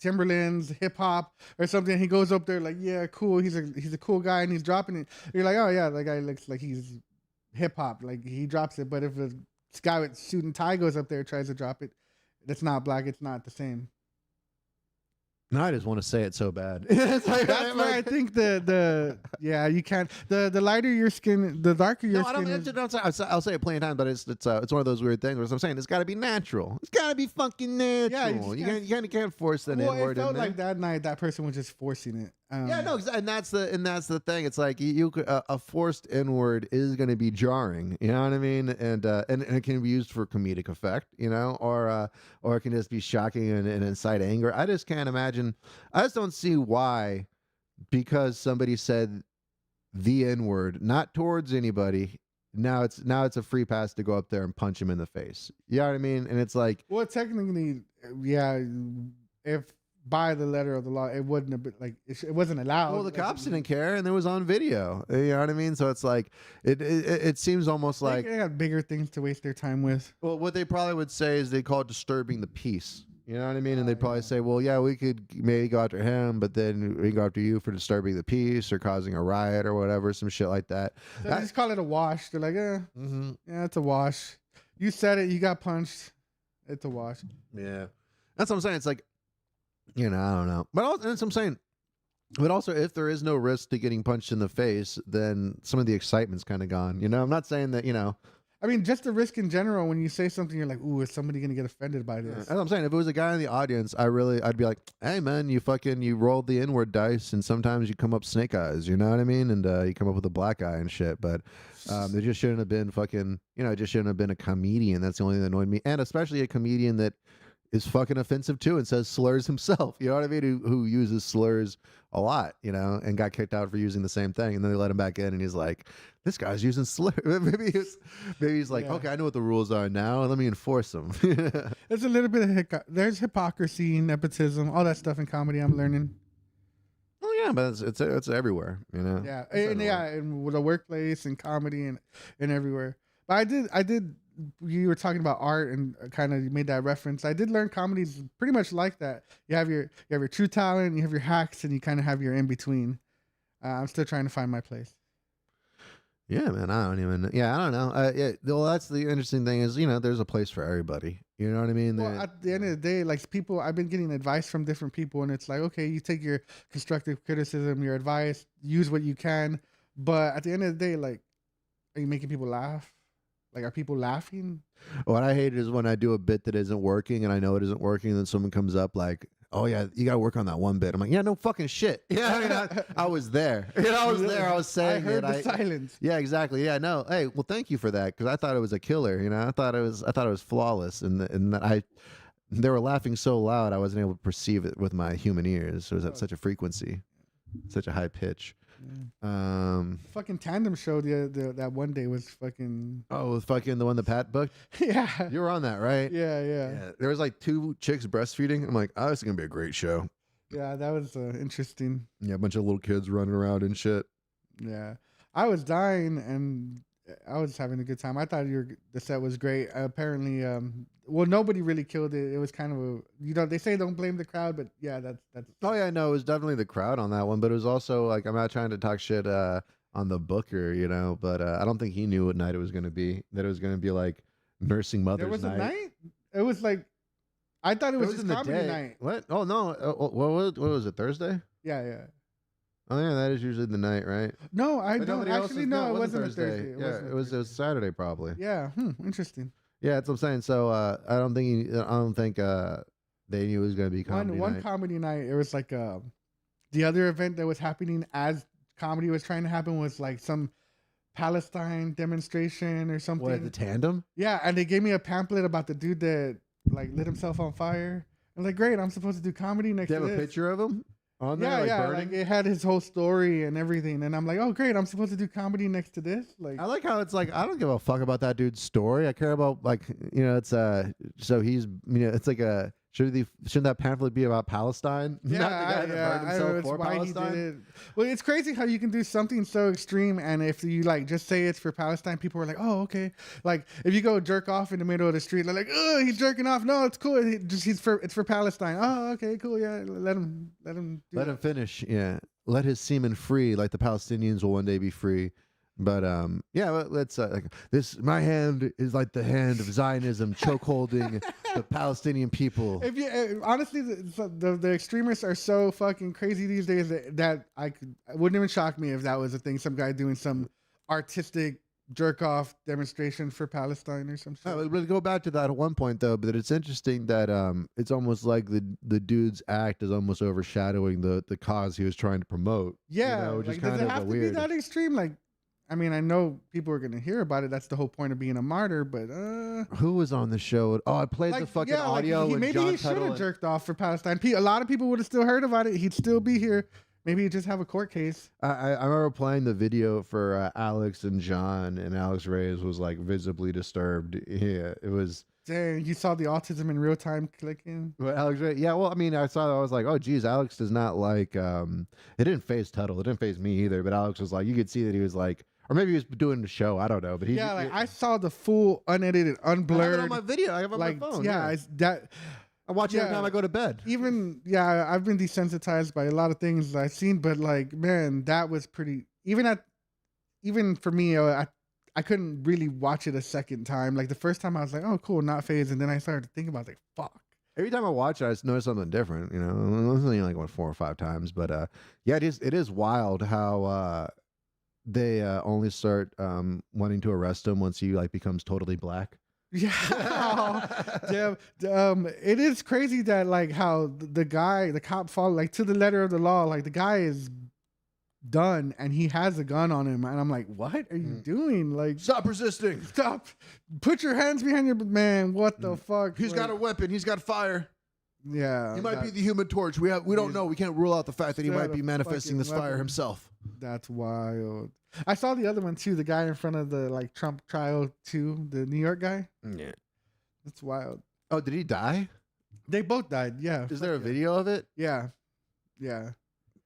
Timberlands, hip hop, or something. He goes up there like, yeah, cool. He's a cool guy, and he's dropping it. You're like, oh yeah, that guy looks like he's hip hop. Like he drops it. But if a guy with suit and tie goes up there and tries to drop it, that's not black. It's not the same. No, I just want to say it so bad. That's why I think yeah, you can't the lighter your skin, the darker your skin is. I'll say it plenty of times, but it's one of those weird things where I'm saying it's got to be natural. It's got to be fucking natural. Yeah, you can't force that well, N-word it felt in there. like that night that person was just forcing it. Yeah, no, and that's the thing. It's like you could, a forced N-word is going to be jarring. You know what I mean? And it can be used for comedic effect, you know, or it can just be shocking and incite anger. I just can't imagine. I just don't see why, because somebody said the N-word, not towards anybody. Now it's a free pass to go up there and punch him in the face. You know what I mean? And it's like, well, technically, yeah, if by the letter of the law, it wouldn't have been like it wasn't allowed. Well, the cops didn't care, and it was on video. You know what I mean? So it's like it seems almost like they got bigger things to waste their time with. Well, what they probably would say is they call it disturbing the peace. You know what I mean? And they'd probably say, well, yeah, we could maybe go after him, but then we can go after you for disturbing the peace or causing a riot or whatever, some shit like that. So they just call it a wash. They're like, yeah, it's a wash. You said it, you got punched. It's a wash. Yeah, that's what I'm saying. It's like, you know, I don't know, but also, that's what I'm saying. But also, if there is no risk to getting punched in the face, then some of the excitement's kind of gone. You know, I'm not saying that, you know. I mean, just the risk in general. When you say something, you're like, "Ooh, is somebody gonna get offended by this?" That's what I'm saying. If it was a guy in the audience, I'd be like, "Hey, man, you rolled the N-word dice, and sometimes you come up snake eyes. You know what I mean? And you come up with a black eye and shit." But they just shouldn't have been fucking. You know, it just shouldn't have been a comedian. That's the only thing that annoyed me, and especially a comedian that is fucking offensive too and says slurs himself. You know what I mean? Who uses slurs a lot, you know, and got kicked out for using the same thing. And then they let him back in and he's like, this guy's using slurs. maybe he's like, okay, I know what the rules are now. Let me enforce them. There's a little bit of there's hypocrisy, nepotism, all that stuff in comedy I'm learning. Oh yeah, but it's everywhere, you know? Yeah. And with the workplace and comedy and everywhere. But I did you were talking about art and kind of made that reference. I did learn comedy is pretty much like that. You have your true talent, you have your hacks, and you kind of have your in between. I'm still trying to find my place. Yeah, man. I don't know. Yeah. Well, that's the interesting thing is, you know, there's a place for everybody. You know what I mean? Well, at the end of the day, like people, I've been getting advice from different people, and it's like, okay, you take your constructive criticism, your advice, use what you can, but at the end of the day, like, are you making people laugh? Like, are people laughing? What I hate is when I do a bit that isn't working and I know it isn't working, and then someone comes up like, oh yeah, you got to work on that one bit. I'm like, yeah, no fucking shit. Yeah, I mean, I was there. You know, I was there. I was saying I heard the silence. Yeah, exactly. Yeah, no. Hey, well, thank you for that, because I thought it was a killer. You know, I thought it was flawless, and that they were laughing so loud I wasn't able to perceive it with my human ears. It was at such a frequency, such a high pitch. Fucking tandem show that one day was fucking. Oh, fucking the one that Pat booked. Yeah, you were on that, right? Yeah. There was like 2 chicks breastfeeding. I'm like, oh, this is gonna be a great show. Yeah, that was interesting. Yeah, a bunch of little kids running around and shit. Yeah, I was dying and I was having a good time. I thought the set was great. Apparently, well, nobody really killed it. It was kind of a, you know, they say don't blame the crowd, but yeah, that's. Oh yeah, no, it was definitely the crowd on that one, but it was also like, I'm not trying to talk shit on the booker, you know, but I don't think he knew what night it was going to be. That it was going to be like nursing mother's night. There was a night. It was like, I thought it was just comedy night. What? Oh no, what was it? Thursday? Yeah. Oh yeah, that is usually the night, right? No, I don't actually. No, it wasn't Thursday. It was Saturday probably. Yeah, interesting. Yeah, that's what I'm saying. So I don't think they knew it was going to be comedy one night. Comedy night. It was like the other event that was happening as comedy was trying to happen was like some Palestine demonstration or something. What, the tandem? Yeah, and they gave me a pamphlet about the dude that like lit himself on fire. I was like, great, I'm supposed to do comedy next to this. They have a picture of him on there, burning? Like it had his whole story and everything, and I'm like, oh great, I'm supposed to do comedy next to this. Like, I like how it's like, I don't give a fuck about that dude's story. I care about, like, you know, it's so he's, you know, it's like Shouldn't that pamphlet be about Palestine? Yeah, Not the guy that burned himself it's for why Palestine? he did it. Well, it's crazy how you can do something so extreme, and if you like just say it's for Palestine, people are like, "Oh, okay." Like if you go jerk off in the middle of the street, they're like, "Oh, he's jerking off." No, it's cool. It's for Palestine. Oh, okay, cool. Yeah, let him Let him finish. Yeah, let his semen free, like the Palestinians will one day be free. But yeah, let's this. My hand is like the hand of Zionism, chokeholding the Palestinian people. If you honestly, the extremists are so fucking crazy these days that it wouldn't even shock me if that was a thing. Some guy doing some artistic jerk off demonstration for Palestine or some shit. We'll go back to that at one point though. But it's interesting that it's almost like the dude's act is almost overshadowing the cause he was trying to promote. Yeah, which is like, kind does it of have to weird. be that extreme? Like, I mean, I know people are gonna hear about it. That's the whole point of being a martyr. But Who was on the show? Oh, I played the fucking audio. Like, and maybe John he should Tuttle have and- jerked off for Palestine. A lot of people would have still heard about it. He'd still be here. Maybe he'd just have a court case. I remember playing the video for Alex and John, and Alex Reyes was like visibly disturbed. Yeah, it was. Dang, you saw the autism in real time clicking. Well, Alex Reyes, yeah. Well, I mean, I was like, oh, geez, Alex does not like. It didn't phase Tuttle. It didn't phase me either. But Alex was like, you could see that he was like, or maybe he was doing the show. I don't know. But I saw the full unedited, unblurred. I have it on my video. I have it on my phone. Yeah, it's that. I watch it every time I go to bed. Even I've been desensitized by a lot of things I've seen, but like, man, that was pretty. Even for me, I couldn't really watch it a second time. Like the first time, I was like, oh, cool, not phased, and then I started to think about it, like, fuck. Every time I watch it, I just notice something different. You know, it's only like 4 or 5 times, but yeah, it is wild how they only start wanting to arrest him once he like becomes totally black. Yeah, it is crazy that like how the cop followed like to the letter of the law. Like the guy is done and he has a gun on him, and I'm like, what are you doing? Like, stop resisting. Stop. Put your hands behind your man. What the fuck? He's got a weapon. He's got fire. Yeah, he might be the Human Torch. We don't know. We can't rule out the fact that he might be manifesting this fire himself. That's wild. I saw the other one too. The guy in front of the like Trump trial too. The New York guy. Yeah, that's wild. Oh, did he die? They both died. Yeah. Is there a video of it? Yeah.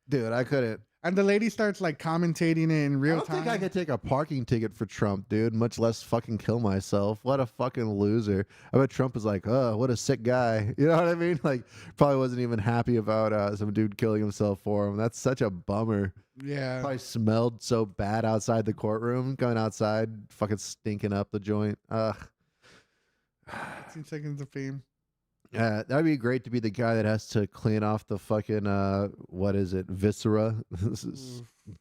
Dude, I couldn't. And the lady starts like commentating it in real I don't time. think I could take a parking ticket for Trump, dude, much less fucking kill myself. What a fucking loser. I bet Trump was like, oh, what a sick guy. You know what I mean? Like, probably wasn't even happy about some dude killing himself for him. That's such a bummer. Yeah. Probably smelled so bad outside the courtroom, going outside, fucking stinking up the joint. Ugh. 15 seconds of fame. That'd be great to be the guy that has to clean off the fucking what is it, viscera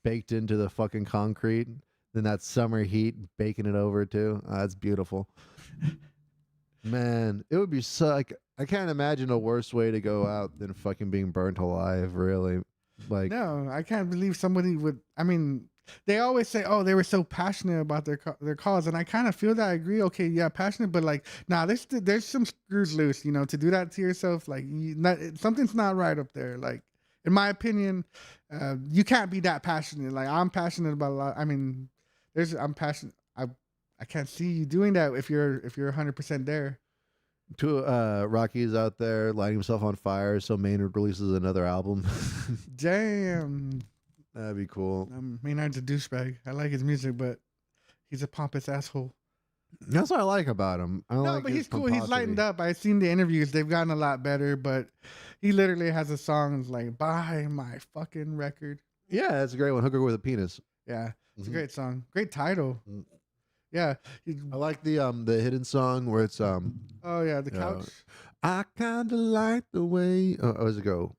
baked into the fucking concrete. Then that summer heat baking it over too. That's beautiful. Man, it would be so like I can't imagine a worse way to go out than fucking being burnt alive. Really, like no, I can't believe somebody would. I mean, they always say, "Oh, they were so passionate about their cause," and I kind of feel that. I agree. Okay, yeah, passionate, but like, nah, there's some screws loose. You know, to do that to yourself, like, something's not right up there. Like, in my opinion, you can't be that passionate. Like, I'm passionate about a lot. I mean, I'm passionate. I can't see you doing that if you're 100% there. Two Rocky's out there lighting himself on fire so Maynard releases another album. Damn. That'd be cool. Maynard's a douchebag. I like his music, but he's a pompous asshole. That's what I like about him. But he's cool. He's lightened up. I've seen the interviews. They've gotten a lot better, but he literally has a song like, buy my fucking record. Yeah, that's a great one. Hooker with a Penis. Yeah, it's a great song. Great title. Yeah. I like the hidden song where it's oh yeah, the couch. I kinda like the way how does it go?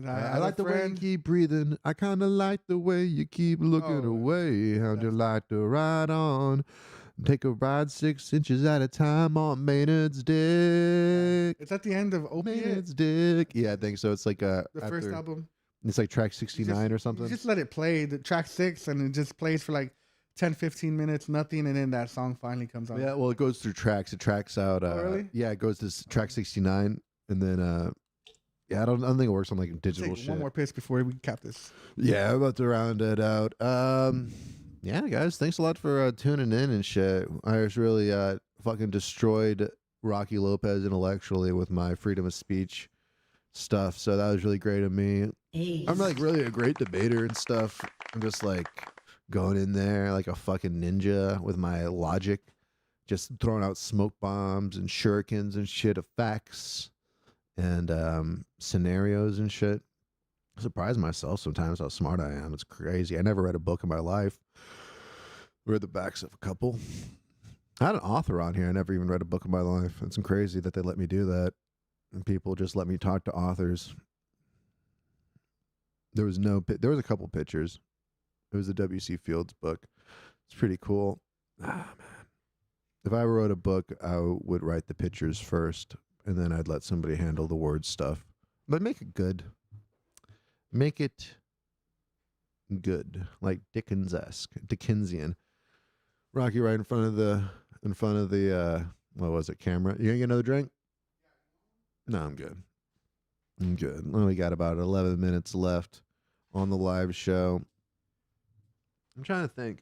I like the way you keep breathing. I kinda like the way you keep looking away. How'd you like to ride on? Take a ride 6 inches at a time on Maynard's dick. It's at the end of Opiate. Maynard's dick. Yeah, I think so. It's like the first album. It's like track 69 or something. You just let it play, the track 6, and it just plays for like 10-15 minutes, nothing, and then that song finally comes on. Yeah, well, it goes through tracks. It tracks out. Really? Yeah, it goes to track 69, and then yeah, I don't think it works on like digital shit. One more piss before we cap this. Yeah, I'm about to round it out. Yeah, guys, thanks a lot for tuning in and shit. I was really fucking destroyed Rocky Lopez intellectually with my freedom of speech stuff. So that was really great of me. I'm like really a great debater and stuff. I'm just like going in there like a fucking ninja with my logic, just throwing out smoke bombs and shurikens and shit of facts and scenarios and shit. I surprise myself sometimes how smart I am. It's crazy. I never read a book in my life. Read the backs of a couple. I had an author on here. I never even read a book in my life. It's crazy that they let me do that. And people just let me talk to authors. There was a couple pictures. It was the W.C. Fields book. It's pretty cool. Ah, man. If I wrote a book, I would write the pictures first, and then I'd let somebody handle the word stuff. But make it good. Make it good, like Dickens-esque, Dickensian. Rocky, right in front of the what was it, camera? You gonna get another drink? No, I'm good. I'm good. Well, we got about 11 minutes left on the live show. I'm trying to think.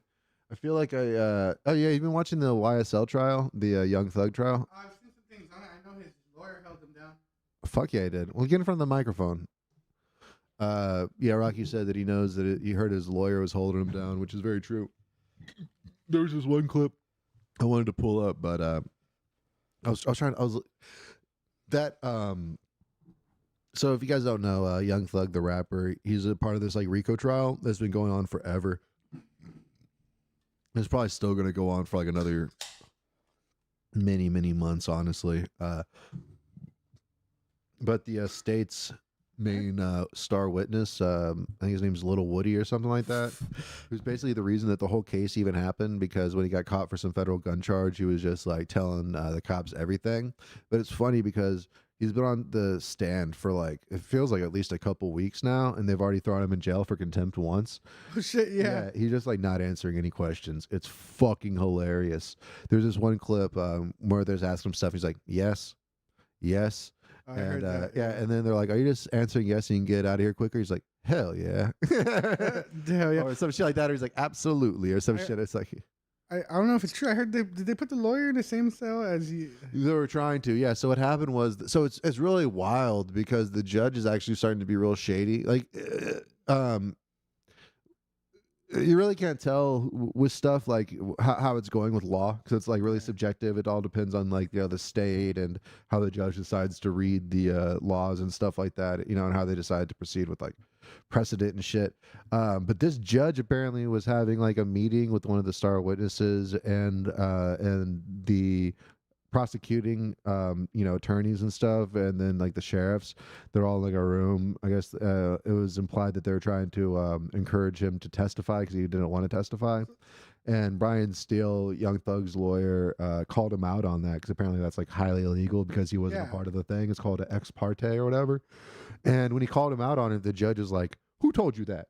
I feel like oh yeah, you've been watching the YSL trial, the Young Thug trial? I've seen some things on it. I know his lawyer held him down. Fuck yeah, I did. Well, get in front of the microphone. Yeah, Rocky said that he knows that he heard his lawyer was holding him down, which is very true. There was this one clip I wanted to pull up, but so if you guys don't know, Young Thug the rapper, he's a part of this like RICO trial that's been going on forever. It's probably still going to go on for like another many months, honestly. But the state's main star witness, I think his name's Little Woody or something like that, who's basically the reason that the whole case even happened, because when he got caught for some federal gun charge, he was just like telling the cops everything. But it's funny because he's been on the stand for like, it feels like at least a couple weeks now, and they've already thrown him in jail for contempt once. Oh shit, yeah. He's just like not answering any questions. It's fucking hilarious. There's this one clip where there's asking him stuff. He's like, yes. I heard that, yeah, and then they're like, "Are you just answering yes so you can get out of here quicker?" He's like, "Hell yeah." Hell yeah. Or some shit like that. Or he's like, "Absolutely," or some shit. It's like, I don't know if it's true. I heard did they put the lawyer in the same cell as you? They were trying to, yeah. So what happened was, so it's really wild because the judge is actually starting to be real shady. Like, you really can't tell with stuff like how it's going with law, because it's like really subjective. It all depends on like the state and how the judge decides to read the laws and stuff like that, and how they decide to proceed with like precedent and shit. But this judge apparently was having like a meeting with one of the star witnesses and the prosecuting attorneys and stuff, and then like the sheriffs. They're all in like a room. I guess it was implied that they were trying to encourage him to testify because he didn't want to testify. And Brian Steele, Young Thug's lawyer, called him out on that, because apparently that's like highly illegal because he wasn't a part of the thing. It's called an ex parte or whatever. And when he called him out on it, the judge is like, "Who told you that?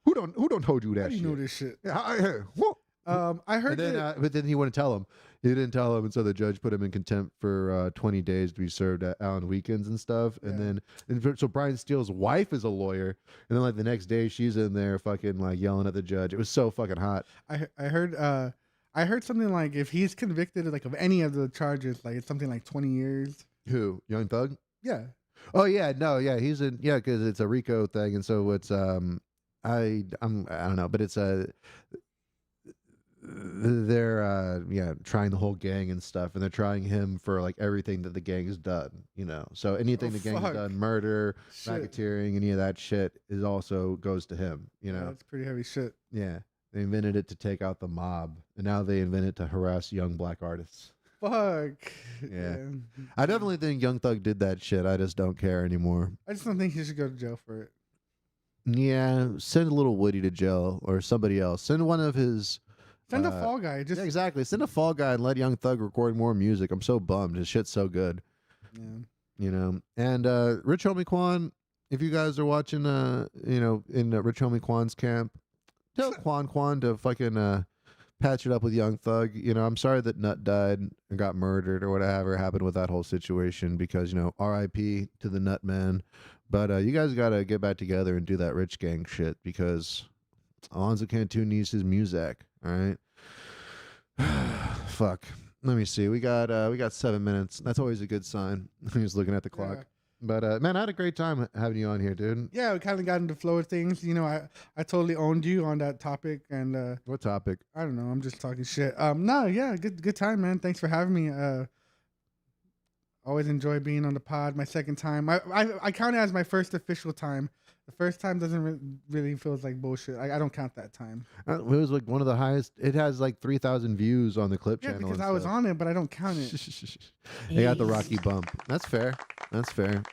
Who don't told you that? How do you shit? know this shit?" I heard that. But then he wouldn't tell him. He didn't tell him, and so the judge put him in contempt for 20 days to be served at Allen Weekends and stuff. And then, so Brian Steele's wife is a lawyer, and then like the next day she's in there fucking like yelling at the judge. It was so fucking hot. I heard something like if he's convicted of any of the charges, like it's something like 20 years. Who? Young Thug? Yeah. Oh yeah, no, yeah, he's in, yeah, because it's a RICO thing, and so it's I don't know, but it's they're trying the whole gang and stuff, and they're trying him for like everything that the gang has done, so anything the gang has done, murder, racketeering, any of that shit is also goes to him. That's pretty heavy shit. Yeah, they invented it to take out the mob, and now they invent it to harass young black artists. Fuck. Yeah. I definitely think Young Thug did that shit. I just don't care anymore. I just don't think he should go to jail for it. Yeah, send a Little Woody to jail or somebody else. Send one of his. Send a fall guy. Yeah, exactly. Send a fall guy and let Young Thug record more music. I'm so bummed. His shit's so good. Yeah. And Rich Homie Quan, if you guys are watching, in Rich Homie Quan's camp, tell Quan to fucking patch it up with Young Thug. I'm sorry that Nut died and got murdered or whatever happened with that whole situation, because, R.I.P. to the Nut Man. But you guys got to get back together and do that Rich Gang shit, because Alonzo Cantu needs his music. All right. Fuck. Let me see. We got 7 minutes. That's always a good sign. I'm just looking at the clock. Yeah. But man, I had a great time having you on here, dude. Yeah, we kind of got into the flow of things. You know, I totally owned you on that topic. And what topic? I don't know. I'm just talking shit. No, yeah, good time, man. Thanks for having me. Always enjoy being on the pod. My second time. I count it as my first official time. The first time doesn't really feels like bullshit. I don't count that time. It was like one of the highest. It has like 3,000 views on the clip Yeah, channel. because and I was stuff. on it, but I don't count it. They got the Rocky bump. That's fair. That's fair.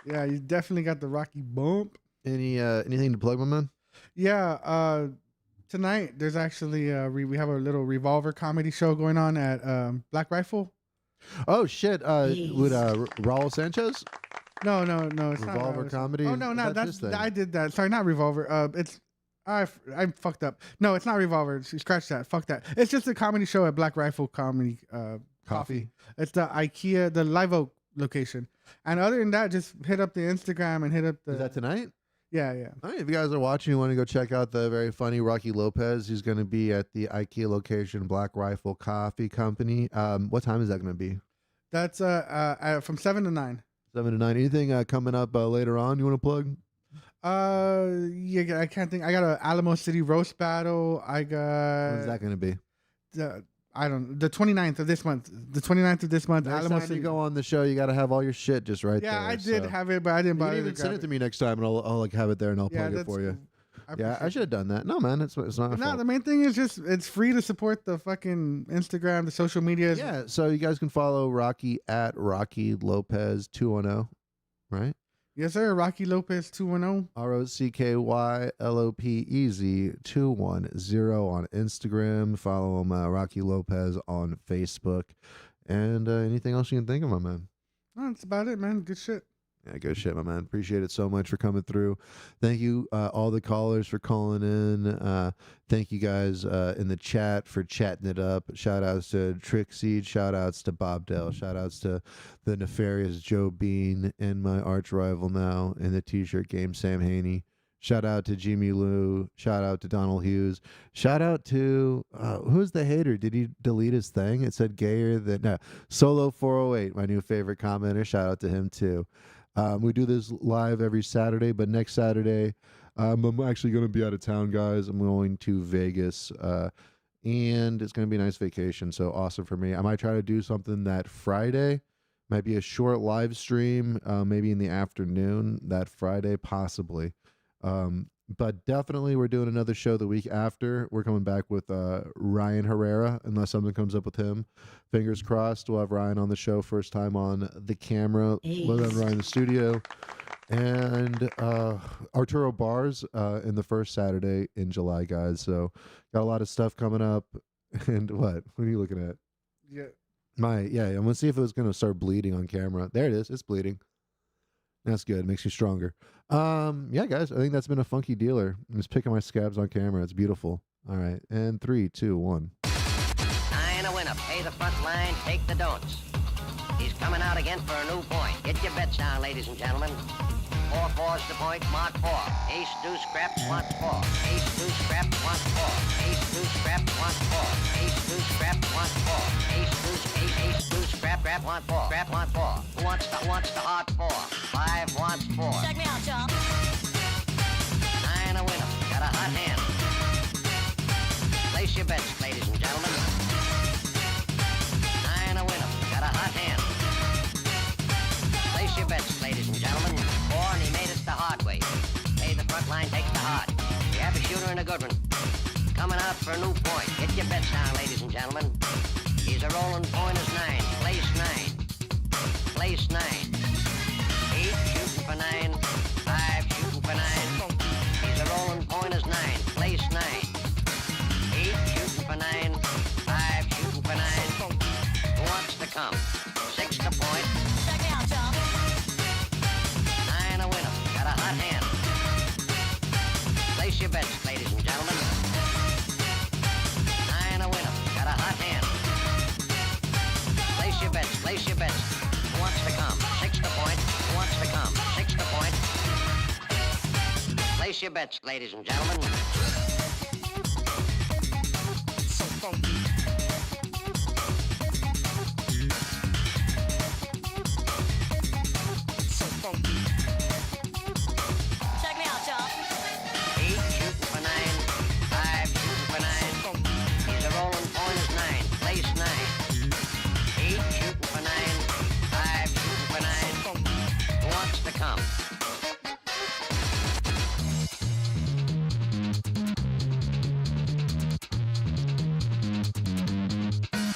Yeah, you definitely got the Rocky bump. Anything to plug, my man? Yeah, tonight there's actually we have a little revolver comedy show going on at Black Rifle. Oh shit! With Raul Sanchez? No, it's Revolver not comedy. Oh no, That's his thing. I did that. Sorry, not Revolver. It's I fucked up. No, it's not Revolver. Scratch that. Fuck that. It's just a comedy show at Black Rifle Comedy Coffee. It's the IKEA, the Live Oak location. And other than that, just hit up the Instagram and hit up the. Is that tonight? Yeah. All right, if you guys are watching, you want to go check out the very funny Rocky Lopez. He's going to be at the IKEA location, Black Rifle Coffee Company. What time is that going to be? That's from 7 to 9. 7 to 9. Anything coming up later on you want to plug? Yeah, I can't think. I got a Alamo City roast battle. I got. When's that going to be? I don't. The 29th of this month. The 29th of this month. Next Alamo time City. you go on the show, you got to have all your shit just right there. Yeah, I did so. have it, but I didn't You bother can to even send grab it to me next time, and I'll like have it there, and I'll plug it for you. I should have done that. No, man, it's not my No, fault. the main thing is just it's free to support the fucking Instagram, the social media. Yeah, so you guys can follow Rocky at Rocky Lopez 210, right? Yes, sir. Rocky Lopez 210. ROCKYLOPEZ 210 on Instagram. Follow him, Rocky Lopez on Facebook. And anything else you can think of, my man? No, that's about it, man. Good shit. Yeah, good shit, my man. Appreciate it so much for coming through. Thank you, all the callers, for calling in. Thank you guys in the chat for chatting it up. Shout outs to Trixie. Shout outs to Bob Dell. Shout outs to the nefarious Joe Bean and my arch rival now in the t-shirt game, Sam Haney. Shout out to Jimmy Lou. Shout out to Donald Hughes. Shout out to who's the hater? Did he delete his thing? It said gayer than Solo 408, my new favorite commenter. Shout out to him too. We do this live every Saturday, but next Saturday, I'm actually going to be out of town, guys. I'm going to Vegas, and it's going to be a nice vacation, so awesome for me. I might try to do something that Friday. Might be a short live stream, maybe in the afternoon that Friday, possibly. But definitely we're doing another show the week after. We're coming back with Ryan Herrera, unless something comes up with him. Fingers crossed. We'll have Ryan on the show first time on the camera. We'll have Ryan in the studio. And Arturo Bars in the first Saturday in July, guys. So got a lot of stuff coming up. And what? What are you looking at? Yeah. I'm going to see if it was going to start bleeding on camera. There it is. It's bleeding. That's good. Makes you stronger. Yeah, guys, I think that's been a funky dealer. I'm just picking my scabs on camera. It's beautiful. All right. And 3, 2, 1. Nine a winner. Pay the front line. Take the don'ts. He's coming out again for a new point. Get your bets down, ladies and gentlemen. 4-4's the point. Mark 4. Ace, deuce, scrap, wants 4. Ace, deuce, scrap, wants 4. Ace, deuce, scrap, wants 4. Ace, deuce, scrap, wants 4. Ace, deuce, ace, deuce, scrap, wants 4. Scrap, wants 4. Who wants the hard 4? 5 wants 4. Check me out, y'all. 9 a winner. Got a hot hand. Place your bets, ladies and gentlemen. 9 a winner. Got a hot hand. Place your bets, ladies and gentlemen. 4, and he made it the hard way. Pay the front line, take the hard. You have a shooter and a good one. Coming out for a new point. Get your bets down, ladies and gentlemen. He's a rolling point is 9. Place 9. Place 9. 8 shooting for 9. 5 shooting for 9. He's a rolling point is 9. Place 9. 8 shooting for 9. 5 shooting for 9. Who wants to come? 6 to point. Check me out, y'all. 9 a winner. Got a hot hand. Place your bets, ladies and gentlemen. 9 a winner. Got a hot hand. Place your bets. Place your bets. Who wants to come? 6 to point. Who wants to come? 6 to point. Place your bets, ladies and gentlemen. So funky.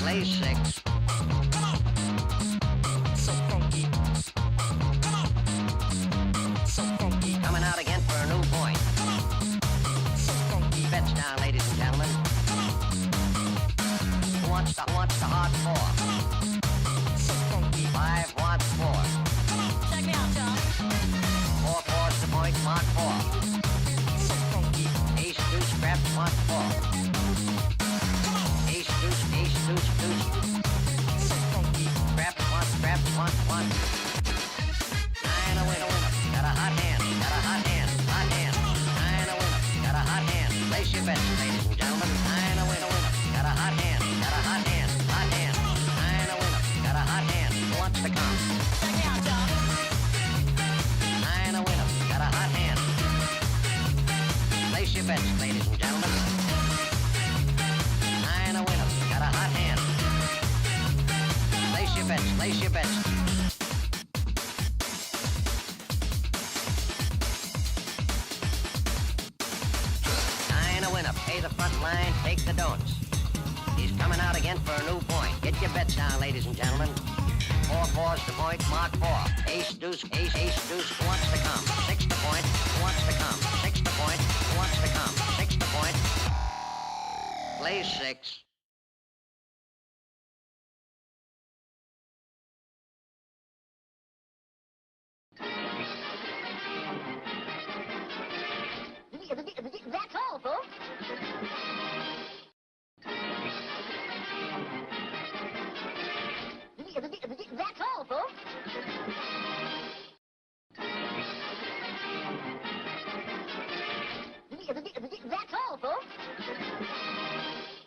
Play 6. So funky. So funky. Coming out again for a new point. So funky. Bets down, ladies and gentlemen. Who wants the hard 4? So funky. 5 wants 4. Check me out, y'all. 4 fours the point, mark 4. So funky. Ace, deuce, craps, mark 4. Ace, deuce, deuce. So funky. Craps, 1. 9 a winner. Got a hot hand. 9 a winner. Got a hot hand. Place your bets, ladies and gentlemen. 9 a winner. Got a hot hand. 9 a winner. Got a hot hand. Who wants to come? Check me out, y'all. 9 a winner. Got a hot hand. Place your bets, ladies and gentlemen. 9 a winner. Got a hot hand. Place your bets. Pay the front line, take the don'ts. He's coming out again for a new point. Get your bets down, ladies and gentlemen. 4 fours to point, mark 4. Ace, deuce, who wants to come? 6 to point, who wants to come? 6 to point, who wants to come? 6 to point. Play 6. That's all, folks. That's all, folks. That's all, folks.